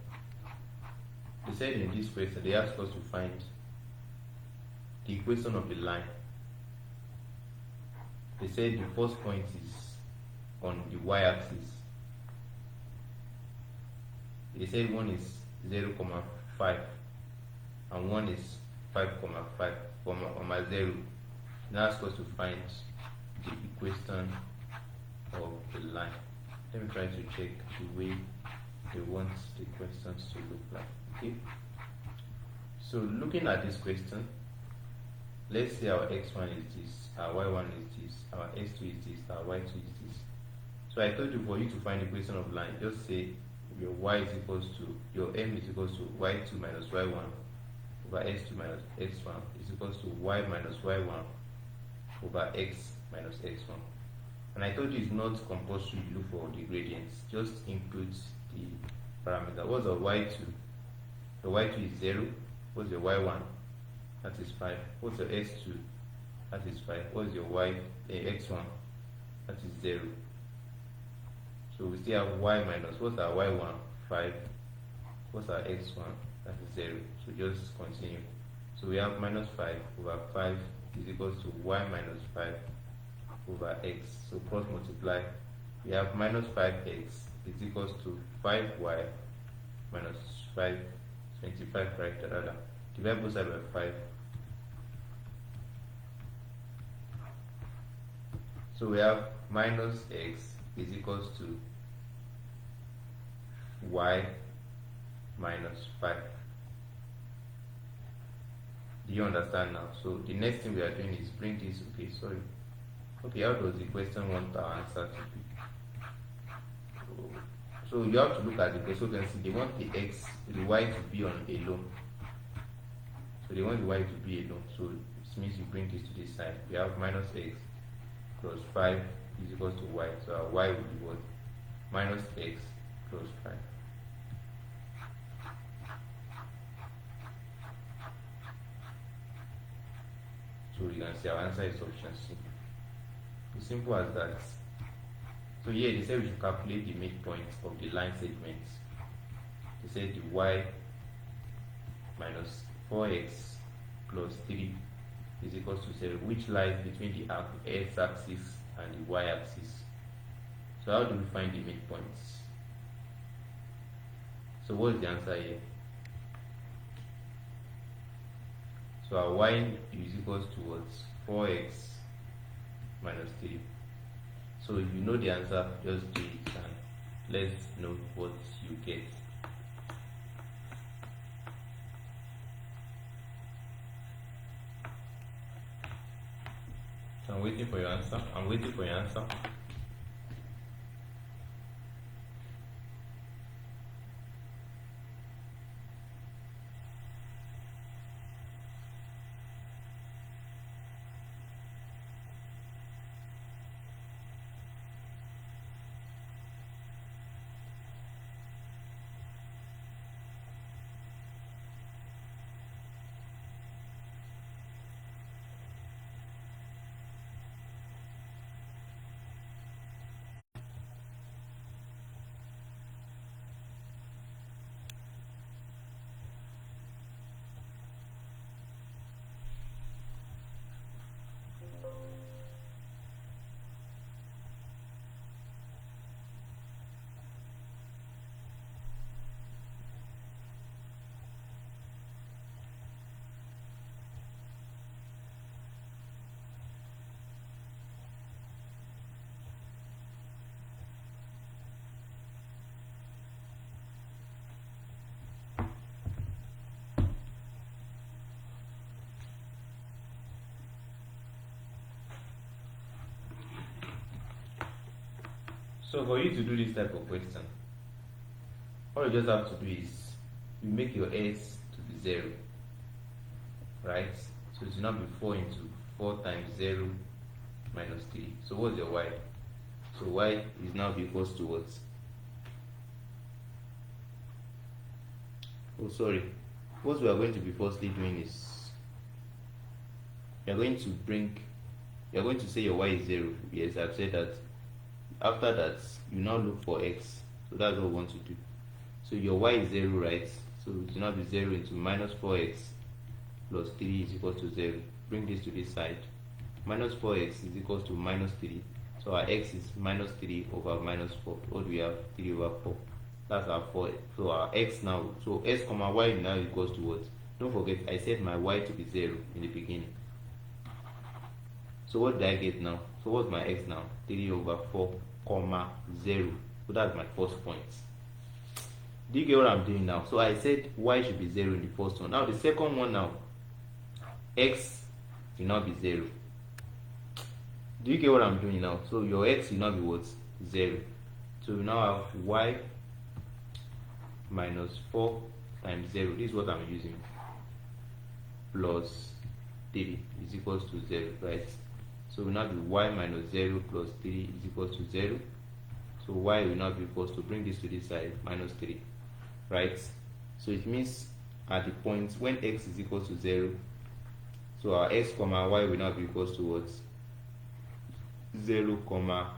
They said in this question, they asked us to find the equation of the line. They said the first point is on the y-axis. They said one is 0, 5 and one is 5, 5, 0. Now ask us to find the equation of the line. Let me try to check the way they want the questions to look like. Okay. So looking at this question, let's say our x1 is this, our y1 is this, our x2 is this, our y2 is this. So I told you for you to find the equation of line, just say your y is equals to, your m is equals to y2 minus y1 over x2 minus x1 is equals to y minus y1 over x minus x1. And I told you it's not compulsory to look for the gradients, just input the parameter. What's your y2? Your y2 is 0. What's your y1? That is 5. What's your x2? That is 5. What's your x1? That is 0. So we still have y minus, what's our y1? 5. What's our x1? That is 0. So just continue. So we have minus 5 over 5 is equals to y minus 5 over x. So cross multiply. We have minus 5x is equals to 5y minus 5, 25 right rather. Divide both sides by 5. So we have minus x is equals to y minus 5. Do you understand now? So the next thing we are doing is bring this, okay, how does the question want our answer to be? So you have to look at the question and see they want the x, the y to be on alone. So they want the y to be alone. So it means you bring this to this side. We have minus x plus 5 is equals to y. So our y will be what? Minus x plus 5. So you can see our answer is option C. It's simple as that. So here they said we should calculate the midpoint of the line segments. They said the y minus 4x plus 3 is equals to 0, which lies between the x-axis and the y-axis. So how do we find the midpoints? So what is the answer here? So our y is equals to what? 4x minus 3. So if you know the answer, just do it and let's know what you get. So I'm waiting for your answer. I'm waiting for your answer. So for you to do this type of question, all you just have to do is you make your s to be 0, right? So it will now be 4 into 4 times 0 minus 3. So what's your y? So y is now equals to what? Oh, sorry. What we are going to be firstly doing is you are going to say your y is 0. Yes, I've said that. After that, you now look for x. So that's what we want to do. So your y is 0, right? So it will now be 0 into minus 4x plus 3 is equal to 0. Bring this to this side. Minus 4x is equal to minus 3. So our x is minus 3 over minus 4. What do we have? 3 over 4. That's our 4. So our x now, so s comma y now equals to what? Don't forget, I set my y to be 0 in the beginning. So what do I get now? So what's my x now? 3 over 4 comma 0. So that's my first point. Do you get what I'm doing now? So I said y should be 0 in the first one. Now the second one now, x will not be 0. Do you get what I'm doing now? So your x will not be what? 0. So we now have y minus 4 times 0. This is what I'm using. Plus 3 is equals to 0, right? So we now be y minus 0 plus 3 is equals to 0. So y will now be equals to, bring this to this side, minus 3, right? So it means at the point when x is equal to 0, so our x comma y will now be equals to what? 0 comma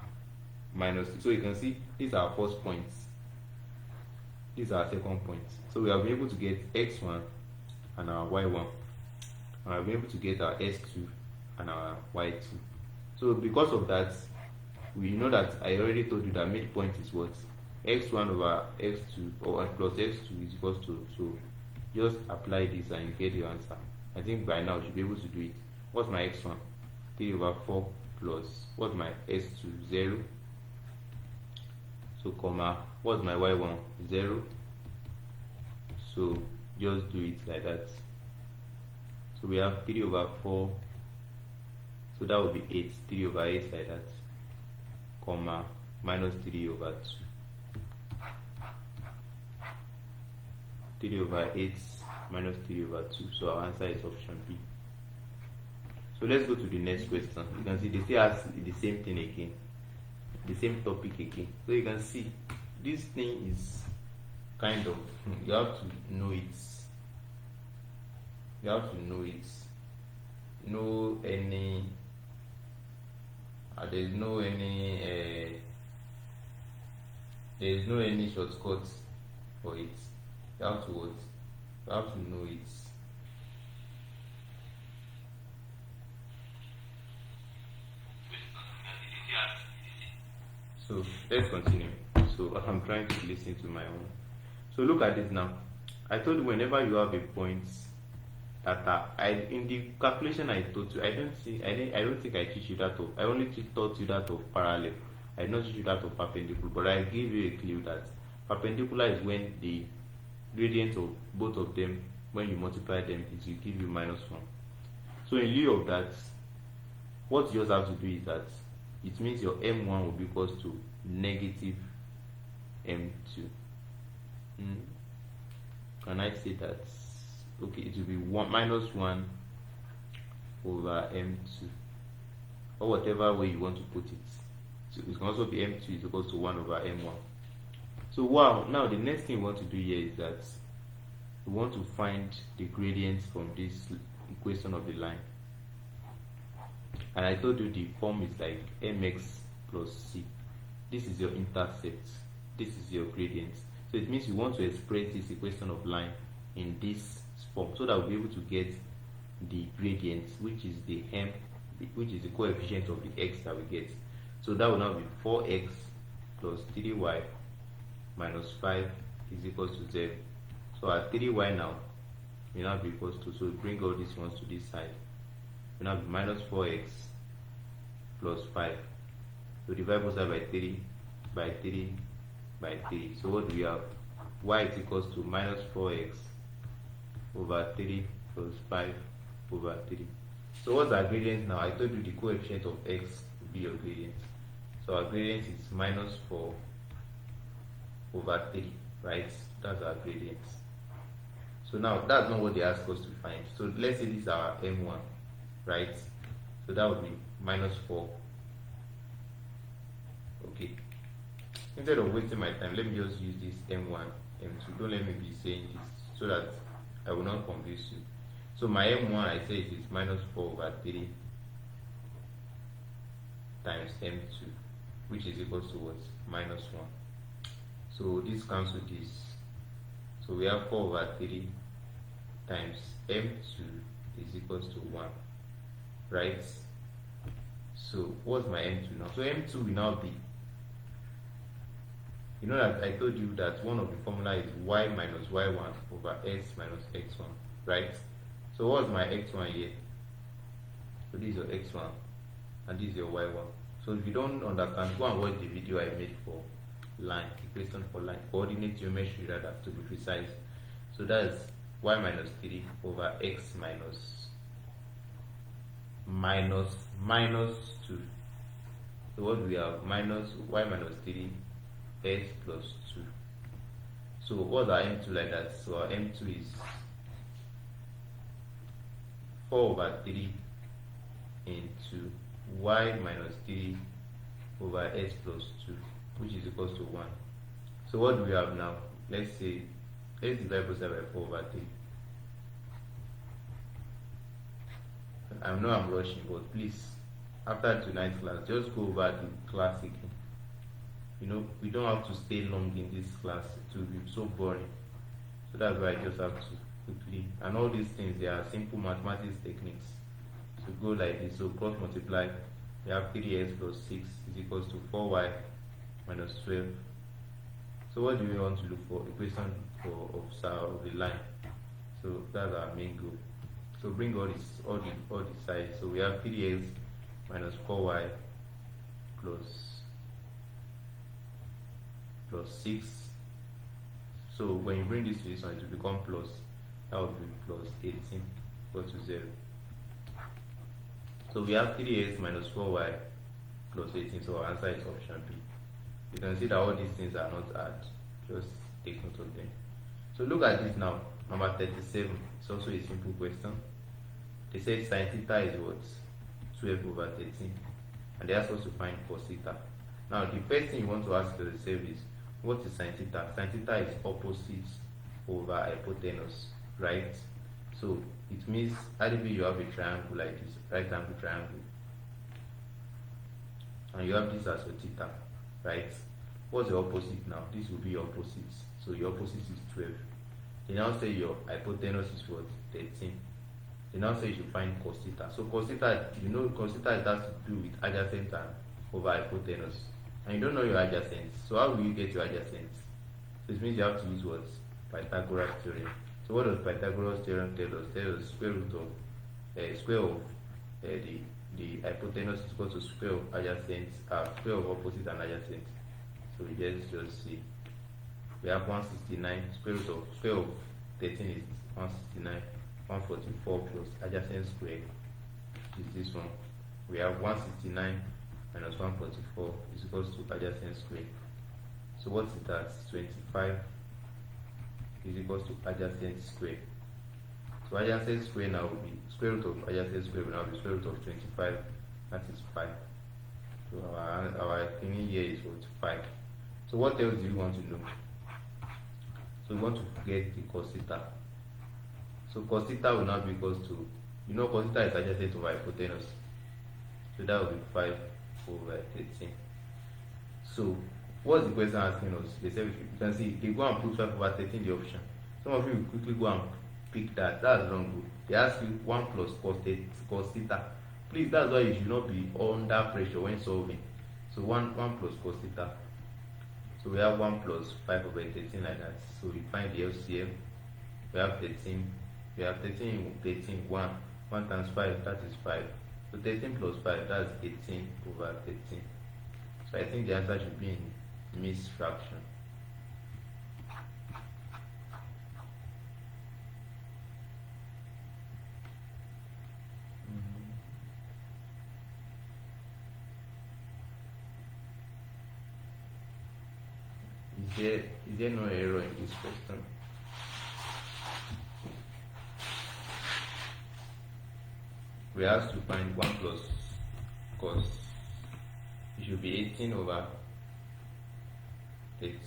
minus 3. So you can see these are our first points. These are our second points. So we have been able to get x1 and our y1. And I'll be able to get our s2 and our y2. So because of that, we know that I already told you that midpoint is what? X1 over x2 or plus x2 is equals to, so just apply this and you get your answer. I think by now you should be able to do it. What's my x1? 3 over 4 plus, what's my s2? 0. So comma, what's my y1? 0. So just do it like that. So we have 3 over 4, so that would be 8, 3 over 8 like that, comma, minus 3 over 2. 3 over 8 minus 3 over 2, so our answer is option B. So let's go to the next question. You can see they still ask the same thing again, the same topic again. So you can see this thing is kind of, you have to know it. You have to know it. No any, there is no any shortcut for it. You have to what? You have to know it. So let's continue. So I'm trying to listen to my own. So look at this now. I told you whenever you have a point that in the calculation I taught you, I don't think I teach you that of, I only taught you that of parallel. I did not teach you that of perpendicular, but I gave you a clue that perpendicular is when the gradient of both of them, when you multiply them, it will give you minus 1. So in lieu of that, what you just have to do is that it means your m1 will be equals to negative m2. Can I say that? Okay, it will be minus 1 over m2, or whatever way you want to put it. So it can also be m2 is equals to 1 over m1. So wow, now the next thing we want to do here is that we want to find the gradients from this equation of the line. And I told you the form is like mx plus c. This is your intercept. This is your gradient. So it means you want to express this equation of line in this form so that we'll be able to get the gradient, which is the coefficient of the x that we get. So that will now be 4x plus 3y minus 5 is equals to 0. So our 3y now will now be equals to, so we bring all these ones to this side, will now be minus 4x plus 5. So divide both sides by 3 by 3 by 3. So what do we have? Y is equals to minus 4x over 3 plus 5 over 3. So what's our gradient now? I told you the coefficient of x will be your gradient. So our gradient is minus 4 over 3. right? That's our gradient. So now that's not what they ask us to find. So let's say this is our m1, right? So that would be minus 4. Okay. Instead of wasting my time, let me just use this m1, m2. Don't let me be saying this so that I will not confuse you. So my m1, I say it is minus 4 over 3 times m2, which is equal to what? Minus 1. So this cancels this. So we have 4 over 3 times m2 is equals to 1, right? So what's my m2 now? So m2 will now be, you know that I told you that one of the formula is y minus y1 over s minus x1, right? So what's my x1 here? So this is your x1 and this is your y1. So if you don't understand, go and watch the video I made for line, equation for line, coordinate geometry rather, to be precise. So that's y minus 3 over x minus 2. So what do we have? Minus y minus 3 s plus 2. So what's our m2 like that? So our m2 is 4 over 3 into y minus 3 over s plus 2, which is equals to 1. So what do we have now? Let's divide both sides by 4 over 3. I know I'm rushing, but please, after tonight's class, just go over the classic. You know, we don't have to stay long in this class. It will be so boring. So that's why I just have to quickly. And all these things, they are simple mathematics techniques. So go like this. So cross multiply. We have 3x plus 6 is equals to 4y minus 12. So what do we want to look for? Equation of the line. So that's our main goal. So bring all the sides. So we have 3x minus 4y plus 6. So when you bring this to this one, it will become plus. That would be plus 18 equal to 0. So we have 3x minus 4y plus 18. So our answer is option B. You can see that all these things are not hard. Just take note of them. So look at this now. Number 37. It's also a simple question. They say sin theta is what? 12 over 13. And they ask us to find cos theta. Now the first thing you want to ask yourself is, what is sin theta? Sin theta is opposite over hypotenuse, right? So it means either you have a triangle like this, right angle triangle, and you have this as your theta, right? What's the opposite now? This will be your opposite. So your opposite is 12. They now say your hypotenuse is what? 13. They now say you should find cos theta. So cos theta, you know, cos theta has to do with adjacent and over hypotenuse. And you don't know your adjacent. So how will you get your adjacent? So it means you have to use what? Pythagoras theorem. So what does Pythagoras theorem tell us? Tell us square root of the hypotenuse is equal to square of adjacent, square of opposite and adjacent. So we just see. We have 169. Square of 13 is 169. 144 plus adjacent square is this one. We have 169 minus 144 is equals to adjacent square. So what is that? 25 is equals to adjacent square. So adjacent square now will be square root of adjacent square will now be square root of 25. That is 5. So our thing here is what? 5. So what else do you want to know? So we want to get the cos theta. So cos theta will now be equals to, you know, cos theta is adjacent over hypotenuse. So that will be 5 over 13. So what's the question asking us? They say, you can see they go and put 5 over 13 the option. Some of you will quickly go and pick that. That's wrong. They ask you 1 plus cos theta. Please, that's why you should not be under pressure when solving. So 1 plus cos theta. So we have 1 plus 5 over 13 like that. So we find the LCM. We have 13. We have 13, 1. 1 times 5, that is 5. So 13 plus 5, that's 18 over 13. So I think the answer should be in mixed fraction. Is there no error in this question? We have to find 1 plus cos. It should be 18 over 13.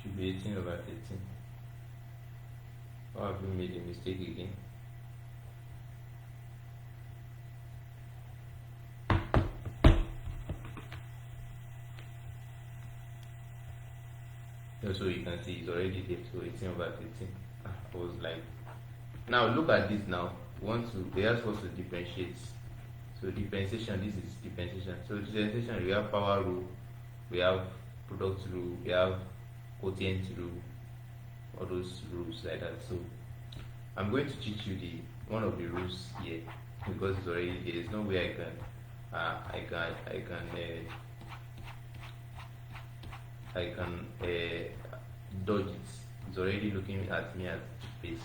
Should be 18 over 13. Or have we made a mistake again? So you can see it's already there. So 18 over 13. I was like, now look at this now. We are supposed to differentiate. So differentiation, this is differentiation. So differentiation, we have power rule, we have product rule, we have quotient rule, all those rules like that. So I'm going to teach you one of the rules here because it's already there. There's no way I can dodge it. It's already looking at me at the face.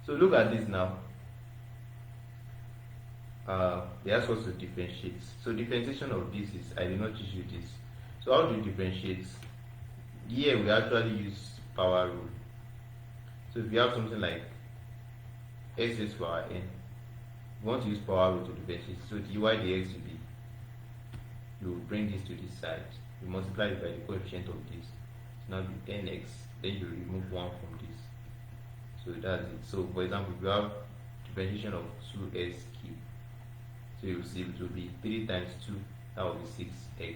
So look at this now. They are supposed to differentiate. So differentiation of this is, I did not teach you this. So how do you differentiate? Here we actually use power rule. So if you have something like x raised to the power n, you want to use power rule to differentiate. So dy dx will be, you bring this to this side, you multiply it by the coefficient of this. So now be nx, then you remove 1 from this. So that's it. So for example, if you have differentiation of 2x cubed, so you will see it will be 3 times 2, that will be 6x.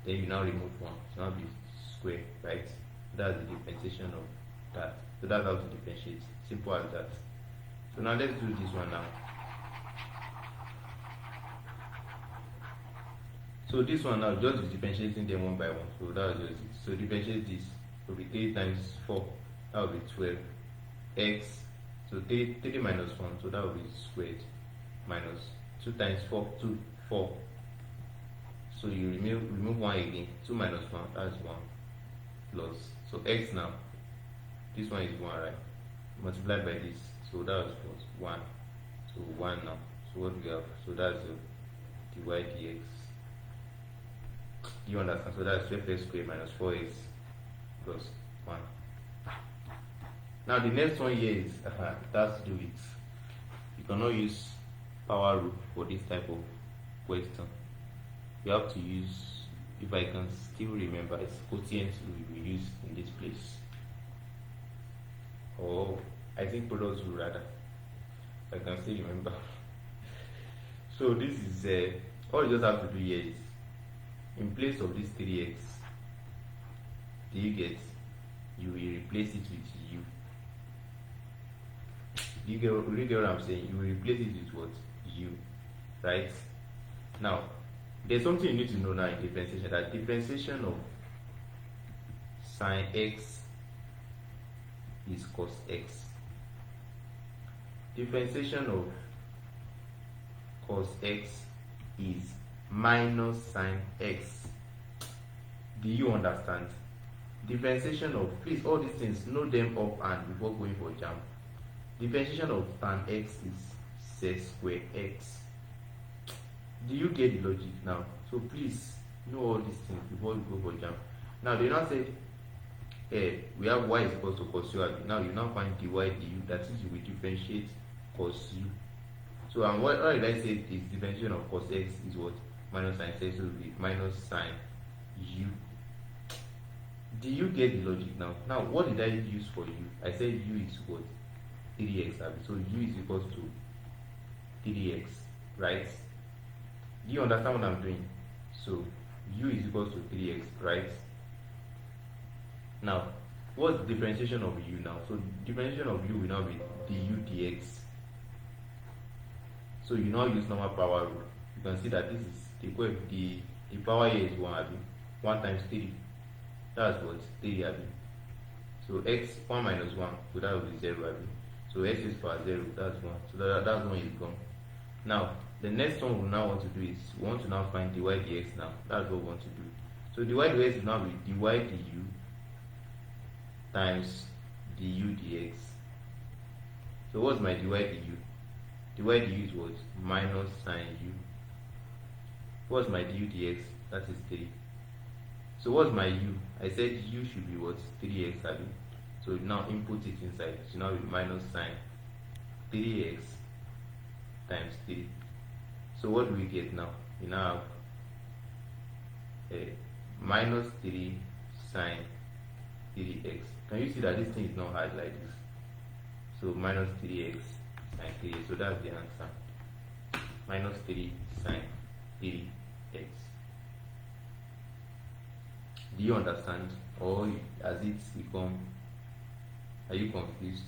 Then you now remove 1, so now be square, right? That's the differentiation of that. So that's how to differentiate. Simple as that. So now let's do this one now. So this one now, just differentiating them one by one. So that's just it. So differentiate this. Will be 3 times 4, that will be 12. X, so 3 minus 1, so that will be squared. Minus 2 times 4, 2, 4. So you remove 1 again. 2 minus 1, that's 1. Plus, so x now, this one is 1, right? Multiplied by this, so that's 1. So 1 now. So what we have? So that's dy dx. Do you understand? So that's 12x squared minus 4x plus 1. Now the next one here is it has to do with, you cannot use power rule for this type of question. You have to use, if I can still remember, it's quotient we use in this place. Or I think product rule rather. I can still remember. So this is all you just have to do here is, in place of this 3x, do you get? You will replace it with u. Do you get what I'm saying? You will replace it with what? U. Right? Now, there's something you need to know now in differentiation, that differentiation of sine x is cos x. Differentiation of cos x is minus sine x. Do you understand? Differentiation of, please, all these things, know them up and before going for Jamb. Differentiation of tan x is sec square x. Do you get the logic now? So please know all these things before you go for Jamb. Now they now say we have y is equal to cos u. Now you now find dy du, that is, you will differentiate cos u. So and what did I say is differentiation of cos x is what? Minus sine x, so it will be minus sine u. Do you get the logic now? Now what did I use for u? I said u is what? 3x, so u is equal to 3x, right? Do you understand what I'm doing? So u is equal to 3x, right? Now what's the differentiation of u now? So differentiation of u will now be du dx. So you now use normal power rule. You can see that this is the power here is 1, 1 times 3. That's what? 3, so x, 1 minus 1, so that will be 0, so x is power 0, that's 1. So that one is gone. Now the next one we now want to do is, we want to now find dy dx now. That's what we want to do. So dy dx is now be dy du times du dx. So what's my dy du? Dy du is what? Minus sine u What's my du dx? That is 3. So what's my u? I said u should be what? 3x, abi? So now input it inside. So now with minus sign 3x times 3. So what do we get now? We now have a minus 3 sine 3x. Can you see that this thing is not hard like this? So minus 3x sine 3x. So that's the answer. Minus 3 sine 3x. Do you understand? Or has it become, are you confused?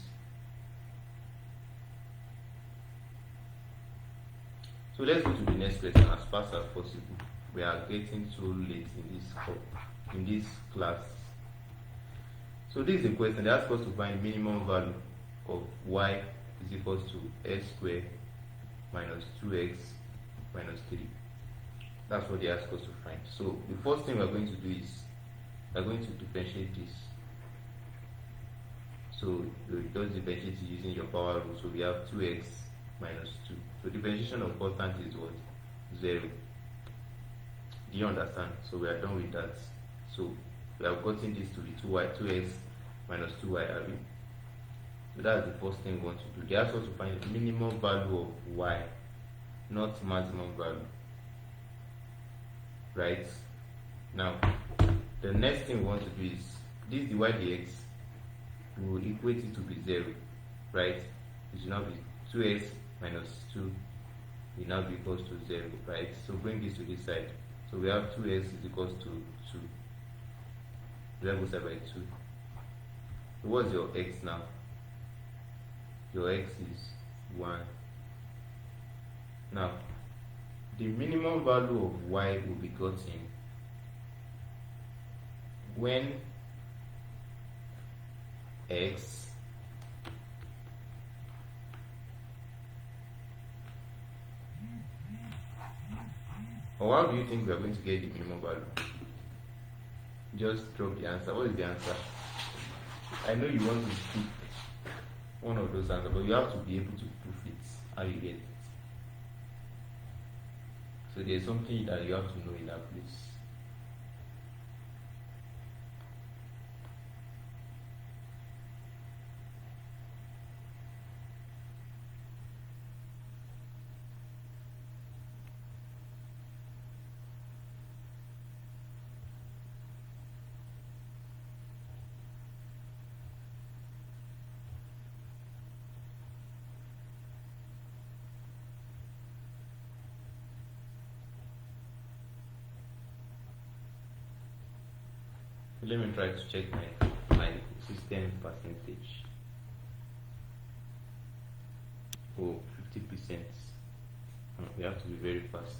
So let's go to the next question as fast as possible. We are getting too late in this class. So this is a question. They ask us to find minimum value of y is equals to x squared minus 2x minus 3. That's what they ask us to find. So the first thing we're going to do is we're going to differentiate this. So you just differentiate using your power rule. So we have 2x minus 2. So differentiation of constant is what? 0. Do you understand? So we are done with that. So we have gotten this to be 2x minus 2y. So that's the first thing we want to do. They ask us to find the minimum value of y, not maximum value. Right? Now, the next thing we want to do is this dy dx, we will equate it to be 0. Right? It should now be 2x minus 2 will now be equals to 0. Right? So bring this to this side. So we have 2x is equals to 2. Divide both sides by 2. So what's your x now? Your x is 1. Now, the minimum value of y will be gotten when x or how do you think we are going to get the minimum value? Just drop the answer. What is the answer? I know you want to pick one of those answers, but you have to be able to prove it, how you get it. So there's something that you have to know in that place. Let me try to check my system percentage. Oh, 50%. We have to be very fast.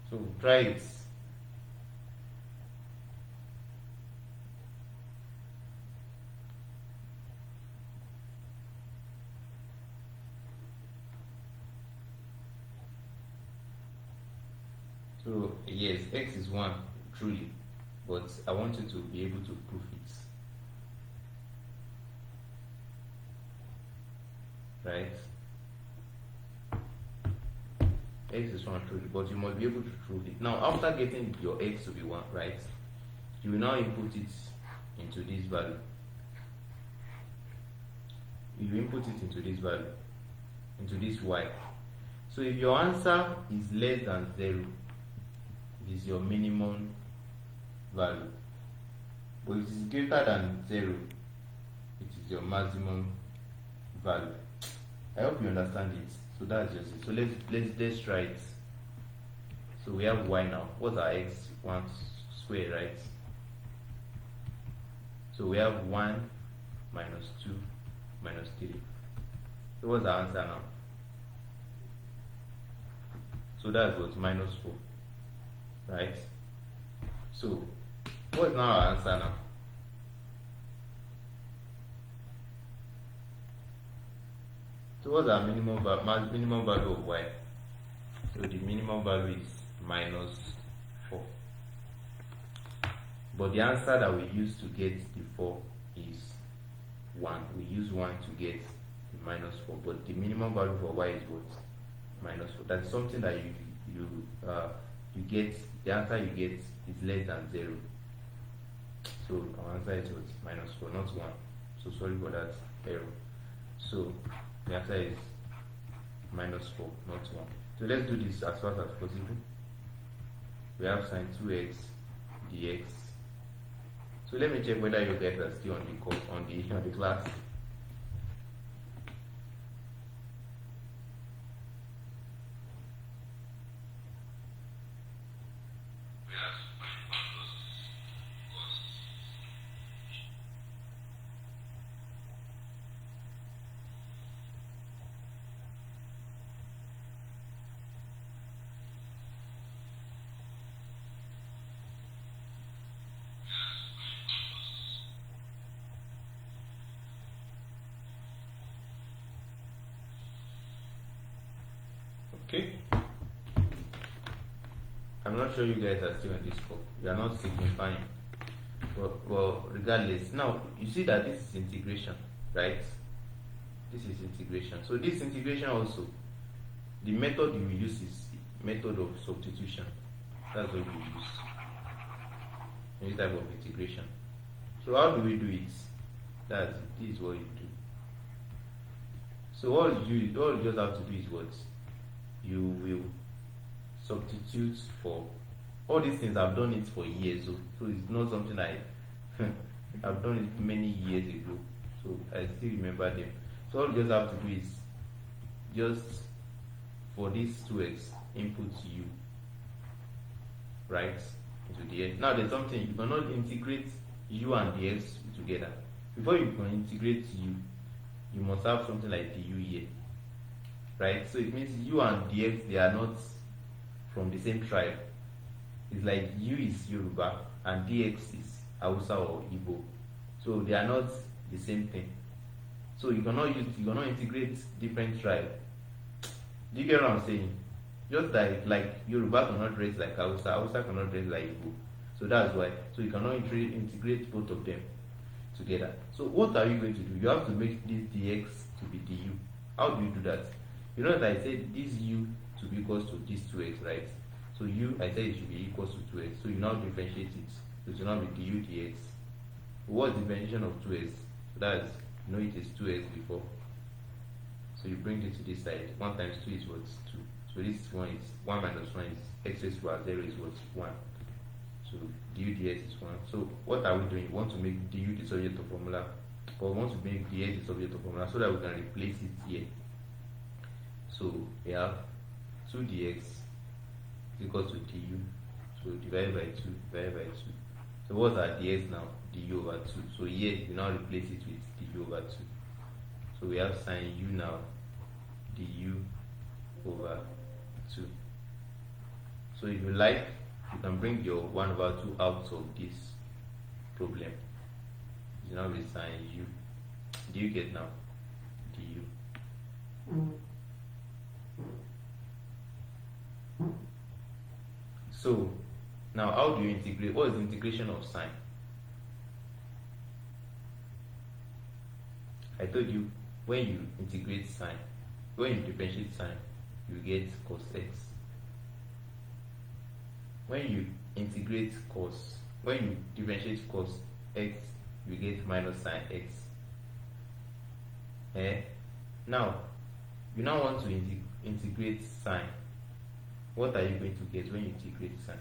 So try it. So yes, x is 1, truly. But I want you to be able to prove it. Right? X is 1 truly, but you must be able to prove it. Now, after getting your x to be 1, right, you will now input it into this value. You input it into this value, into this y. So if your answer is less than 0, it is your minimum value. But if it is greater than 0, it is your maximum value. I hope you understand it. So that's just it. So let's try it. So we have y now. What's our x? 1 square, right? So we have 1 minus 2 minus 3. So what's our answer now? So that's what? Minus 4. Right? So what's now our answer now? So what's our minimum value of y? So the minimum value is minus 4. But the answer that we used to get the 4 is 1. We use 1 to get the minus 4. But the minimum value for y is what? Minus 4. That's something that you get the answer you get is less than 0. So our answer is what? -4, not 1. So sorry for that error. So the answer is -4, not 1. So let's do this as fast as possible. We have sine 2x dx. So let me check whether you guys are still on the course, on the class. Okay. I'm not sure you guys are still on this call. You are not signifying. Well, regardless. Now, you see that this is integration, right? This is integration. So this integration also, the method you will use is method of substitution. That's what you use in this type of integration. So how do we do it? This is what you do. So all you just have to do is what? You will substitute for all these things. I've done it for years, so it's not something I've done it many years ago, so I still remember them. So all you just have to do is just for this 2x input u right into the x. Now there's something you cannot integrate u and the x together. Before you can integrate u, you must have something like the u here, right? So it means u and dx, they are not from the same tribe. It's like u is Yoruba and dx is Hausa or Igbo, so they are not the same thing. So you cannot integrate different tribe. Do you get what I'm saying? Just like Yoruba cannot dress like Hausa, Hausa cannot dress like Igbo. So that's why. So you cannot integrate both of them together. So what are you going to do? You have to make this dx to be du. How do you do that? You know that I said this u to be equals to this 2x, right? So u, I said it should be equals to 2x. So you now differentiate it. So it will now be du dx. What's the differentiation of 2x? So that's, you know, it is 2x before. So you bring it to this side. 1 times 2 is what? 2. So this one is 1 minus 1 is x raised to power 0 is what? 1. So du dx is 1. So what are we doing? We want to make du the subject of formula, or we want to make dx the subject of formula so that we can replace it here. So we have 2 dx is equal to du. So divided by 2, divided by 2. So what's our dx now? Du over 2. So here we now replace it with du over 2. So we have sine u now, du over 2. So if you like, you can bring your 1 over 2 out of this problem. You now be sine u. Do you get now? Du. So now how do you integrate? What is the integration of sine? I told you, when you integrate sine, when you differentiate sine, you get cos x. When you integrate cos, when you differentiate cos x, you get minus sine x. Now, you now want to integrate sine. What are you going to get when you integrate sine?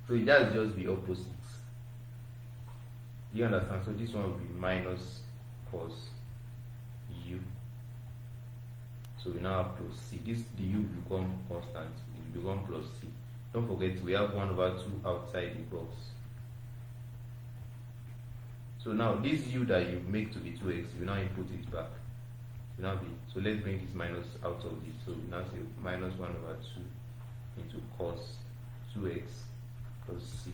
So it does just be opposites. Do you understand? So this one will be minus cos u. So we now have plus c. This du will become constant. It will become plus c. Don't forget we have 1 over 2 outside the box. So now this u that you make to be 2x, you now input it back. It will now be, so let's bring this minus out of this. So we now say minus 1 over 2 into cos 2x plus c.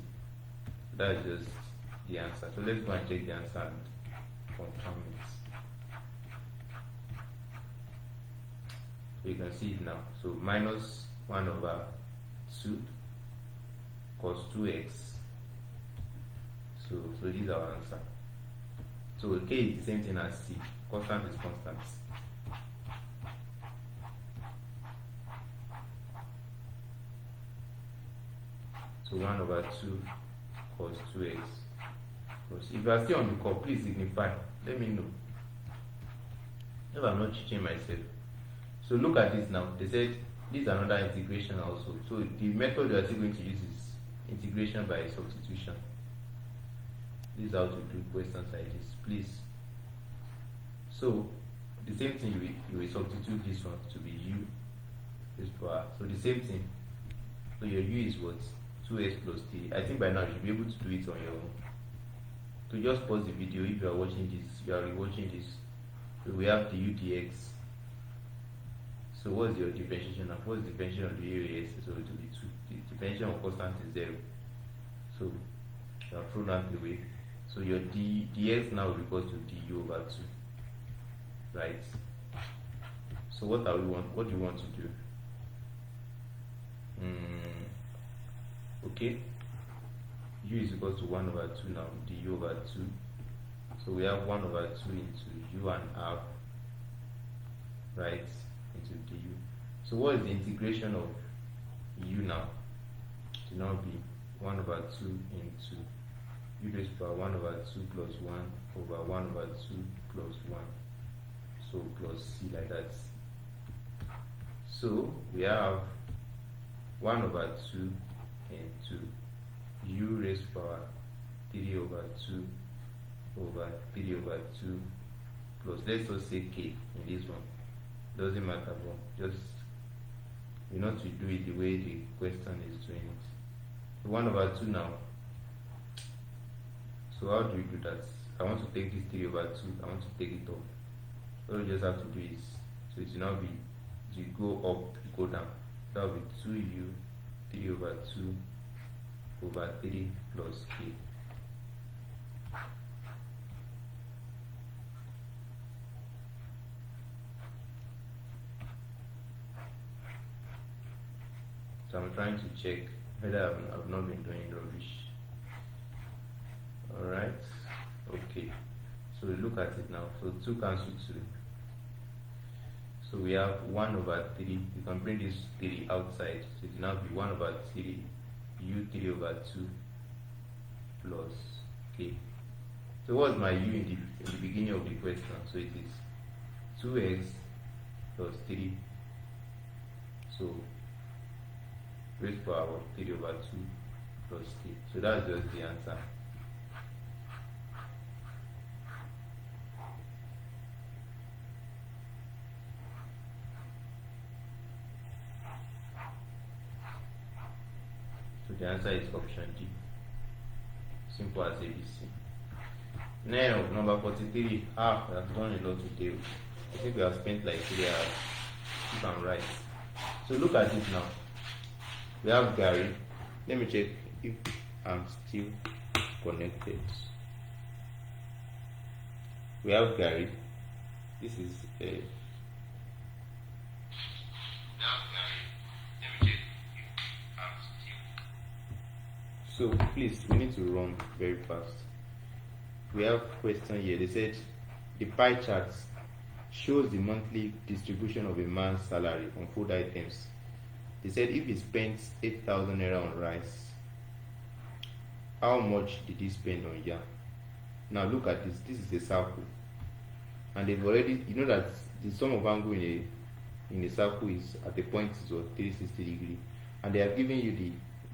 That's just the answer. So let's go and check the answer and confirm it. So you can see it now. So minus 1 over 2 cos 2x. So this is our answer. So k is the same thing as c. Constant is constant. So 1 over 2 cos 2x. If you are still on the call, please signify. Let me know if I'm not teaching myself. So look at this now. They said this is another integration also. So the method we are still going to use is integration by substitution. This is how to do questions like this, please. So the same thing, you will substitute this one to be u raised power. So the same thing. So your u is what? 2x plus 3. I think by now you should be able to do it on your own. So just pause the video if you are watching this, you are rewatching this. So we have the u dx. So what's your differentiation now? What's the differentiation of the area? So it will be 2. The differentiation of constant is 0. So you have thrown that away. So your dx now will be equal to du over 2. Right? So what do you want to do? Okay. U is equal to 1 over 2 now, du over 2. So we have 1 over 2 into u and half, right, into du. So what is the integration of u now? To now be 1 over 2 into u raised to power 1 over 2 plus 1 over 1 over 2 plus 1. So plus c like that. So we have 1 over 2 into u raised to power 3 over 2 over 3 over 2 plus, let's just say k in this one. Doesn't matter, but just you know to do it the way the question is doing it. So 1 over 2 now. So how do we do that? I want to take this 3 over 2, I want to take it off. All you just have to do is, so it will now be, you go up, you go down. That will be 2u 3 over 2 over 3 plus k. So I'm trying to check whether I've not been doing rubbish. Alright, okay. So we look at it now. So 2 cancel 2. So we have 1 over 3. You can bring this 3 outside. So it will now be 1 over 3 u 3 over 2 plus k. So what's my u in the beginning of the question? So it is 2x plus 3. So raised power of 3 over 2 plus k. So that's just the answer. So the answer is option D. Simple as ABC. Now, number 43. I've done a lot today. I think we have spent like 3 hours, if I'm right. So look at it now. We have Gary. Let me check if I'm still connected. We have Gary. This is a. So please, we need to run very fast. We have question here. They said the pie chart shows the monthly distribution of a man's salary on food items. They said if he spent 8,000 naira on rice, how much did he spend on yam? Now look at this. This is a circle, and they've already, you know that the sum of angle in a circle is at the point is 360 degree, and they have given you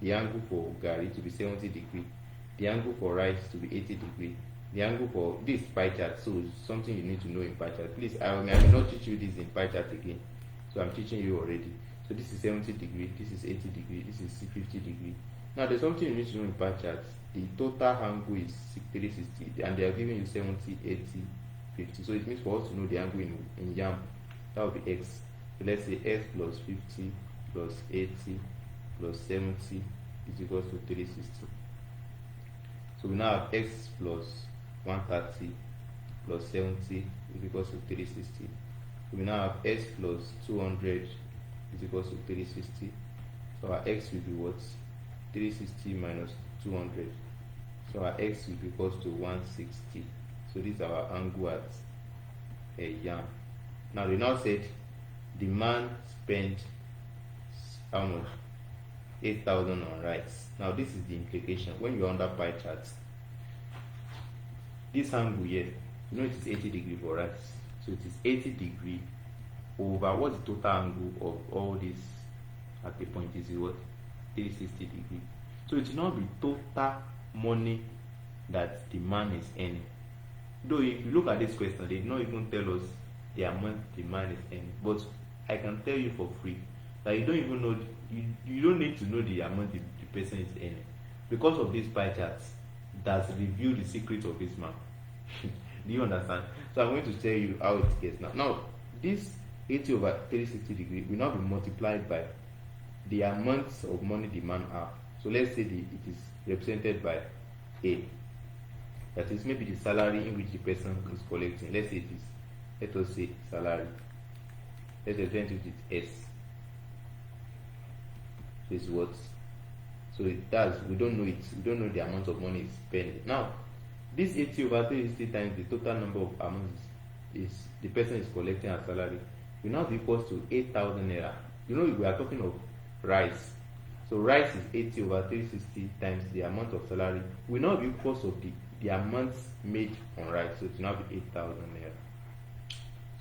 the angle for Gary to be 70 degree, the angle for rice to be 80 degree, the angle for this pie chart. So it's something you need to know in pie chart. Please, I will not teach you this in pie chart again. So I'm teaching you already. So this is 70 degree, this is 80 degree, this is 50 degree. Now there's something you need to know in pie chart. The total angle is 360, and they are giving you 70, 80, 50. So it means for us to know the angle in yam, that will be x. So let's say x plus 50 plus 80 plus 70 is equal to 360. So we now have x plus 130 plus 70 is equal to 360. We now have x plus 200 is equal to 360. So our x will be what? 360 minus 200. So our x will be equal to 160. So this is our angle at a yam. Now they now said the man spent how much? 8,000 on rice. Now this is the implication. When you're under pie charts, this angle here, you know it is 80 degree for rice. So it is 80 degree over what's the total angle of all this at the point is what? 360 degree. So it will not be total money that the man is earning. Though if you look at this question, they did not even tell us the amount the man is earning. But I can tell you for free that you don't even know, you don't need to know the amount the person is earning. Because of these pie charts, that's revealed the secret of this man. Do you understand? So I'm going to tell you how it gets now. Now, this 80 over 360 degree will now be multiplied by the amount of money the man have. So let's say it is represented by A. That is maybe the salary in which the person is collecting. Let's say let us say salary. Let's represent it with S. This is what. So it does. We don't know it. We don't know the amount of money it's spending. Now, this 80 over 360 times the total number of amounts is the person is collecting as salary will now be equals to 8,000 naira. You know, we are talking of rice. So rice is 80 over 360 times the amount of salary will now be equals of the amounts made on rice. So it will now be 8,000 naira.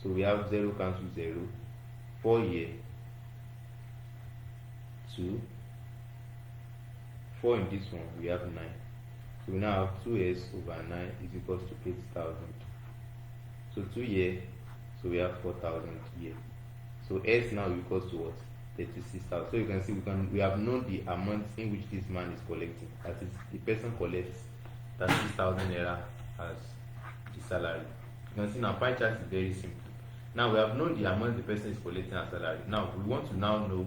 So we have 0 cancel 0. 4 here. 2. 4 in this one, we have 9. So we now have 2s over 9 is equals to 8,000. So 2 here, so we have 4,000 here. So s now equals to what? 36,000. So you can see we have known the amount in which this man is collecting. That is, the person collects 36,000 naira as the salary. You can see now pie chart is very simple. Now we have known the amount the person is collecting as salary. Now we want to now know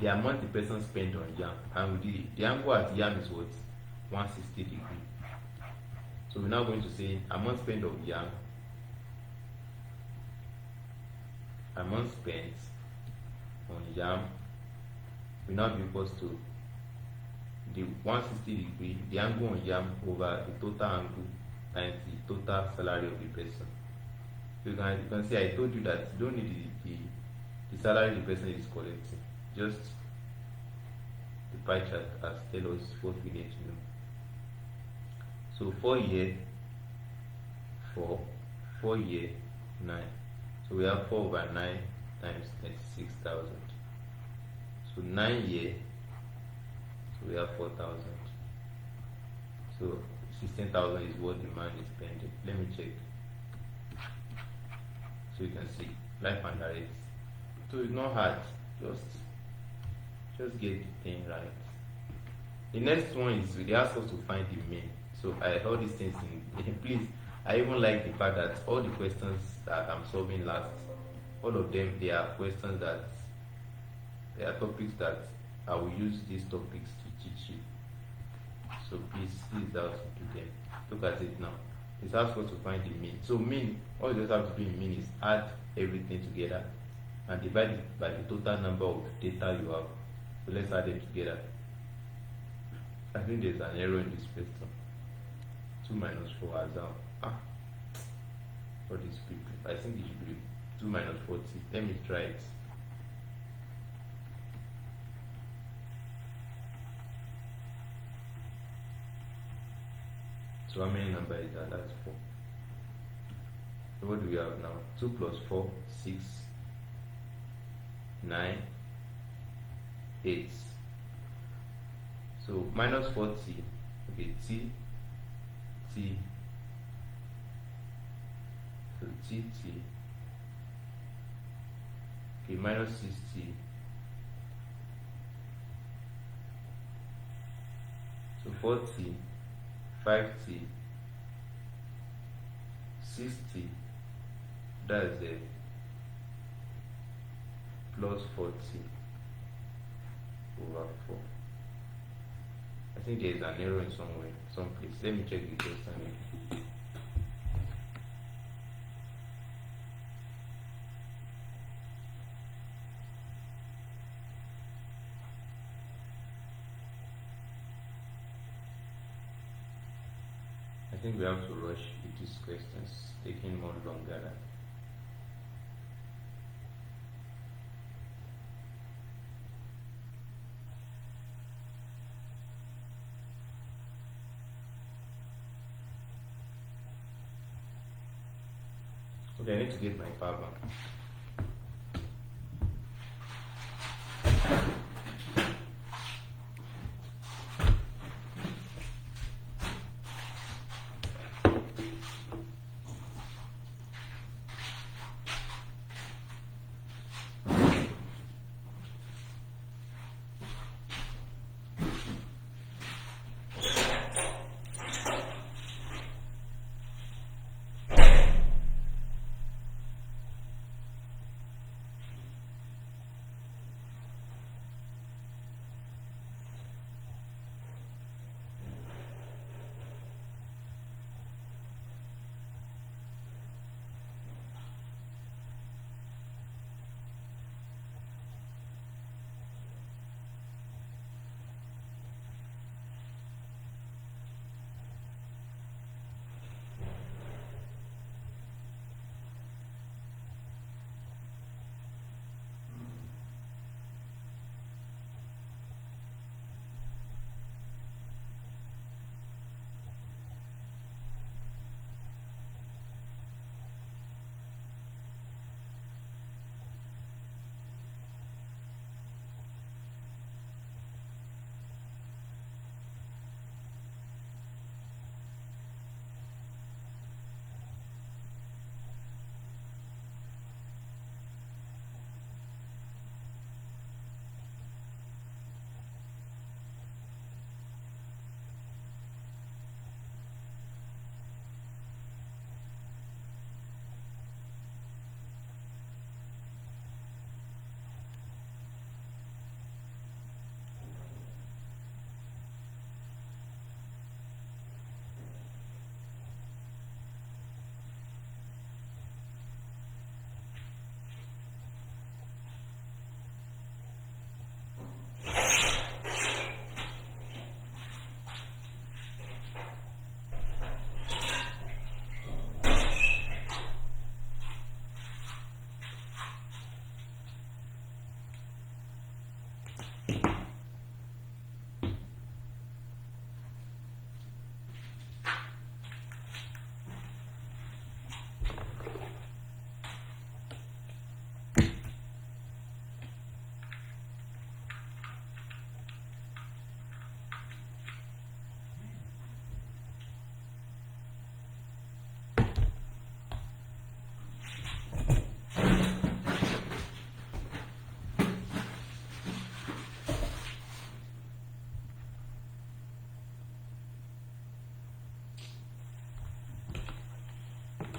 the amount the person spent on yam, and the angle at yam is what? 160 degree. So we're now going to say amount spent on yam, amount spent on yam will now be equals to the 160 degree, the angle on yam over the total angle times the total salary of the person. So you can see I told you that you don't need the salary the person is collecting. Just the pie chart as tell us what we need to know. So 4 here, 4 here, 9. So we have 4 over 9 times 36,000. So 9 here, so we have 4,000. So 16,000 is what the man is spending. Let me check. So you can see life and direct. So it's not hard. Just get the thing right. The next one is they ask us to find the mean. So I all these things in please. I even like the fact that all the questions that I'm solving last, all of them they are questions that they are topics that I will use these topics to teach you. So please see how to do them. Look at it now. It asks us to find the mean. So mean, all you just have to do in mean is add everything together and divide it by the total number of data you have. So let's add them together. I think there's an error in this question. 2 minus 4 as well. For these people, I think it should be 2 minus 40. Let me try it. So how many number is that? That's 4. So what do we have now? 2 plus 4, 6, 9, 8. So minus 40. Okay, t. So t. Okay, minus 60. So 40, 5t, 60. That's it. Plus 40 over 4. I think there is an error in somewhere, someplace. Let me check the question. I think we have to rush with these questions, taking more longer than. Okay, I need to get my power bank.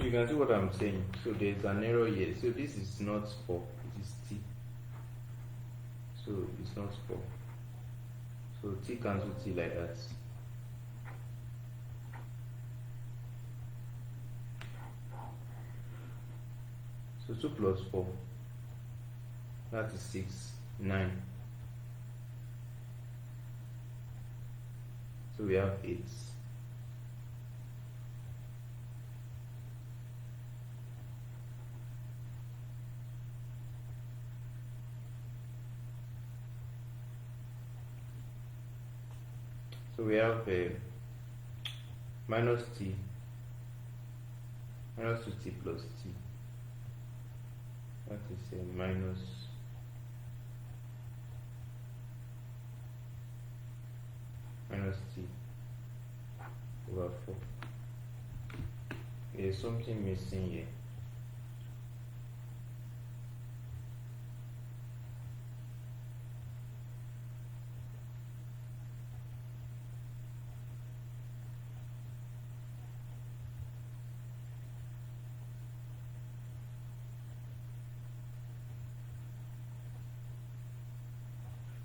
You can see what I'm saying. So there's an error here. So this is not 4, it is T. So it's not 4. So T cancel T like that. So 2 plus 4, that is 6, 9. So we have 8. So we have minus T, minus 2T plus T. That is minus T over 4. There's something missing here.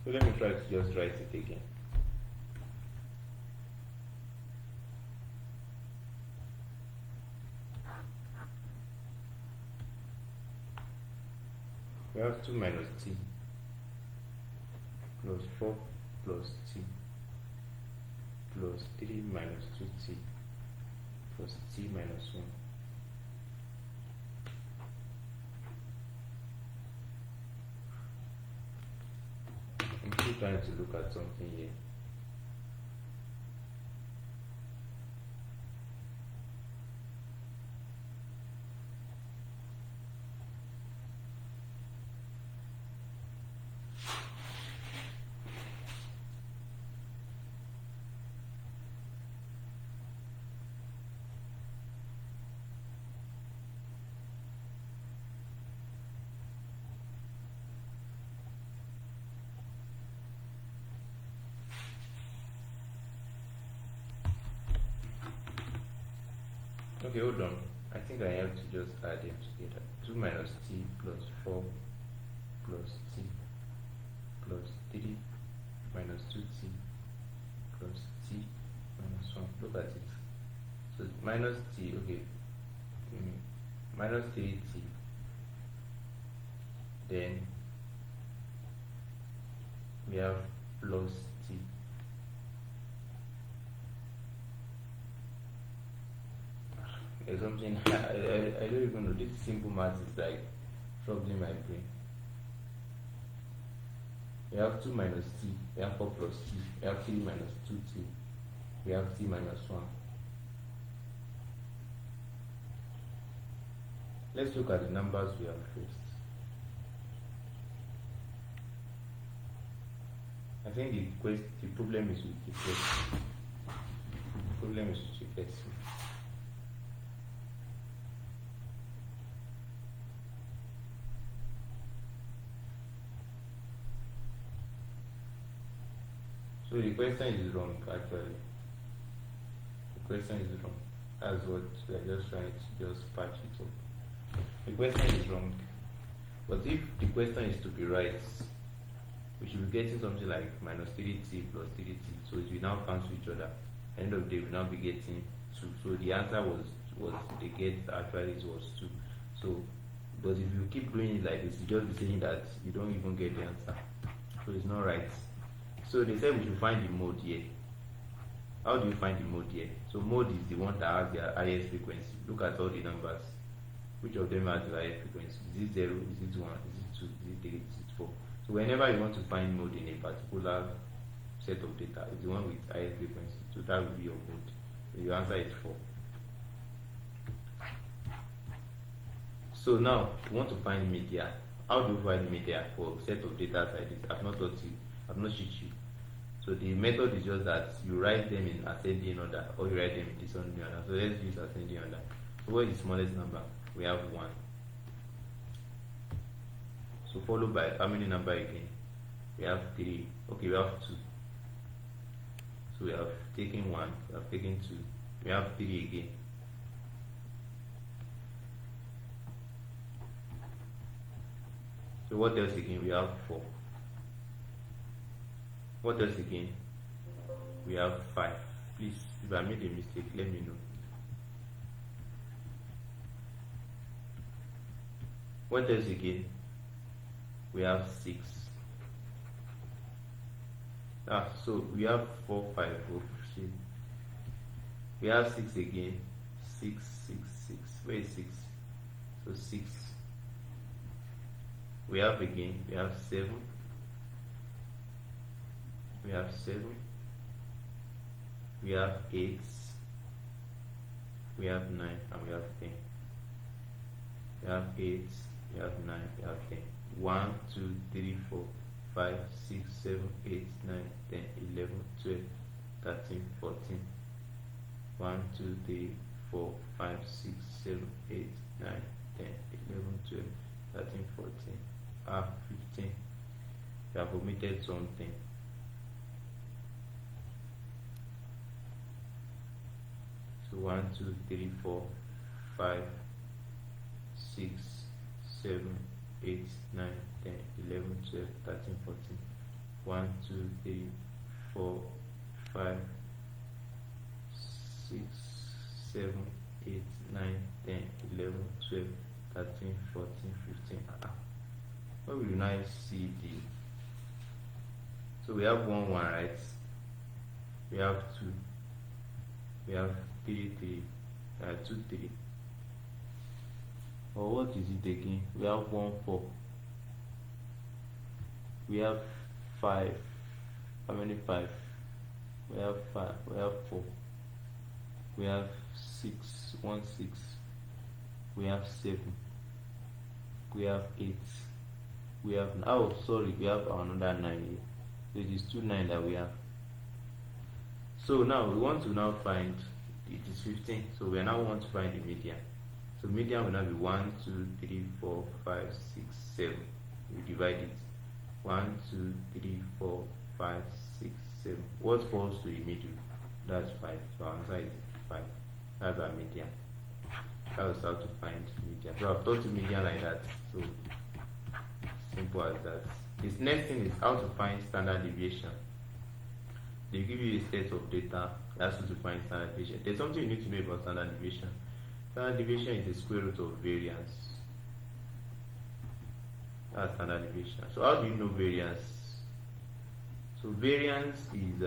So let me try to just write it again. We have 2 minus T plus 4 plus T plus 3 minus 2T plus T minus 1. I'm still trying to look at something here. Okay, hold on. I think I have to just add them together. 2 minus t plus 4 plus t plus 3 minus 2t plus t minus 1. Look at it. So minus t, okay, minus 3t, then we have plus t. There's something I don't even know. This simple math is like troubling my brain. We have 2 minus t, we have 4 plus t, we have 3 minus 2t, we have t minus 1. Let's look at the numbers we have first. I think the problem is with the question. The problem is with the question. So the question is wrong actually. The question is wrong. That's what we are just trying to just patch it up. The question is wrong. But if the question is to be right, we should be getting something like minus 3t plus 3t. So it will now cancel each other. At the end of the day, we will now be getting 2. So the answer was the get actually was 2. So, but if you keep doing it like this, you just be saying that you don't even get the answer. So it's not right. So they said we should find the mode here. How do you find the mode here? So mode is the one that has the highest frequency. Look at all the numbers. Which of them has the highest frequency? Is it 0? Is it 1? Is it 2? Is it 3? Is it 4? So whenever you want to find mode in a particular set of data, it's the one with highest frequency. So that will be your mode. So your answer is 4. So now we want to find media. How do you find media for a set of data like this? I've not taught you. I've not teach you. So the method is just that you write them in ascending order or you write them in descending order. So let's use ascending order. So what is the smallest number? We have 1. So followed by how many number again? We have 3. Okay, we have 2. So we have taken 1, we have taken 2. We have 3 again. So what else again? We have 4. What else again? We have 5. Please, if I made a mistake, let me know. What else again? We have 6. So we have 4, 5. Oh, shit. We have 6 again. 6, 6, 6. Where is 6? So 6. We have again. We have 7. We have 7. We have 8. We have 9, and we have 10. We have 8. We have 9. We have 10. 1, 2, 3, 4, 5, 6, 7, 8, 9, 10, 11, 12, 13, 14. 1, 2, 3, 4, 5, 6, 7, 8, 9, 10, 11, 12, 13, 14. 15. We have omitted something. So 1, 2, 3, 4, 5, 6, 7, 8, 9, 10, 11, 12, 13, 14. 1, 2, 3, 4, 5, 6, 7, 8, 9, 10, 11, 12, 13, 14, 15. Where will you now see the? So we have 1, 1, right? We have 2. We have 3, 3. 2, 3. Or what is it again? We have 1, 4. We have 5. How many 5? We have 5. We have 4. We have 6. 1, 6. We have 7. We have 8. We have, oh sorry, we have another 9 here. So it is 2, 9 that we have. So now we want to now find, it is 15. So we now want to find the median. So median will now be 1, 2, 3, 4, 5, 6, 7. We divide it. 1, 2, 3, 4, 5, 6, 7. What falls to the middle? That's 5. So our answer is 5. That's our median. That's how to find median. So I've taught you median like that. So simple as that. This next thing is how to find standard deviation. They give you a set of data, that's how to find standard deviation. There's something you need to know about standard deviation. Standard deviation is the square root of variance. That's standard deviation. So how do you know variance? So variance is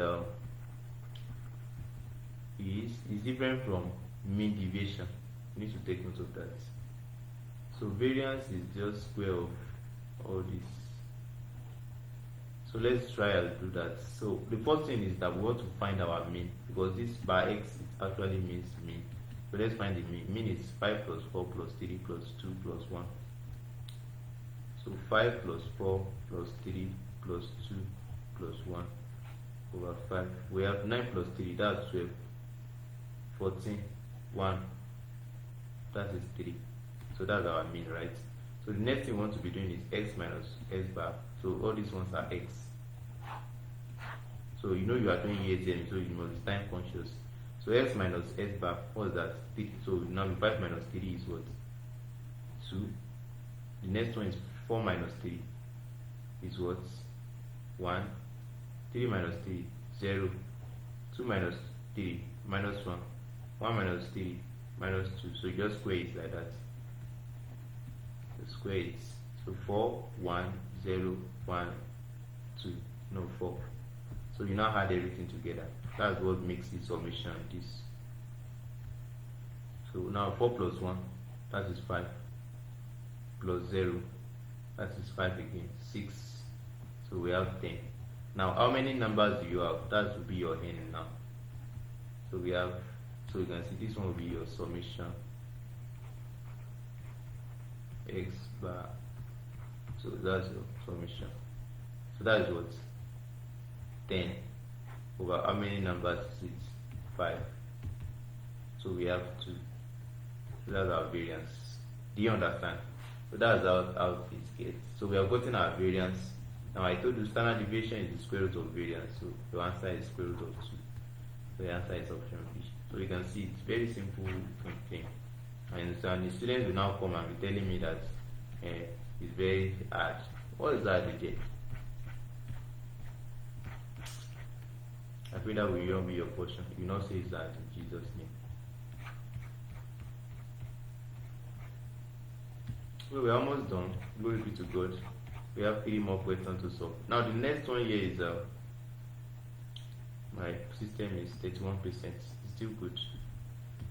different from mean deviation. You need to take note of that. So variance is just square of all this. So let's try and do that. So the first thing is that we want to find our mean, because this bar x it actually means mean. So let's find the mean. Mean is 5 plus 4 plus 3 plus 2 plus 1. So 5 plus 4 plus 3 plus 2 plus 1 over 5. We have 9 plus 3, that's 12. 14, 1, that is 3. So that's our mean, right? So the next thing we want to be doing is x minus s bar. So all these ones are x. So you know you are doing ESM, so you must be time conscious. So x minus s bar, what is that? 3. So now 5 minus 3 is what? 2. The next one is 4 minus 3 is what? 1. 3 minus 3, 0. 2 minus 3, minus 1. 1 minus 3, minus 2. So you just square it like that. So square it. So 4, 1, 0, 1, 2. No, 4. So you now add everything together. That's what makes the summation this. So now 4 plus 1, that is 5. Plus 0, that is 5 again. 6. So we have 10. Now how many numbers do you have? That will be your n now. So we have, so you can see this one will be your summation x bar. So that's your summation. So that is what? 10 over how many numbers is it? 5. So we have 2. So that's our variance. Do you understand? So that's how it gets. So we have gotten our variance. Now I told you standard deviation is the square root of variance. So the answer is square root of 2. So the answer is option B. So you can see it's very simple thing. And so the students will now come and be telling me that it's very hard. What is that again? I pray that will not be your portion. You not say that in Jesus' name. So we're almost done. Glory be to God. We have 3 more questions to solve. Now the next one here is my system is 31%. It's still good.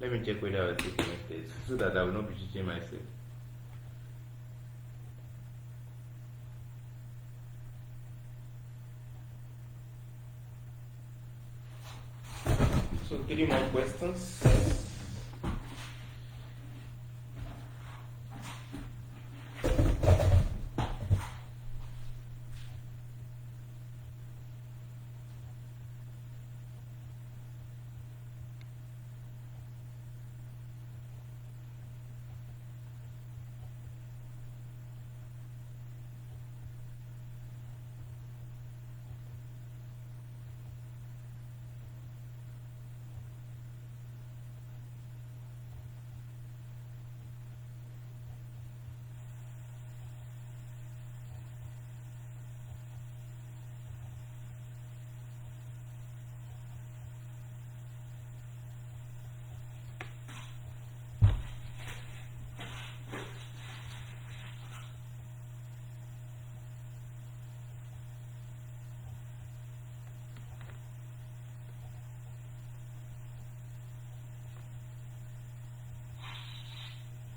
Let me check whether I will take my test so that I will not be teaching myself. So 3 more questions.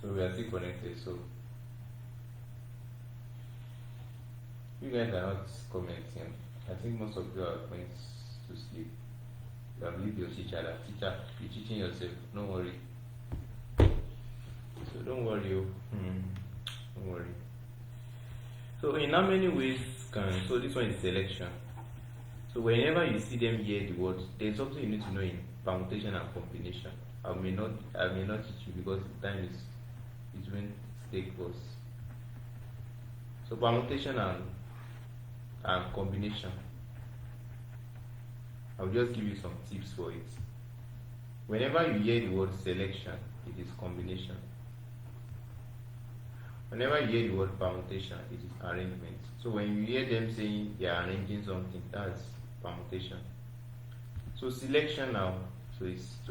So we are still connected. So you guys are not commenting. I think most of you are going to sleep. You have leave your teacher. Teacher, you're teaching yourself. Don't worry. So don't worry. Don't worry. So in how many ways so this one is selection. So whenever you see them hear the words, there's something you need to know in permutation and combination. I may not teach you because the time is when take us. So permutation and combination. I'll just give you some tips for it. Whenever you hear the word selection, it is combination. Whenever you hear the word permutation, it is arrangement. So when you hear them saying they are arranging something, that's permutation. So selection now, so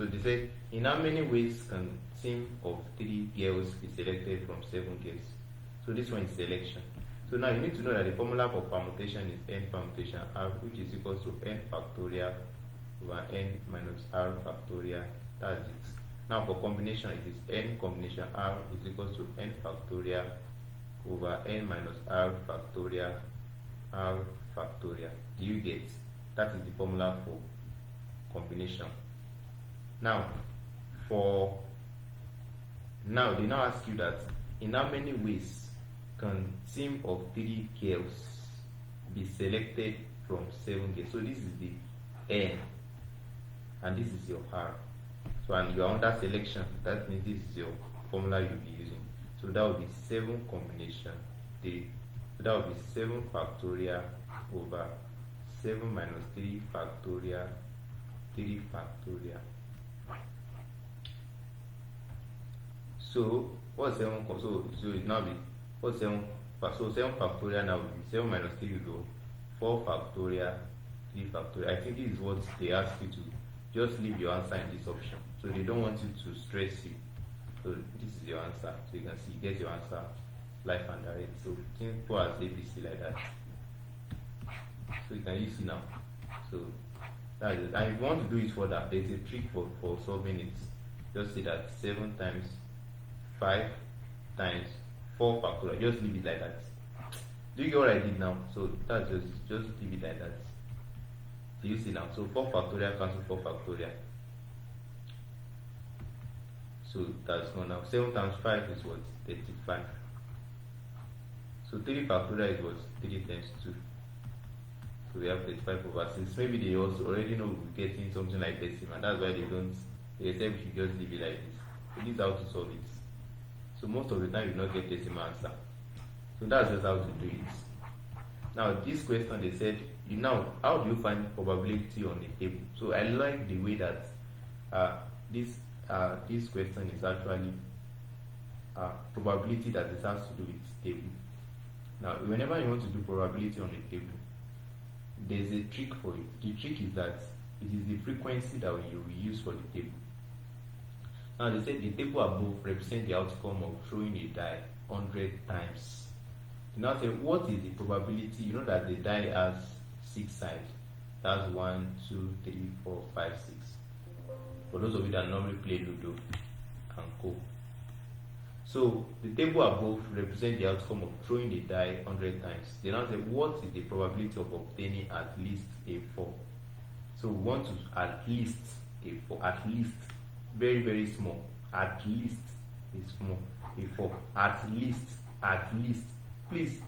they say, in how many ways can team of 3 girls be selected from 7 girls? So this one is selection. So now you need to know that the formula for permutation is n permutation r, which is equal to n factorial over n minus r factorial. That's it. Now for combination, it is n combination r is equal to n factorial over n minus r factorial r factorial. Do you get? That is the formula for combination. Now they now ask you that in how many ways can team of 3 girls be selected from 7 girls? So this is the n and this is your r. So and you are under selection, that means this is your formula you'll be using. So that will be 7 combination 3. So that will be 7 factorial over 7 minus 3 factorial 3 factorial. So what's 7? So it now be what's 7? So 7 factorial now will be 7 minus 3 will go 4 factorial 3 factorial. I think this is what they ask you to just leave your answer in this option. So they don't want you to stress you. So this is your answer. So you can see, get your answer live and direct. So simple as ABC like that. So you can see now. So that is it. And if you want to do it further, there's a trick for solving it. Just say that 7 times 5 times 4 factorial. Just leave it like that. Do you get what I did now? So that's just leave it like that. Do you see now? So 4 factorial cancel 4 factorial. So that's gone now. 7 times 5 is what? 35. So 3 factorial is what? 3 times 2. So we have 35 over 6. Maybe they also already know we're getting something like decimal. That's why they say we should just leave it like this. So this is how to solve it. So most of the time you not get decimal answer. So that's just how to do it. Now this question they said, how do you find probability on the table? So I like the way that this question is actually probability that it has to do with table. Now whenever you want to do probability on the table, there's a trick for it. The trick is that it is the frequency that you will use for the table. Now they said the table above represents the outcome of throwing a die 100 times. You now say, what is the probability? You know that the die has 6 sides. That's 1, 2, 3, 4, 5, 6. For those of you that normally play Ludo and Co. So the table above represents the outcome of throwing the die 100 times. They now say, what is the probability of obtaining at least a 4? So we want to at least a 4. At least. Very, very small. At least is small. A 4. At least. At least. Please,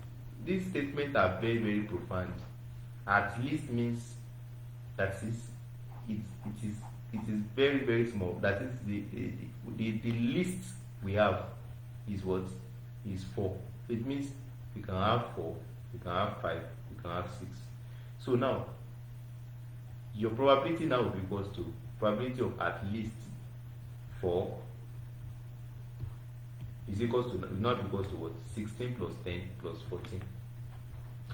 these statements are very, very profound. At least means that it is very, very small. That is the least we have is what? Is 4. It means we can have 4, we can have 5, we can have 6. So now your probability now will be equals to probability of at least 4 is equals to, not equals to what? 16 plus 10 plus 14.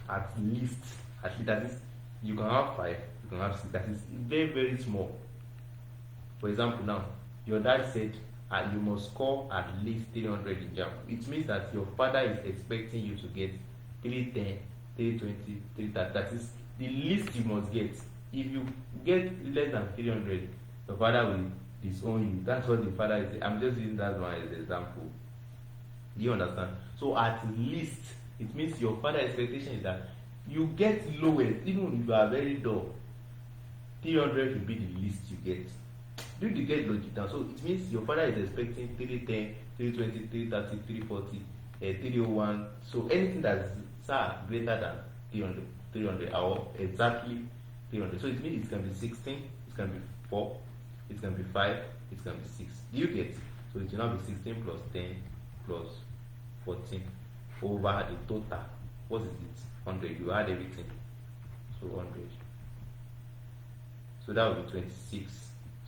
At least, that is, you can have 5, you can have 6. That is very, very small. For example, now your dad said you must score at least 300 in Jamb. It means that your father is expecting you to get 310, 320, 330. That is the least you must get. If you get less than 300, your father will disown you. That's what the father is saying. I'm just using that one as an example. Do you understand? So at least, it means your father's expectation is that you get lowest, even if you are very dull. 300 will be the least you get. Do you get logic now? So it means your father is expecting 310, 320, 330, 340, 301. So anything that's greater than 300 or exactly 300. So it means it can be 16, it can be 4, it can be 5, it can be 6. Do you get? So it will now be 16 plus 10 plus 14 over the total. What is it? 100. You add everything. So 100. So that will be 26.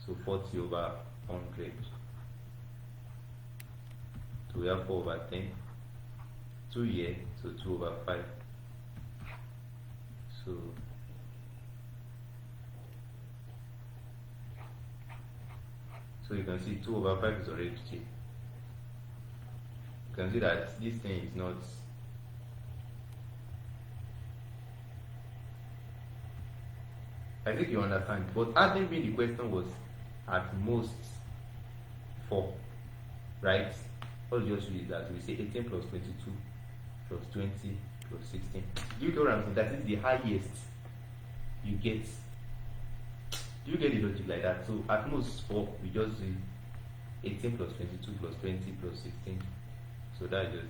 So 40 over 100. So we have 4 over 10. 2 here, so 2 over 5. So you can see 2 over 5 is already 3. You can see that this thing is not. I think you understand. But adding me, the question was at most 4, right? All you just do is that we say 18 plus 22 plus 20 plus 16. Do you get what I'm saying? That is the highest you get. Do you get the logic like that? So at most 4, we just do 18 plus 22 plus 20 plus 16. So that's just it.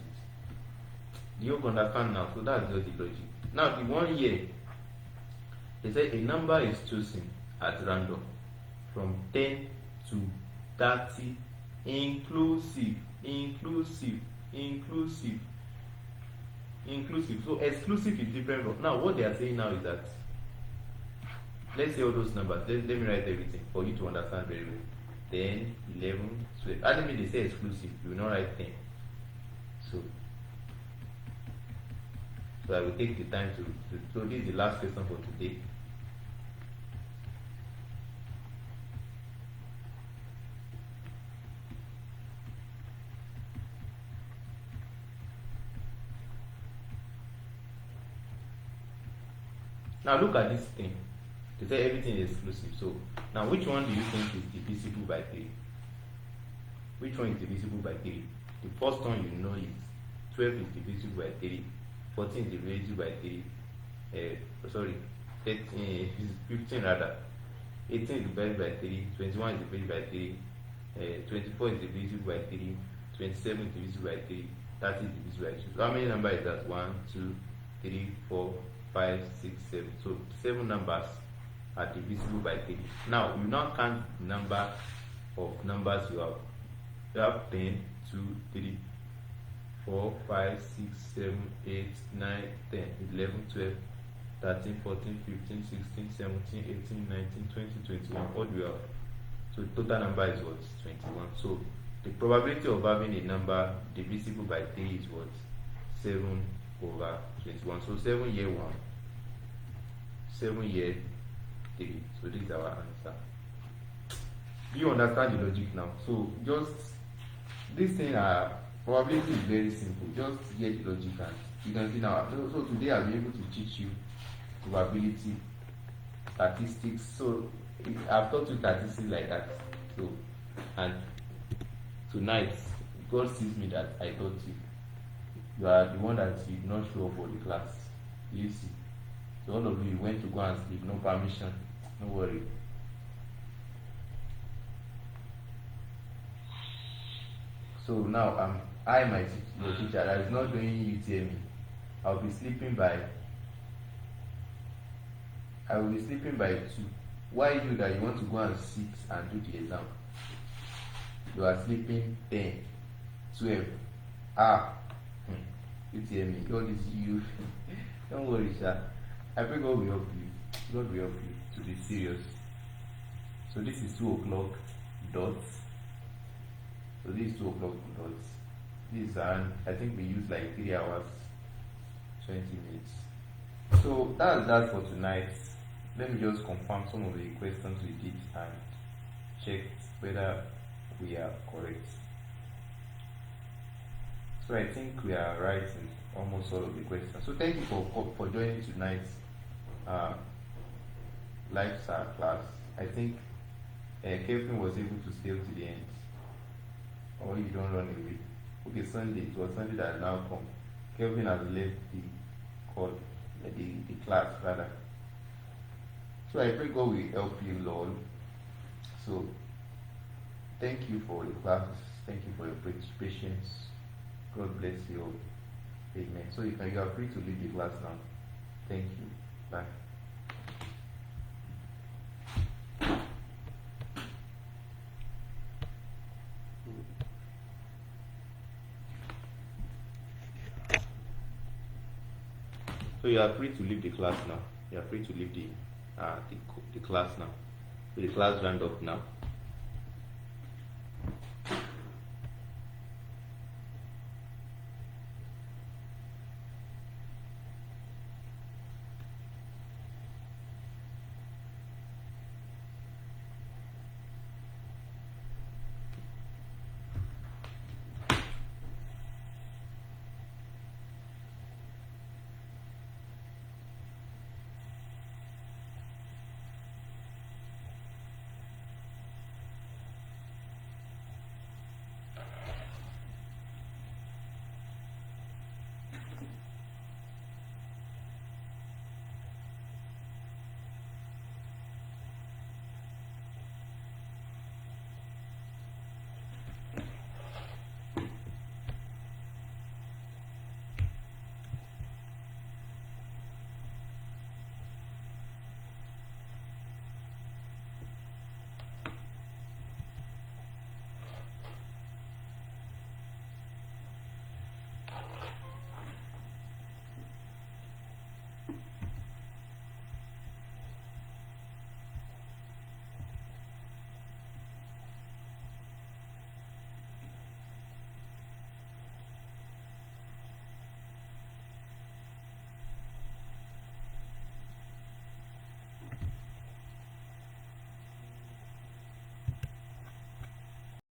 Do you understand now? So that's just the logic. Now the one here, they say a number is chosen at random from 10 to 30, inclusive. So exclusive is different from. Now what they are saying now is that, let's say all those numbers, let me write everything for you to understand very well. 10, 11, 12. I mean, they say exclusive, you will not write 10. So I will take the time to so this is the last question for today. Now look at this thing. They say everything is exclusive. So now which one do you think is divisible by 3? Which one is divisible by 3? The first one you know is 12 is divisible by 3. 14 is divisible by 3. 13 is 15 rather. 18 is divided by 3. 21 is divided by 3. 24 is divisible by 3. 27 is divisible by 3. 30 is divisible by 2. So how many numbers is that? 1, 2, 3, 4, 5, 6, 7. So 7 numbers are divisible by 3. Now you now count the number of numbers you have. You have 10, 2, 3, 4, 5, 6, 7, 8, 9, 10, 11, 12, 13, 14, 15, 16, 17, 18, 19, 20, 21. What do you have? So the total number is what? 21. So the probability of having a number divisible by 3 is what? 7 over 21. So 7 here 1, 7 here 3. So this is our answer. Do you understand the logic now? So just this thing probability is very simple. Just get the logic and you can see now. So today I'll be able to teach you probability, statistics. So I've taught you statistics like that. So and tonight God sees me that I taught you. You are the one that did not show up for the class. You see. So all of you went to go and sleep, no permission. No worry. So now my teacher that is not doing UTME. I will be sleeping by 2. Why you that you want to go and sit and do the exam? You are sleeping 10, 12. UTME. God is you. Don't worry, sir. I pray God will help you. God will help you to be serious. So this is 2 o'clock dots. So this is 2 o'clock dots. This is I think we use like 3 hours, 20 minutes. So that's that for tonight. Let me just confirm some of the questions we did and check whether we are correct. So I think we are right in almost all of the questions. So thank you for joining tonight's live class. I think Kelvin was able to stay to the end. Or you don't run away. Okay, Sunday. It was Sunday that now come. Kelvin has left the class rather. So I pray God will help you, Lord. So thank you for the class. Thank you for your patience. God bless you. Amen. So you are free to leave the class now. Thank you. Bye. So you are free to leave the class now. You are free to leave the class now. So the class round up now.